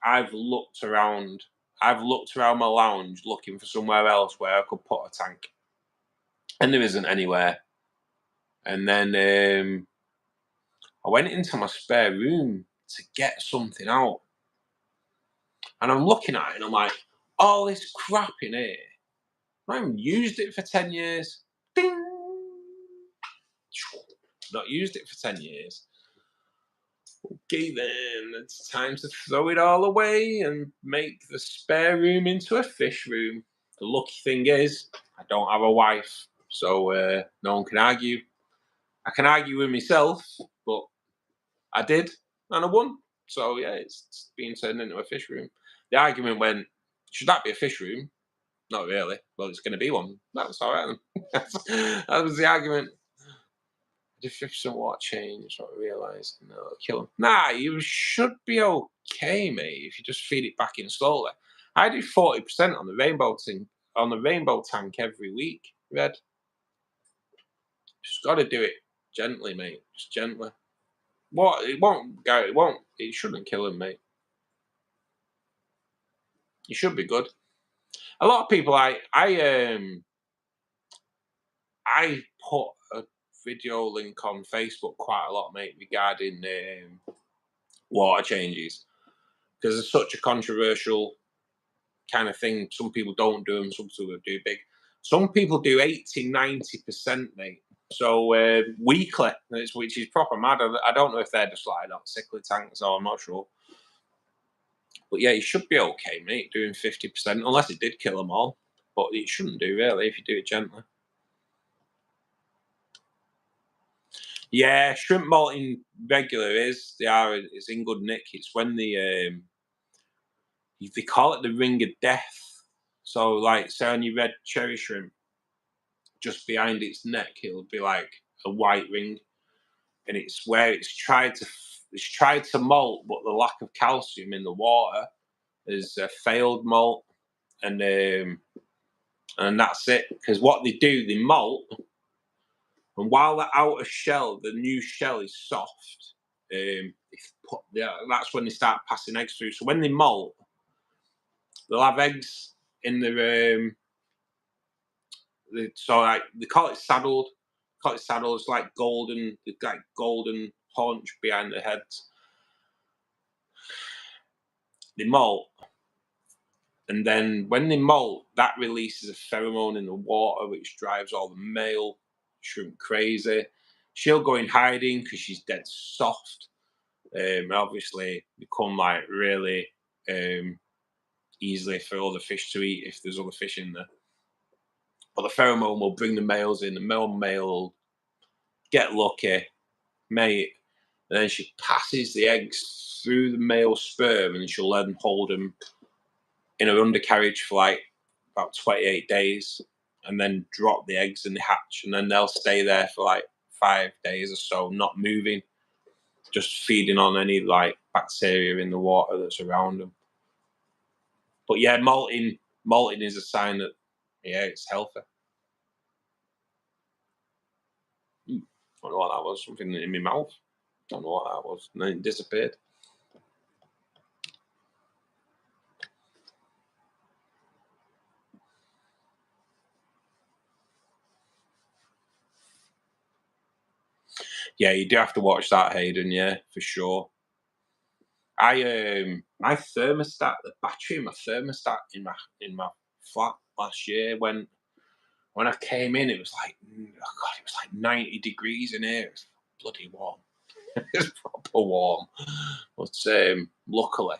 I've looked around. I've looked around my lounge looking for somewhere else where I could put a tank, and there isn't anywhere. And then I went into my spare room to get something out, and I'm looking at it, and I'm like, all this crap in here. I haven't used it for 10 years. Ding! Not used it for 10 years. Okay, then it's time to throw it all away and make the spare room into a fish room. The lucky thing is, I don't have a wife, so no one can argue. I can argue with myself, but I did, and I won. So yeah, it's being turned into a fish room. The argument went, should that be a fish room? Not really. Well, it's going to be one. That's all right. That was the argument. If some water change, not realising no, kill them. Nah, you should be okay, mate. If you just feed it back in slowly. I do 40% on the rainbow tank every week. Red. Just got to do it gently, mate. Just gently. What? It won't go. It won't. It shouldn't kill him, mate. You should be good. A lot of people, I put a video link on Facebook quite a lot, mate, regarding water changes, because it's such a controversial kind of thing. Some people don't do them, some people do big. Some people do 80-90%, mate. So weekly, which is proper mad. I don't know if they're just like that sickly tanks, or I'm not sure. But yeah, you should be okay, mate, doing 50%, unless it did kill them all. But it shouldn't do, really, if you do it gently. Yeah, shrimp molting regular is in good nick. It's when they call it the ring of death. So like, say on your red cherry shrimp, just behind its neck, it'll be like a white ring, and it's where it's tried to molt, but the lack of calcium in the water has failed molt, and that's it. Because what they do, they molt, and while the outer shell, the new shell is soft, that's when they start passing eggs through. So when they molt, they'll have eggs in so like they call it saddled. It's like golden. They've got golden haunch behind the heads. They molt, and then when they molt, that releases a pheromone in the water, which drives all the male shrimp crazy. She'll go in hiding because she's dead soft. Obviously, become like really easily for other fish to eat if there's other fish in there. But the pheromone will bring the males in. The male will get lucky, mate, and then she passes the eggs through the male sperm, and she'll then hold them in her undercarriage for like about 28 days, and then drop the eggs in the hatch, and then they'll stay there for like 5 days or so, not moving, just feeding on any like bacteria in the water that's around them. But yeah, molting is a sign that, yeah, it's healthy. I don't know what that was. Something in my mouth. Don't know what that was. And then it disappeared. Yeah, you do have to watch that, Hayden. Yeah, for sure. My thermostat, the battery in my thermostat in my flat last year, when I came in, it was like, oh god, it was like 90 degrees in here. It was bloody warm. It was proper warm. But luckily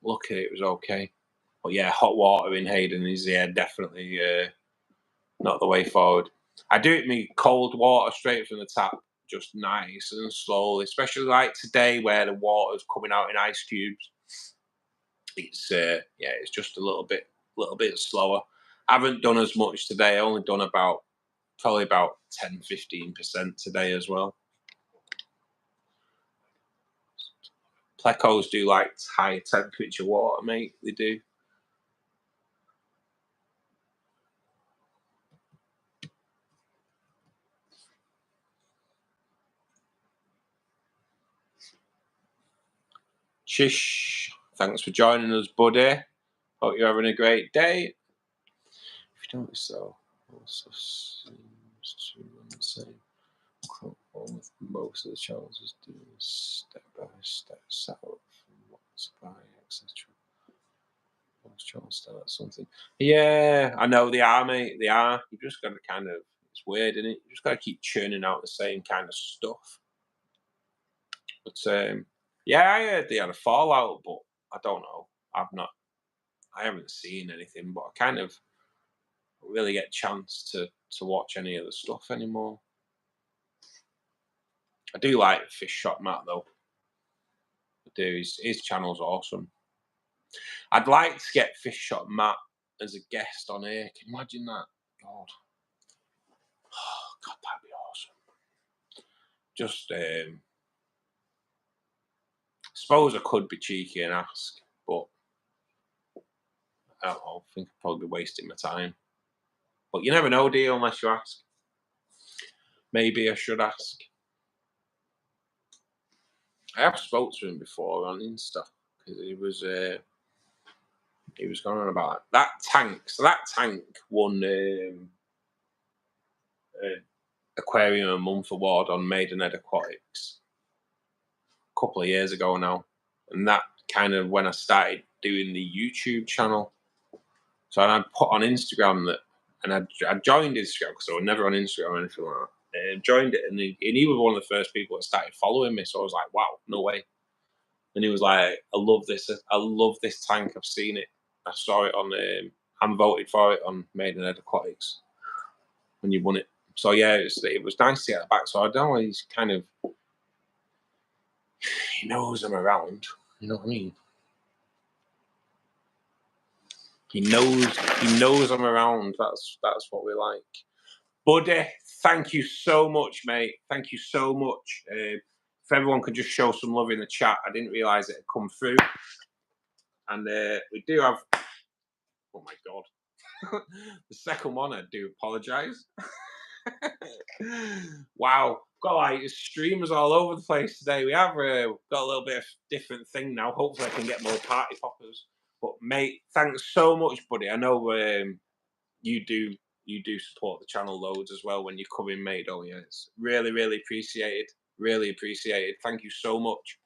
it was okay. But yeah, hot water in Hayden is, yeah, definitely not the way forward. I do it me cold water straight from the tap, just nice and slowly, especially like today where the water's coming out in ice cubes. It's yeah, it's just a little bit slower. I haven't done as much today. I only done probably about 10-15% today as well. Plecos do like high temperature water, mate. They do. Shish, thanks for joining us, buddy. Hope you're having a great day. If you don't so, also seems to run the same with most of the challenges doing step by step set up from what's by, etc. Most challenges start something. Yeah, I know they are, mate. They are. You just got to kind of, it's weird, isn't it? You just got to keep churning out the same kind of stuff. But yeah, I heard they had a fallout, but I don't know. I haven't seen anything, but I kind of really get a chance to watch any of the stuff anymore. I do like Fish Shop Matt though. I do. His channel's awesome. I'd like to get Fish Shop Matt as a guest on here. Can you imagine that? God. Oh, God, that'd be awesome. Just suppose I could be cheeky and ask, but I don't know. I think I'd probably be wasting my time. But you never know, dear, unless you ask. Maybe I should ask. I have spoke to him before on Insta because he was going on about that tank. So that tank won Aquarium a Month award on Maidenhead Aquatics a couple of years ago now, and that kind of when I started doing the YouTube channel. So I put on Instagram that, and I joined Instagram because I was never on Instagram or anything like that. Joined it, and he was one of the first people that started following me. So I was like, wow, no way. And he was like, I love this tank. I've seen it. I saw it on. I'm voted for it on Maidenhead Aquatics when you won it. So yeah, it was nice to get it back. So I don't know. He's kind of, he knows I'm around. You know what I mean? He knows I'm around. That's what we like. Buddy, thank you so much, mate. Thank you so much. If everyone could just show some love in the chat, I didn't realise it had come through. And we do have. Oh my god, the second one. I do apologise. Wow, got like streamers all over the place today. We have got a little bit of different thing now. Hopefully, I can get more party poppers. But mate, thanks so much, buddy. I know you do support the channel loads as well when you come in, mate. Don't you? It's really appreciated. Really appreciated. Thank you so much.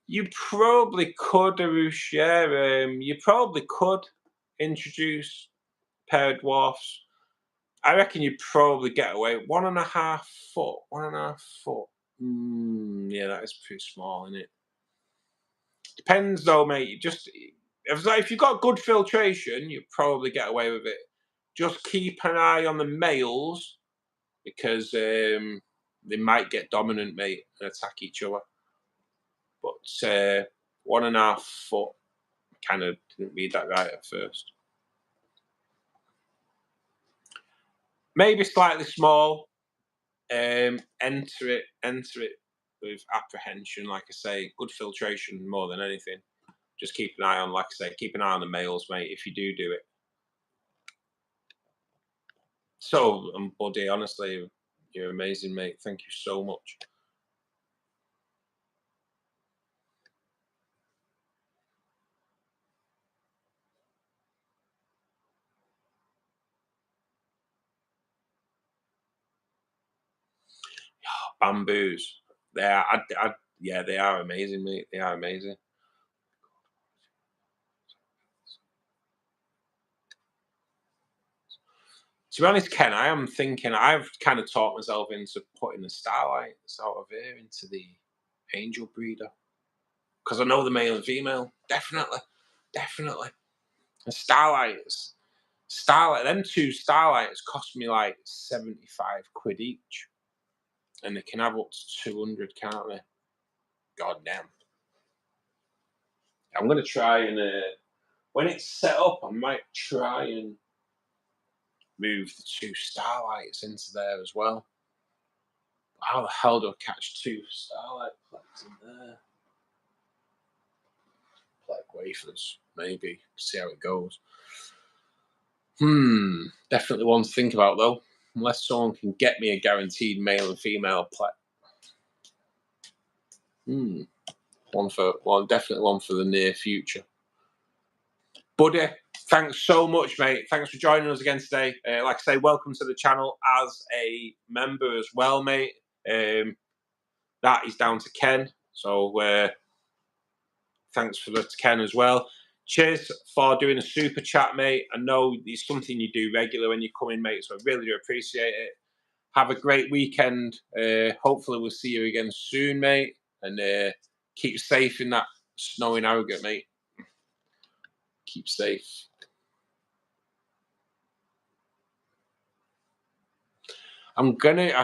You probably could, Arush, yeah. You probably could introduce pair of dwarfs. I reckon you'd probably get away 1.5 foot, 1.5 foot. Yeah, that is pretty small, isn't it? Depends though, mate. Just if you've got good filtration, you probably get away with it. Just keep an eye on the males because they might get dominant, mate, and attack each other. But 1.5 foot kind of didn't read that right at first. Maybe slightly small. Enter it with apprehension. Like I say, good filtration more than anything. Just keep an eye on, like I say, keep an eye on the males, mate. If you do it. So, Buddy, honestly, you're amazing, mate. Thank you so much. Bamboos. They are, yeah, they are amazing, mate. They are amazing. To be honest, Ken, I am thinking I've kind of talked myself into putting the starlights out of here into the angel breeder because I know the male and female. Definitely. And them two starlights cost me like 75 quid each, and they can have up to 200, can't they? God damn. I'm gonna try and when it's set up, I might try and move the two starlights into there as well. How the hell do I catch two starlight plaques in there? Like wafers, maybe. See how it goes. Definitely one to think about though. Unless someone can get me a guaranteed male and female plaque. Definitely one for the near future. Buddy, thanks so much, mate. Thanks for joining us again today. Like I say, welcome to the channel as a member as well, mate. That is down to Ken. So thanks for that to Ken as well. Cheers for doing a super chat, mate. I know it's something you do regular when you come in, mate. So I really do appreciate it. Have a great weekend. Hopefully we'll see you again soon, mate. And keep safe in that snowing Harrogate, mate. Keep safe. I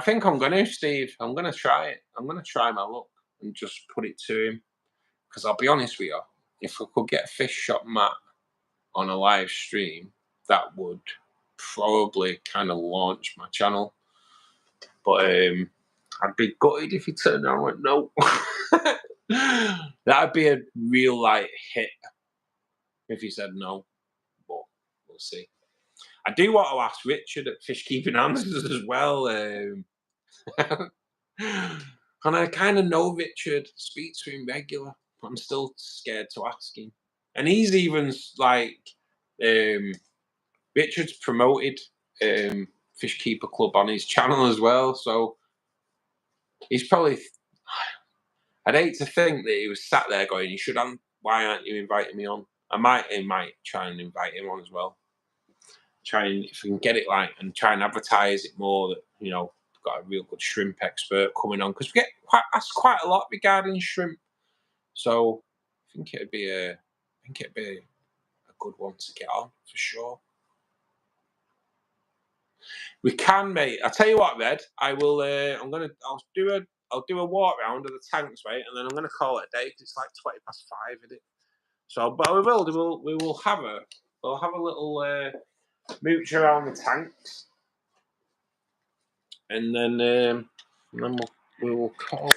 think I'm gonna, Steve. I'm gonna try it. I'm gonna try my luck and just put it to him. Because I'll be honest with you, if I could get a fish shop mat on a live stream, that would probably kind of launch my channel. But I'd be gutted if he turned around and went, no. That'd be a real like hit if he said no. But we'll see. I do want to ask Richard at Fishkeeping Answers as well. And I kind of know Richard, speak to him regular. But I'm still scared to ask him. And he's even like, Richard's promoted Fishkeeper Club on his channel as well. So he's probably, I'd hate to think that he was sat there going, "You should, why aren't you inviting me on?" I might try and invite him on as well. Try and, if we can get it right, and try and advertise it more that, you know, we've got a real good shrimp expert coming on, because we get asked quite a lot regarding shrimp. So I think it'd be a good one to get on for sure. We can, mate. I tell you what, Red. I will. I'll do a walk round of the tanks, mate, and then I'm gonna call it a day because it's like 5:20, isn't it? So, but we will have a little mooch around the tanks, and then we will call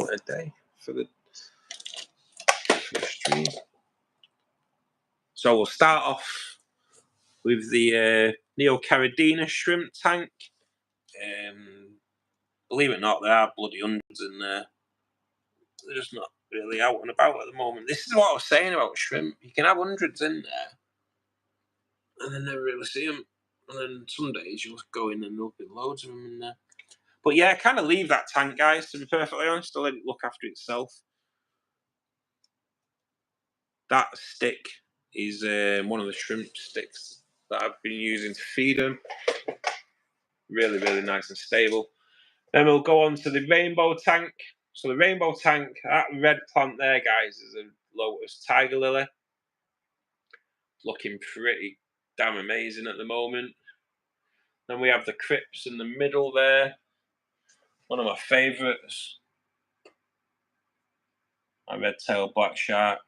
it a day for the stream. So we'll start off with the Neocaridina shrimp tank. Believe it or not, there are bloody hundreds in there. They're just not really out and about at the moment. This is what I was saying about shrimp. You can have hundreds in there, and then never really see them. And then some days you'll go in and there'll be loads of them in there. But yeah, kind of leave that tank, guys, to be perfectly honest. I'll let it look after itself. That stick is one of the shrimp sticks that I've been using to feed them. Really, really nice and stable. Then we'll go on to the rainbow tank. So the rainbow tank, that red plant there, guys, is a lotus tiger lily. Looking pretty damn amazing at the moment. Then we have the crypts in the middle there. One of my favourites. My red-tailed black shark.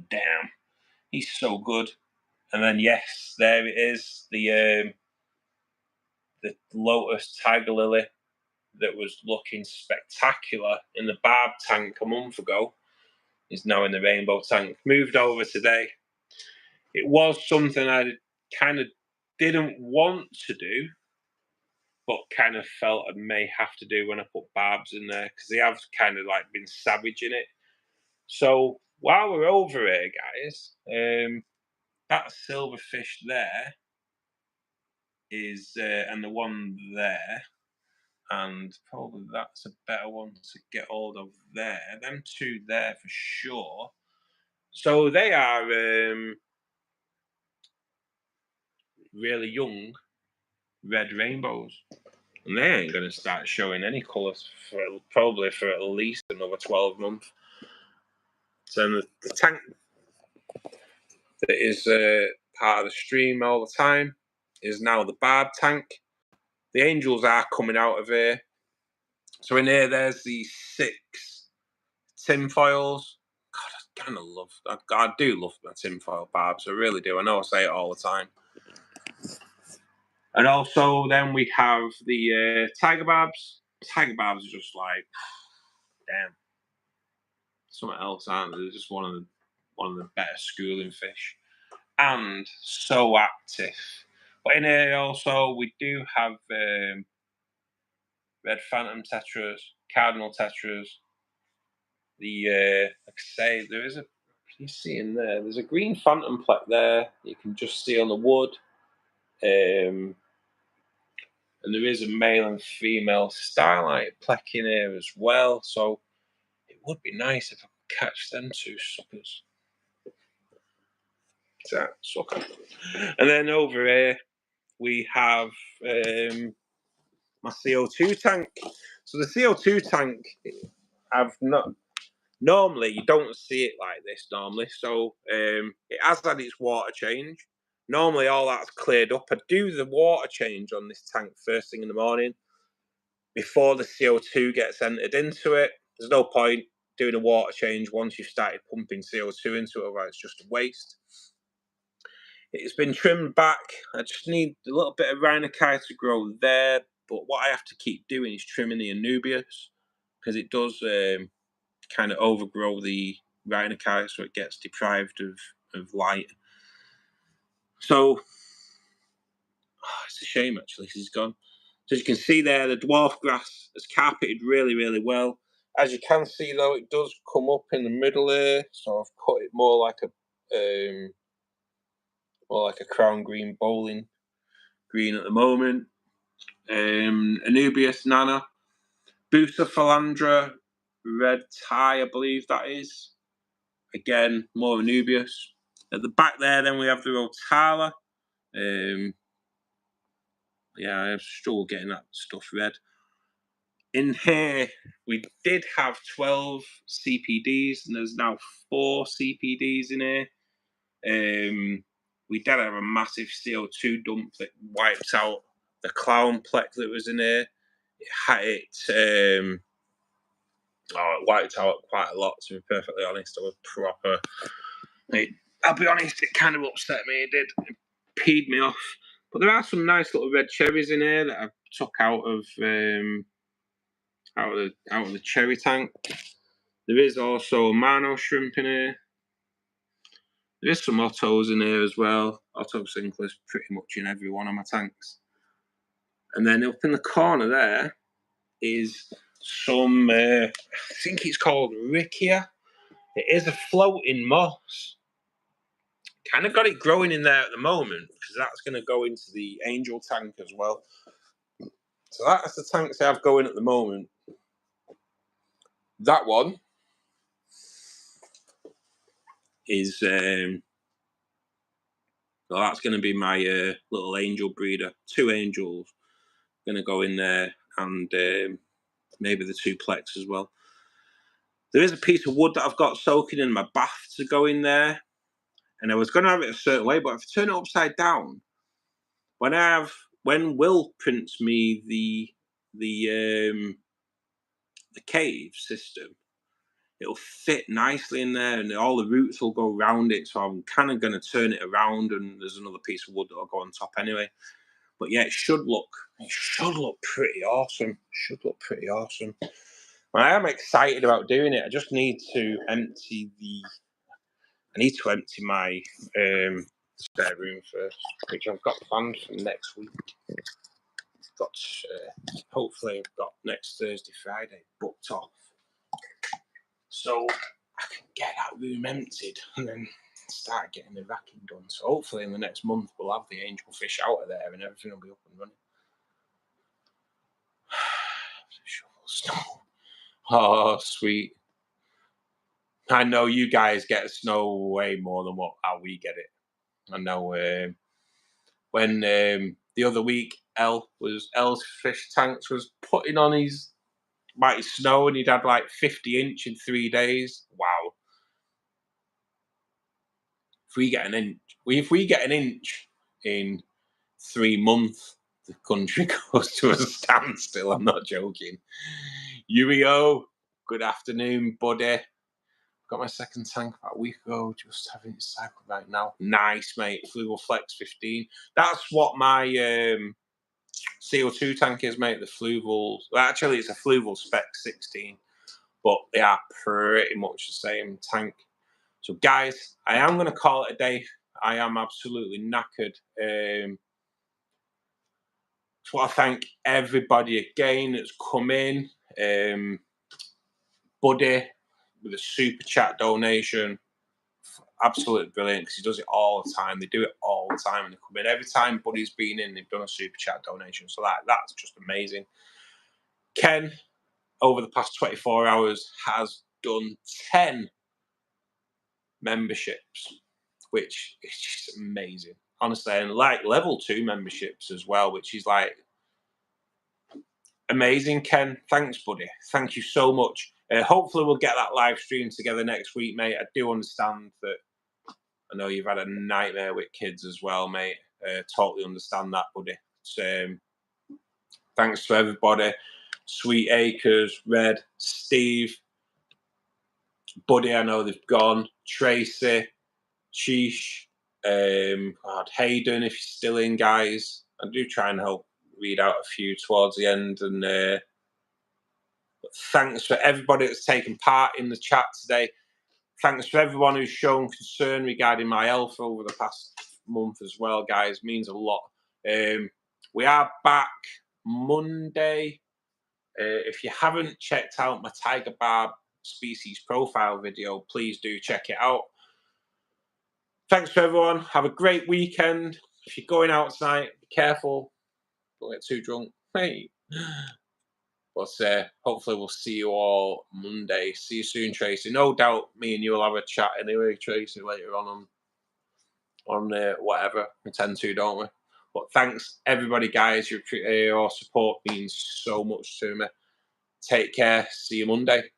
Damn, he's so good. And then yes, there it is, the lotus tiger lily that was looking spectacular in the barb tank a month ago is now in the rainbow tank. Moved over today. It was something I kind of didn't want to do, but kind of felt I may have to do when I put barbs in there, because they have kind of like been savaging it. So while we're over here, guys, that silverfish there is, and the one there, and probably that's a better one to get hold of there. Them two there for sure. So they are really young red rainbows, and they ain't going to start showing any colours for probably for at least another 12 months. So the tank that is part of the stream all the time is now the barb tank. The angels are coming out of here. So in here, there's the 6 tinfoils. God, I kind of love, I do love my tinfoil barbs, I really do. I know I say it all the time. And also then we have the tiger barbs. Tiger barbs are just like, damn, something else, aren't they? They're just one of the better schooling fish, and so active. But in here also we do have red phantom tetras, cardinal tetras. The like I say, there is a, you see in there, there's a green phantom plec there you can just see on the wood, and there is a male and female starlight plec in here as well. So it would be nice if I could catch them two suckers. That sucker. And then over here we have my CO2 tank. So the CO2 tank, I've not, normally you don't see it like this normally. So it has had its water change. Normally all that's cleared up. I do the water change on this tank first thing in the morning before the CO2 gets entered into it. There's no point doing a water change once you've started pumping CO2 into it, otherwise it's just a waste. It's been trimmed back. I just need a little bit of rhinokai to grow there, but what I have to keep doing is trimming the anubias, because it does kind of overgrow the rhinokai, so it gets deprived of light. So it's a shame actually, he's gone. So as you can see there, the dwarf grass has carpeted really, really well. As you can see though, it does come up in the middle here, so I've cut it more like a crown green bowling green at the moment. Anubias nana, Busa philandra, red tie, I believe that is. Again, more Anubias. At the back there, then we have the Rotala. Yeah, I struggle getting that stuff red. In here, we did have 12 CPDs, and there's now 4 CPDs in here. We did have a massive CO2 dump that wiped out the clown plec that was in here. It wiped out quite a lot, to be perfectly honest. I was proper. I'll be honest, it kind of upset me. It did. It peed me off. But there are some nice little red cherries in here that I took out of the cherry tank. There is also a Mano shrimp in here. There is some Ottos in here as well. Otto Sinclair's pretty much in every one of my tanks. And then up in the corner there is some, I think it's called Rickia. It is a floating moss. Kind of got it growing in there at the moment, because that's going to go into the angel tank as well. So that's the tanks I have going at the moment. That one is, well, that's going to be my little angel breeder. 2 angels going to go in there, and maybe the 2 plex as well. There is a piece of wood that I've got soaking in my bath to go in there, and I was going to have it a certain way, but if I turn it upside down, when Will prints me the cave system, it'll fit nicely in there, and all the roots will go around it. So I'm kind of going to turn it around, and there's another piece of wood that'll go on top anyway. But yeah, it should look pretty awesome. Should look pretty awesome. I am excited about doing it. I just need to empty my spare room first, which I've got planned for next week. Hopefully I've got next Thursday, Friday booked off, so I can get that room emptied and then start getting the racking done. So hopefully in the next month we'll have the angel fish out of there and everything will be up and running. Shovel snow. Oh, sweet. I know you guys get snow way more than how we get it. I know when the other week El's fish tanks was putting on his mighty snow, and he'd had like 50 inch in 3 days. Wow. If we get an inch in 3 months, the country goes to a standstill. I'm not joking. Uri-O, good afternoon, buddy. Got my second tank about a week ago, just having it cycled right now. Nice, mate. Fluval Flex 15. That's what my CO2 tank is, mate. The Fluval. Well, actually, it's a Fluval Spec 16, but they are pretty much the same tank. So, guys, I am going to call it a day. I am absolutely knackered. So I thank everybody again that's come in. Buddy with a super chat donation. Absolutely brilliant, because he does it all the time. They do it all the time, and they come in every time Buddy's been in. They've done a super chat donation, so that's just amazing. Ken, over the past 24 hours, has done 10 memberships, which is just amazing, honestly, and like level 2 memberships as well, which is like amazing. Ken, thanks, buddy. Thank you so much. Hopefully, we'll get that live stream together next week, mate. I do understand that. I know you've had a nightmare with kids as well, mate. Totally understand that, buddy. Thanks to everybody. Sweet Acres, Red, Steve, Buddy, I know they've gone. Tracy, Sheesh, Hayden, if you're still in, guys. I do try and help read out a few towards the end. And thanks for everybody that's taken part in the chat today. Thanks for everyone who's shown concern regarding my health over the past month as well, guys. It means a lot. We are back Monday. If you haven't checked out my tiger barb species profile video, please do check it out. Thanks for everyone. Have a great weekend. If you're going out tonight, be careful. Don't get too drunk. Hey. But hopefully we'll see you all Monday. See you soon, Tracy. No doubt me and you will have a chat anyway, Tracy, later on whatever. We tend to, don't we? But thanks, everybody, guys. Your support means so much to me. Take care. See you Monday.